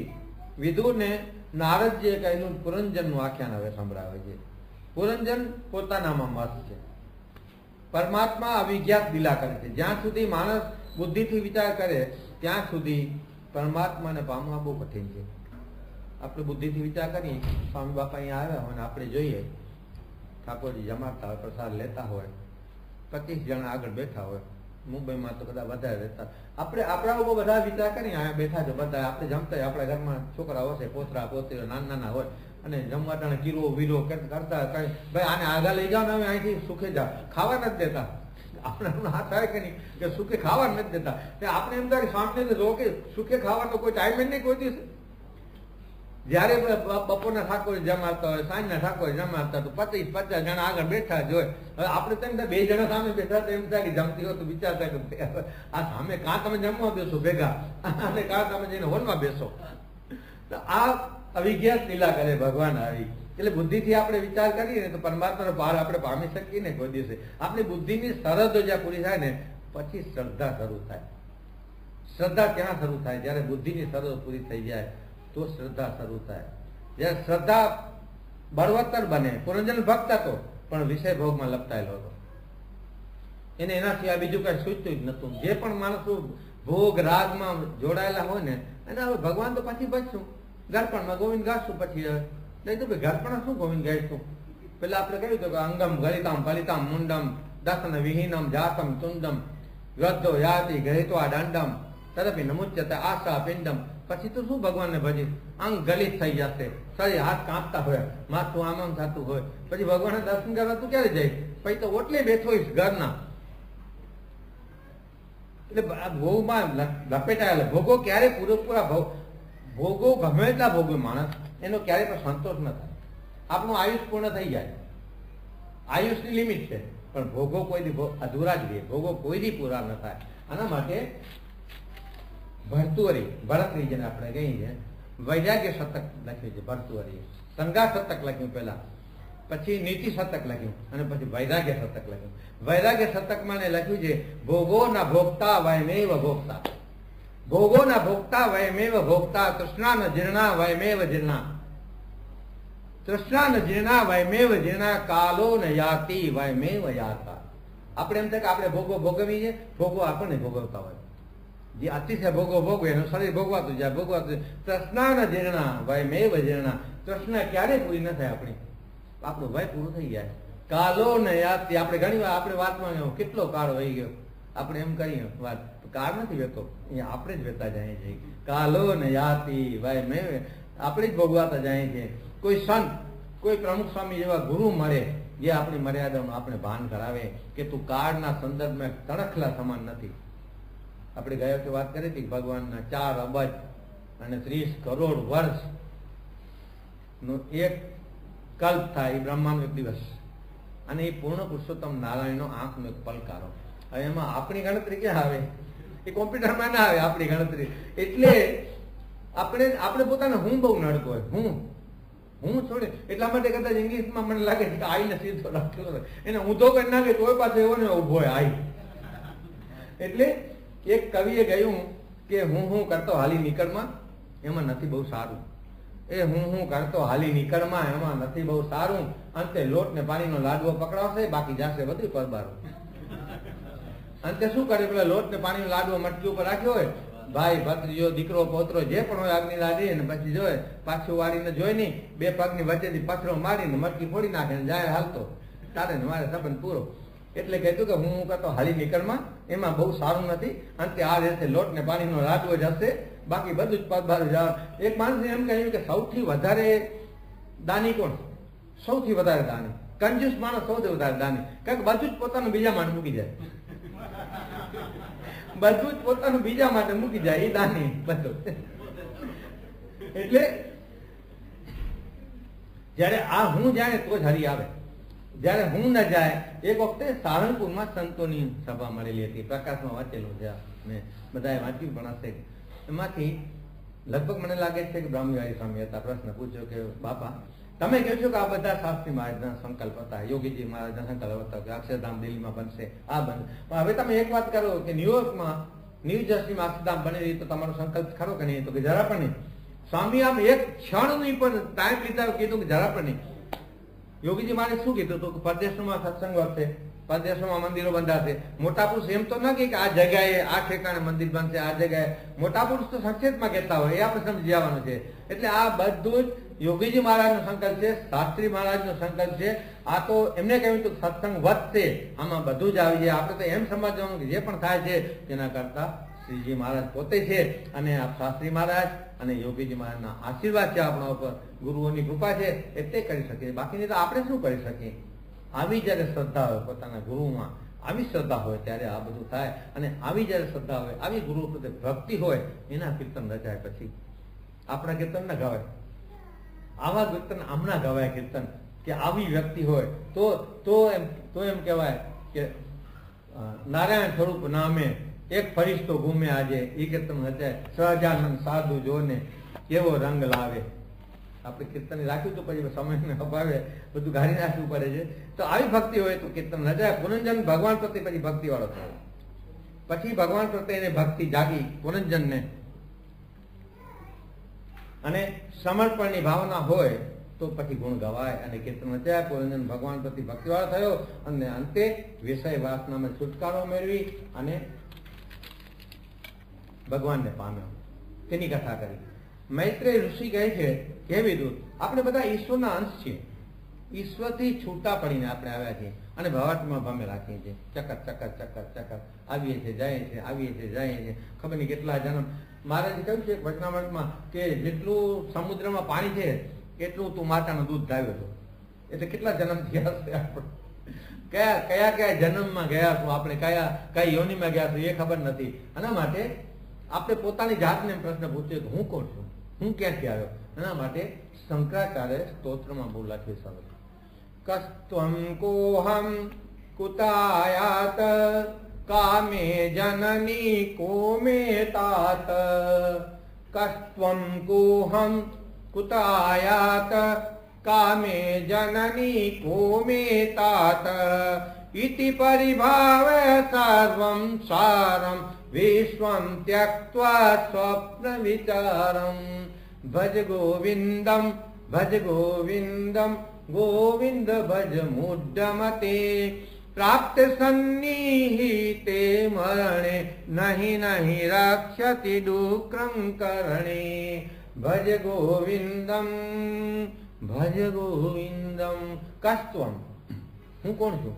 વિદુરને નારદજીએ કહેલું પુરંજનનું આખ્યાન હવે સંભળાવે છે. પુરંજન પોતાનામાં મસ્ત છે. પરમાત્મા અવિજ્ઞાત લીલા કરે છે. જ્યાં સુધી માણસ બુદ્ધિથી વિચાર કરે ત્યાં સુધી પરમાત્માને પામવા બહુ કઠિન છે. આપણે બુદ્ધિથી વિચાર કરીએ, સ્વામી બાપા અહીંયા આવ્યા હોય ને આપણે જોઈએ ઠાકોરજી જમાડતા હોય, પ્રસાદ લેતા હોય, 25 જણા આગળ બેઠા હોય, મુંબઈમાં તો બધા વધારે રહેતા, આપણે આપણા ઉપર બધા વિચાર કરીએ અહીંયા બેઠા છે બધા, આપણે જમતા હોય, આપણા ઘરમાં છોકરાઓ હશે, પોતરા પોતરીઓ નાના હોય અને જમવાટાણે કીરો વીરો કરતા કઈ ભાઈ આને આગળ લઈ જાઓ ને અમે અહીંથી સુખે જાઓ, ખાવા નથી દેતા. આપણે હાથ આવે કે નહીં કે સુખે ખાવા નથી દેતા. આપણે એમ થાય કે સ્વામી જો કે સુખે ખાવાનો કોઈ ટાઈમ જ નહીં કોઈ દિવસે. જયારે બપોરના ઠાકોર જમાડતા હોય, સાંજના ઠાકોર જમાડતા તો 25-50 જણા આગળ બેઠા જ હોય. હવે આપણે તેમ થાય 2 જણા સામે બેઠા તો એમ થાય કે જમતી હોય તો વિચારતા કે આ સામે કાં તમે જમવા બેસો ભેગા અને કાં તમે જઈને હોલમાં બેસો. આ અવિજ્ઞાત લીલા કરે ભગવાન આવી. એટલે બુદ્ધિથી આપણે વિચાર કરીએ ને તો પરમાત્માનો પાર આપણે પામી શકીએ ને કોઈ દિવસે. આપણી બુદ્ધિની સરહદો જ્યાં પૂરી થાય ને પછી શ્રદ્ધા શરૂ થાય. શ્રદ્ધા ક્યાં શરૂ થાય? જયારે બુદ્ધિની સરહદો પૂરી થઈ જાય તો શ્રદ્ધા શરૂ થાય. જયારે શ્રદ્ધા બળવત્તર બને. પુરંજન ભક્ત હતો પણ વિષય ભોગમાં લપટાયેલો હતો. એને એના સિવાય બીજું કઈ સૂચતું જ નતું. જે પણ માણસો ભોગ રાગમાં જોડાયેલા હોય ને એને હવે ભગવાન તો પછી બચશું, ઘરપણમાં ગોવિંદ ગાશું પછી. હવે નહીં તો ઘરપણ શું ગોવિંદ ગાઈશું? પેલા આપણે કહ્યું હતું કે અંગમ ગલિતામ ફલિતામ મુંડમ દસન વિહીનમ જાતમ તુંડમ વૃદ્ધો યાતિ ગહિત્વા દંડમ તદપી નમુચ્યતે આશા પિંડમ. પછી તો શું ભગવાનને ભજી? અંગ ગલિત થઈ જશે, શરીર હાથ કાંપતા હોય, માથું આમ થતું હોય, પછી ભગવાનને દર્શન કરવા તું ક્યારે જાય? પછી તો ઓટલે બેઠો હોઈશ ઘરના. એટલે ભોગમાં લપેટાયેલા ભોગો ક્યારે પૂરેપૂરા ભોગો ગમે એટલા ભોગવે માણસ, એનો ક્યારે પણ સંતોષ ન થાય. આપણું આયુષ પૂર્ણ થઈ જાય, આયુષની લિમિટ છે, પણ ભોગો કોઈ અધૂરા જ રહે, ભોગો કોઈ દી પૂરા ન થાય. આના માટે ભરતુરી ભરતરી જેને આપણે કહીએ છીએ, વૈરાગ્ય શતક લખ્યું છે. ભરતુરી સંઘા શતક લખ્યું પહેલા, પછી નીતિ શતક લખ્યું, અને પછી વૈરાગ્ય શતક લખ્યું. વૈરાગ્ય શતકમાં લખ્યું છે ભોગોના ભોગતા વયમેવ ભોગતા. ભોગોના ભોગતા વયમેવ ભોગતા. તૃષ્ણા જીર્ણા વયમેવ જીર્ણા. તૃષ્ણા જીર્ણા વયમેવ જીર્ણા. કાલો ન યાતિ વયમેવ યાતા. આપણે એમ થાય કે આપણે ભોગો ભોગવી છે, ભોગો આપણને ભોગવતા હોય. જે અતિશય ભોગો ભોગવે એનું શરીર ભોગવાતું જાય, ભોગવાતું. તૃષ્ણા જીર્ણા વયમેવ જીર્ણા. તૃષ્ણા ક્યારેય પૂરી ન થાય આપણી, આપણું ભય પૂરું થઈ જાય. કાલો ને યાદ. આપણે ઘણી વાર આપણે વાતમાં કેટલો કાળ વહી ગયો, આપણે એમ કહીએ વાત, કાળ નથી વેતો, અહીંયા આપણે જ વેતા જાય છે. કાલો ને યાતી ભાઈ મેં આપણે જ ભોગવાતા જાય છે. કોઈ સંત, કોઈ પ્રમુખ સ્વામી જેવા ગુરુ મળે, જે આપણી મર્યાદાનું આપણે ભાન કરાવે કે તું કાળના સંદર્ભમાં તણખલા સમાન નથી. આપણે ગયા વખતે વાત કરી હતી ભગવાનના 4 અબજ અને 30 કરોડ વર્ષ નું એક કલ્પ થાય, એ બ્રહ્માંડ એક દિવસ, અને એ પૂર્ણ પુરુષોત્તમ નારાયણનો આંખનો એક પલકારો. હવે એમાં આપણી ગણતરી ક્યાં આવે? એ કોમ્પ્યુટરમાં ના આવે આપણી ગણતરી. એટલે આપણે પોતાને હું બહુ નડકો હોય, હું છોડે. એટલા માટે કદાચ ઇંગ્લિશમાં મને લાગે છે કે આઈને સીધો રાખેલો, એને ઊંધો કરી નાખે કોઈ પાસે એવો ને ઉભો હોય આઈ. એટલે એક કવિએ કહ્યું કે હું કરતો હાલી નીકળમાં એમાં નથી બહુ સારું. એ હું કરતો હાલી નીકળમાં એમાં નથી બહુ સારું. અંતે લોટ ને પાણીનો લાડવો પકડાવશે, બાકી જશે બધું પરબારું. અંતે શું કરે? પેલા લોટ ને પાણીનો લાડવો મટકી ઉપર રાખ્યો હોય, ભાઈ ભત્રીજો દીકરો પોતરો જે પણ હોય અગ્નિ લાડી, અને પછી જોયે પાછું વાળીને જોઈ નહીં, 2 પગની વચ્ચેથી પથરો મારીને મટકી ફોડી નાખે ને જાય હાલતો. તારે ને મારે સંબંધ પૂરો. એટલે કહેતું કે હું કરતો હાલી નીકળમાં એમાં બહુ સારું નથી. અંતે આ રહેશે લોટ ને પાણીનો લાડવો જ હશે, બાકી બધું જ પગબારું જાવ. એક માણસે એમ કહ્યું કે સૌથી વધારે દાની કોણ? સૌથી વધારે દાની કંજૂસ માણસ સૌથી વધારે દાની. કારણ કે બધું જ પોતાનું બીજા માટે મૂકી જાય, બધું જ પોતાનું બીજા માટે મૂકી જાય, એ દાની બધું. એટલે જયારે આ હું જાય તો જ હરી આવે. જયારે હું ન જાય. એક વખતે સારંગપુરમાં સંતોની સભા મળેલી હતી, પ્રકાશમાં વાંચેલું છે, મેં બધાએ વાંચ્યું પણ હશે. એમાંથી લગભગ મને લાગે છે કે બ્રહ્મવિહારી સ્વામી હતા. પ્રશ્ન પૂછ્યો કે બાપા તમે કહો છો કે આ બધા શાસ્ત્રી મહારાજના સંકલ્પ હતા, યોગીજી મહારાજના સંકલ્પ હતા કે અક્ષરધામ દિલ્હીમાં બનશે, આ બનશે. પણ હવે તમે એક વાત કરો કે ન્યુયોર્કમાં, ન્યૂ જર્સીમાં અક્ષરધામ બની રહી, તો તમારો સંકલ્પ ખરો કે નહીં? તો કે જરા પણ નહીં. સ્વામી આમ એક ક્ષણની પણ ટાઈમ લીધા કીધું કે જરા પણ નહીં. યોગીજી મહારાજ શું કીધું હતું કે પરદેશોમાં સત્સંગ વધશે, પરદેશોમાં મંદિરો બંધાશે. મોટા પુરુષ એમ તો ના કે આ જગ્યાએ આ ઠેકાણે મંદિર બનશે, આ જગ્યાએ. મોટા પુરુષ તો સંક્ષેપમાં કહેતા હોય, એ આપણે સમજી જવાનું છે. એટલે આ બધું જ યોગીજી મહારાજનો સંકલ્પ છે, શાસ્ત્રી મહારાજનો સંકલ્પ છે. આ તો એમને કહ્યું હતું સત્સંગ વધશે, આમાં બધું જ આવી જાય. આપણે તો એમ સમજવાનું કે જે પણ થાય છે તેના કરતા શ્રીજી મહારાજ પોતે છે, અને આ શાસ્ત્રી મહારાજ અને યોગીજી મહારાજના આશીર્વાદ છે આપણા ઉપર, ગુરુઓની કૃપા છે, એટલે કરી શકીએ. બાકીની તો આપણે શું કરી શકીએ? આવી જયારે શ્રદ્ધા હોય પોતાના ગુરુમાં, આવી શ્રદ્ધા હોય ત્યારે આ બધું થાય. અને આવી જયારે શ્રદ્ધા હોય, આવી ગુરુ પ્રત્યે ભક્તિ હોય, એના કીર્તન રચાય. પછી આપણા કીર્તન ના ગવાય, આવા કીર્તન હમણાં ગવાય કીર્તન. કે આવી વ્યક્તિ હોય તો એમ કહેવાય કે નારાયણ સ્વરૂપ નામે એક ફરિશ્તો ઘૂમે આજે, એ કીર્તન રચાય. સહજાનંદ સાધુ જોને કેવો રંગ લાવે. આપણે કીર્તન રાખ્યું તો પછી સમયને અભાવે બધું ગાળી નાખવું પડે છે. તો આવી ભક્તિ હોય તો કીર્તન રચાય. પુનંજન ભગવાન પ્રત્યે પછી ભક્તિ વાળો થયો, પછી ભગવાન પ્રત્યે એને ભક્તિ જાગી પુનંજનને, અને સમર્પણની ભાવના હોય તો પછી ગુણ ગવાય અને કીર્તન રચાય. પુનંજન ભગવાન પ્રત્યે ભક્તિ વાળો થયો, અને અંતે વિષય વાસનામાં છુટકારો મેળવી અને ભગવાનને પામ્યો. તેની કથા કરી. મૈત્રેય ઋષિ કહે છે, હે વિદુર, આપણે બધા ઈશ્વરના અંશ છીએ. ઈશ્વરથી છૂટા પડીને આપણે આવ્યા છીએ અને ભવાટમાં ભમે રાખીએ છીએ. ચક્કર ચક્કર ચક્કર ચક્કર આવીએ છીએ, જઈએ છીએ, આવીએ છીએ, જઈએ છીએ, ખબર નહીં કેટલા જન્મ. મહારાજે કહ્યું છે વચનામૃતમાં કે જેટલું સમુદ્રમાં પાણી છે એટલું તું માતાનું દૂધ ધાવ્યો છો. એટલે કેટલા જન્મ થયા છે આપણે, કયા કયા જન્મમાં ગયા છું આપણે, કઈ યોનિમાં ગયા છું એ ખબર નથી. એના માટે આપણે પોતાની જાતને પ્રશ્ન પૂછીએ કે હું કોણ છું, હું ક્યાંથી આવ્યો. એના માટે શંકરાચાર્ય સ્તોત્રમાં બહુ લખ્યું સરસ. કસ્ત્વં કોહમ કુતાયાત કામે જનની કોમે તાત. કસ્ત્વં કોહમ કુતાયાત કામે જનની કોમે તાત. ઇતિ પરિભાવે સર્વં સારમ વિશ્વં ત્યક્ત્વા સ્વપ્ન વિચારમ. ભજ ગોવિંદમ ભજ ગોવિંદમ ગોવિંદ ભજ મૂઢમતે. પ્રાપ્ત સન્નિહિતે મરણે નહીં નહીં રક્ષતિ ડુક્રમ કરણે. ભજ ગોવિંદમ ભજ ગોવિંદમ. કસ્ત્વમ હું કોણ છું,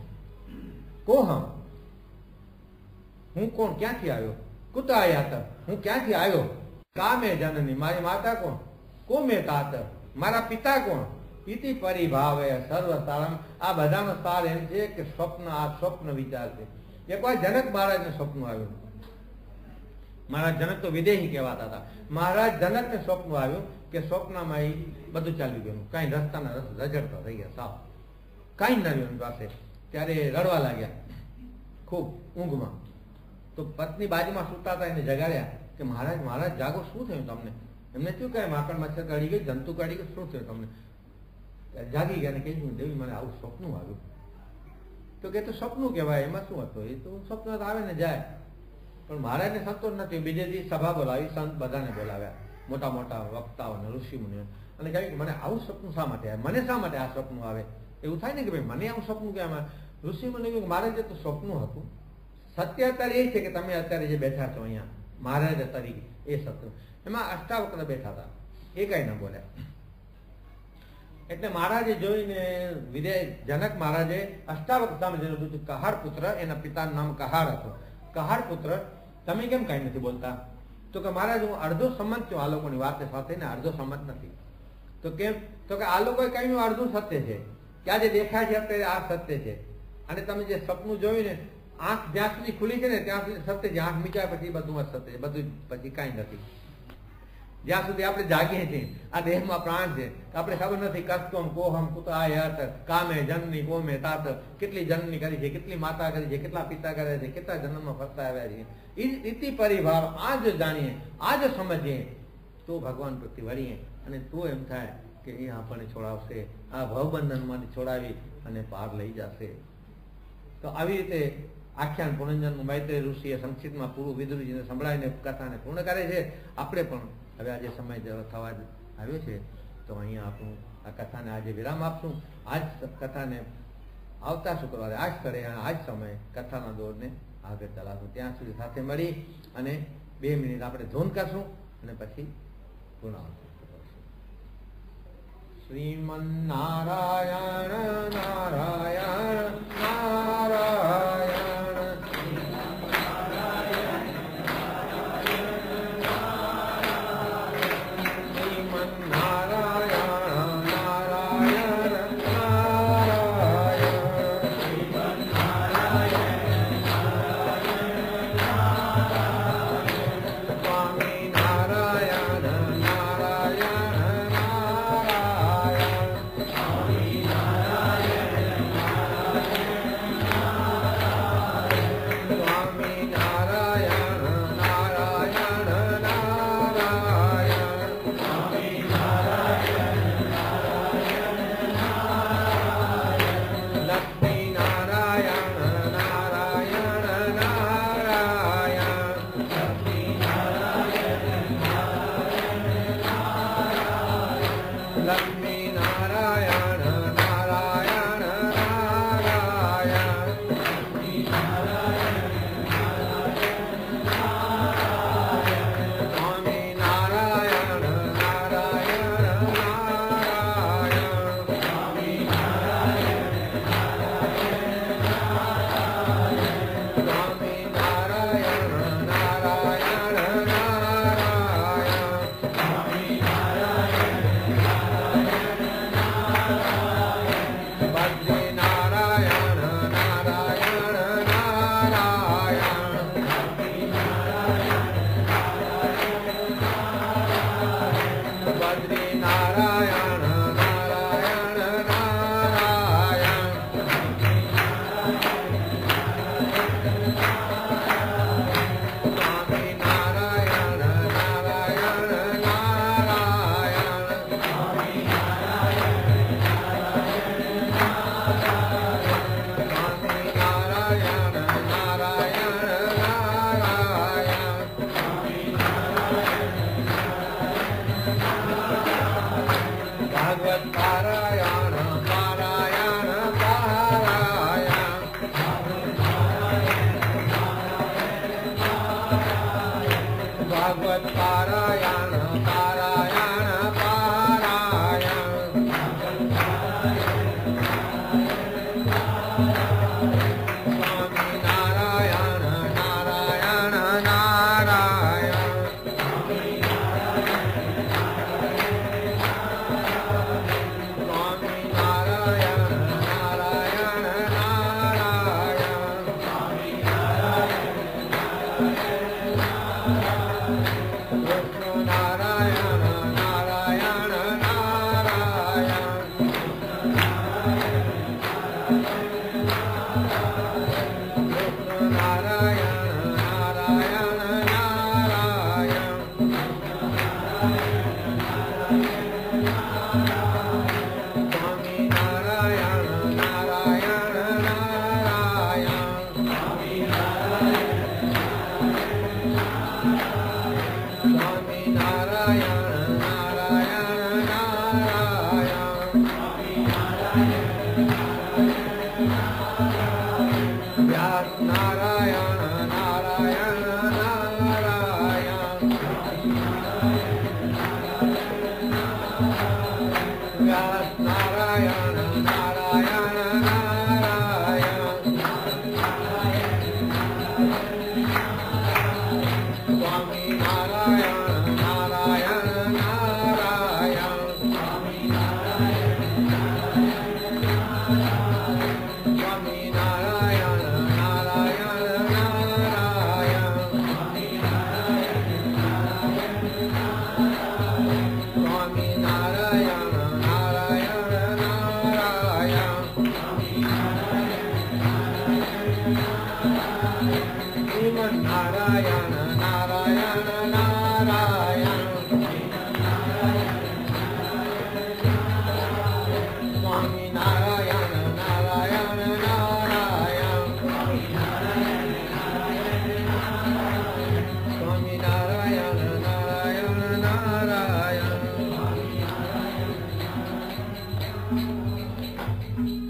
કોહમ હું કોણ, ક્યાંથી આવ્યો, કુતાયાત હું ક્યાંથી આવ્યો, કામે જનની મારી માતા કોણ, કોમે તાત મારા પિતા કોણ. ઇતિ પરિભાવે સર્વ સારમ. આ બધાનો સાર એમ છે કે સ્વપ્ન, આ સ્વપ્ન વિચાર છે. એકવાર જનક મહારાજને સ્વપ્ન આવ્યું. મહારાજ જનક તો વિદેહી કહેવાતા હતા. મહારાજ જનકને સ્વપ્ન આવ્યું કે સ્વપ્નમાં એ બધું ચાલ્યું ગયું, કઈ રસ્તાના રસ્તા રજડતા થઈ ગયા, સાવ કઈ ન રહ્યું પાસે. ત્યારે રડવા લાગ્યા ખૂબ ઊંઘમાં. તો પત્ની બાજુમાં સૂતા હતા, એને જગાડ્યા કે મહારાજ મહારાજ જાગો, શું થયું તમને? એમને શું કહે માકડ મચ્છર કાઢી ગઈ, જંતુ કાઢી ગઈ, શું થયું તમને? જાગી ગયા ને કહ્યું દેવી મને આવું સ્વપ્ન આવ્યું. તો કે તો સપનું કહેવાય, એમાં શું હતું? એ તો સ્વપ્ન આવે ને જાય. પણ મહારાજને સંતોષ નથી. બીજે દિવસ સભા બોલાવી, સંત બધાને બોલાવ્યા, મોટા મોટા વક્તાઓ ને ઋષિ મુનિઓ, અને કહ્યું કે મને આવું સપનું શા માટે આવે, મને શા માટે આ સપનું આવે? એવું થાય ને કે ભાઈ મને આવું સપનું કેમ આવે? ઋષિ મુનિ કહ્યું મહારાજ તો સપનું હતું. સત્ય અત્યારે એ છે કે તમે અત્યારે જે બેઠા છો અહીંયા મહારાજ તરીકે, એ સત્ય. એમાં અષ્ટાવક્ર બેઠા હતા, એ કઈ ન બોલ્યા. એટલે મહારાજે જોઈને જનક મહારાજે અષ્ટાવક્ર સામે જઈને પૂછ્યું, કહાર પુત્ર, એના પિતાનું નામ કહાર હતું. કહાર પુત્ર તમે કેમ કઈ નથી બોલતા? તો કે મહારાજ હું અડધો સંમત છું આ લોકોની વાત સાથે ને અડધો સંમત નથી. તો કેમ? તો કે આ લોકોએ કહ્યું અડધું સત્ય છે, કે આ જે દેખાય છે અત્યારે આ સત્ય છે, અને તમે જે સપનું જોયું ને આંખ જ્યાં સુધી ખુલી છે ને ત્યાં સુધી સત્ય છે, આંખ મીચાય પછી બધું સત્ય છે, બધું પછી કાંઈ નથી. જ્યાં સુધી આપણે જાગીએ છીએ આ દેહમાં પ્રાણ છે, આપણે ખબર નથી કસ્ત્વમ કોહમ કુતાયાત કામે જનની કોમે તાત. કેટલી જન્મની કરી છે, કેટલી માતા કરી છે, કેટલા પિતા કરે છે, કેટલા જન્મમાં ફરતા આવ્યા છે. ઇતિ પરિભાવ આ જ જાણીએ, આ જ સમજીએ તો ભગવાન પ્રત્યે વળીએ, અને તો એમ થાય કે એ આપણને છોડાવશે, આ ભવબંધનમાંથી છોડાવી અને પાર લઈ જશે. તો આવી રીતે આખ્યાન પુનંજનનું મૈત્રેય ઋષિએ સંક્ષિપ્તમાં પૂરું વિદુરજીને સંભળાવીને કથાને પૂર્ણ કરે છે. આપણે પણ હવે આજે સમય થવા આવ્યો છે, તો અહીંયા આપણું આ કથાને આજે વિરામ આપશું. આજ કથાને આવતા શુક્રવારે આ જ સ્થળે આ જ સમયે કથાના દોરને આગળ ચલાવશું. ત્યાં સુધી સાથે મળી અને 2 મિનિટ આપણે ધૂન કરશું અને પછી પૂર્ણાવર્તન કરશું. શ્રીમન્નારાયણ નારાયણ નારાયણ.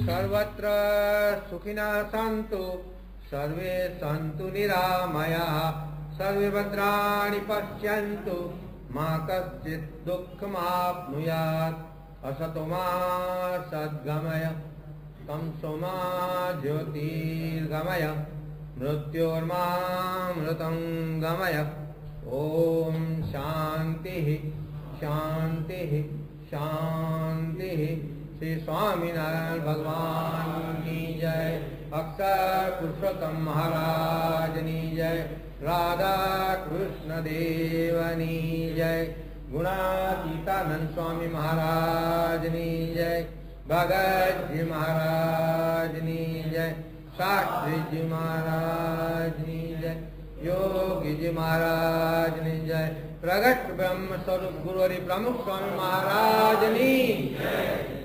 सर्वत्र सुखिनः सन्तु सर्वे सन्तु निरामयाः सर्वे भद्राणि पश्यन्तु मा कश्चित् दुःखमाप्नुयात् असतो मा सद्गमय तमसो मा ज्योतिर्गमय मृत्योर्मामृतं गमय ॐ शान्तिः शान्तिः शान्तिः। श्री स्वामीनारायण भगवान की जय। अक्षर पुरुषोत्तम महाराजनी जय। राधा कृष्ण देवनी जय। गुणातीतानंद स्वामी महाराजनी जय। भगत जी महाराजनी जय। शास्त्री जी महाराजनी जय। योगी जी महाराजनी जय। प्रगट ब्रह्म स्वरूप गुरु हरि प्रमुख स्वामी महाराजनी जय।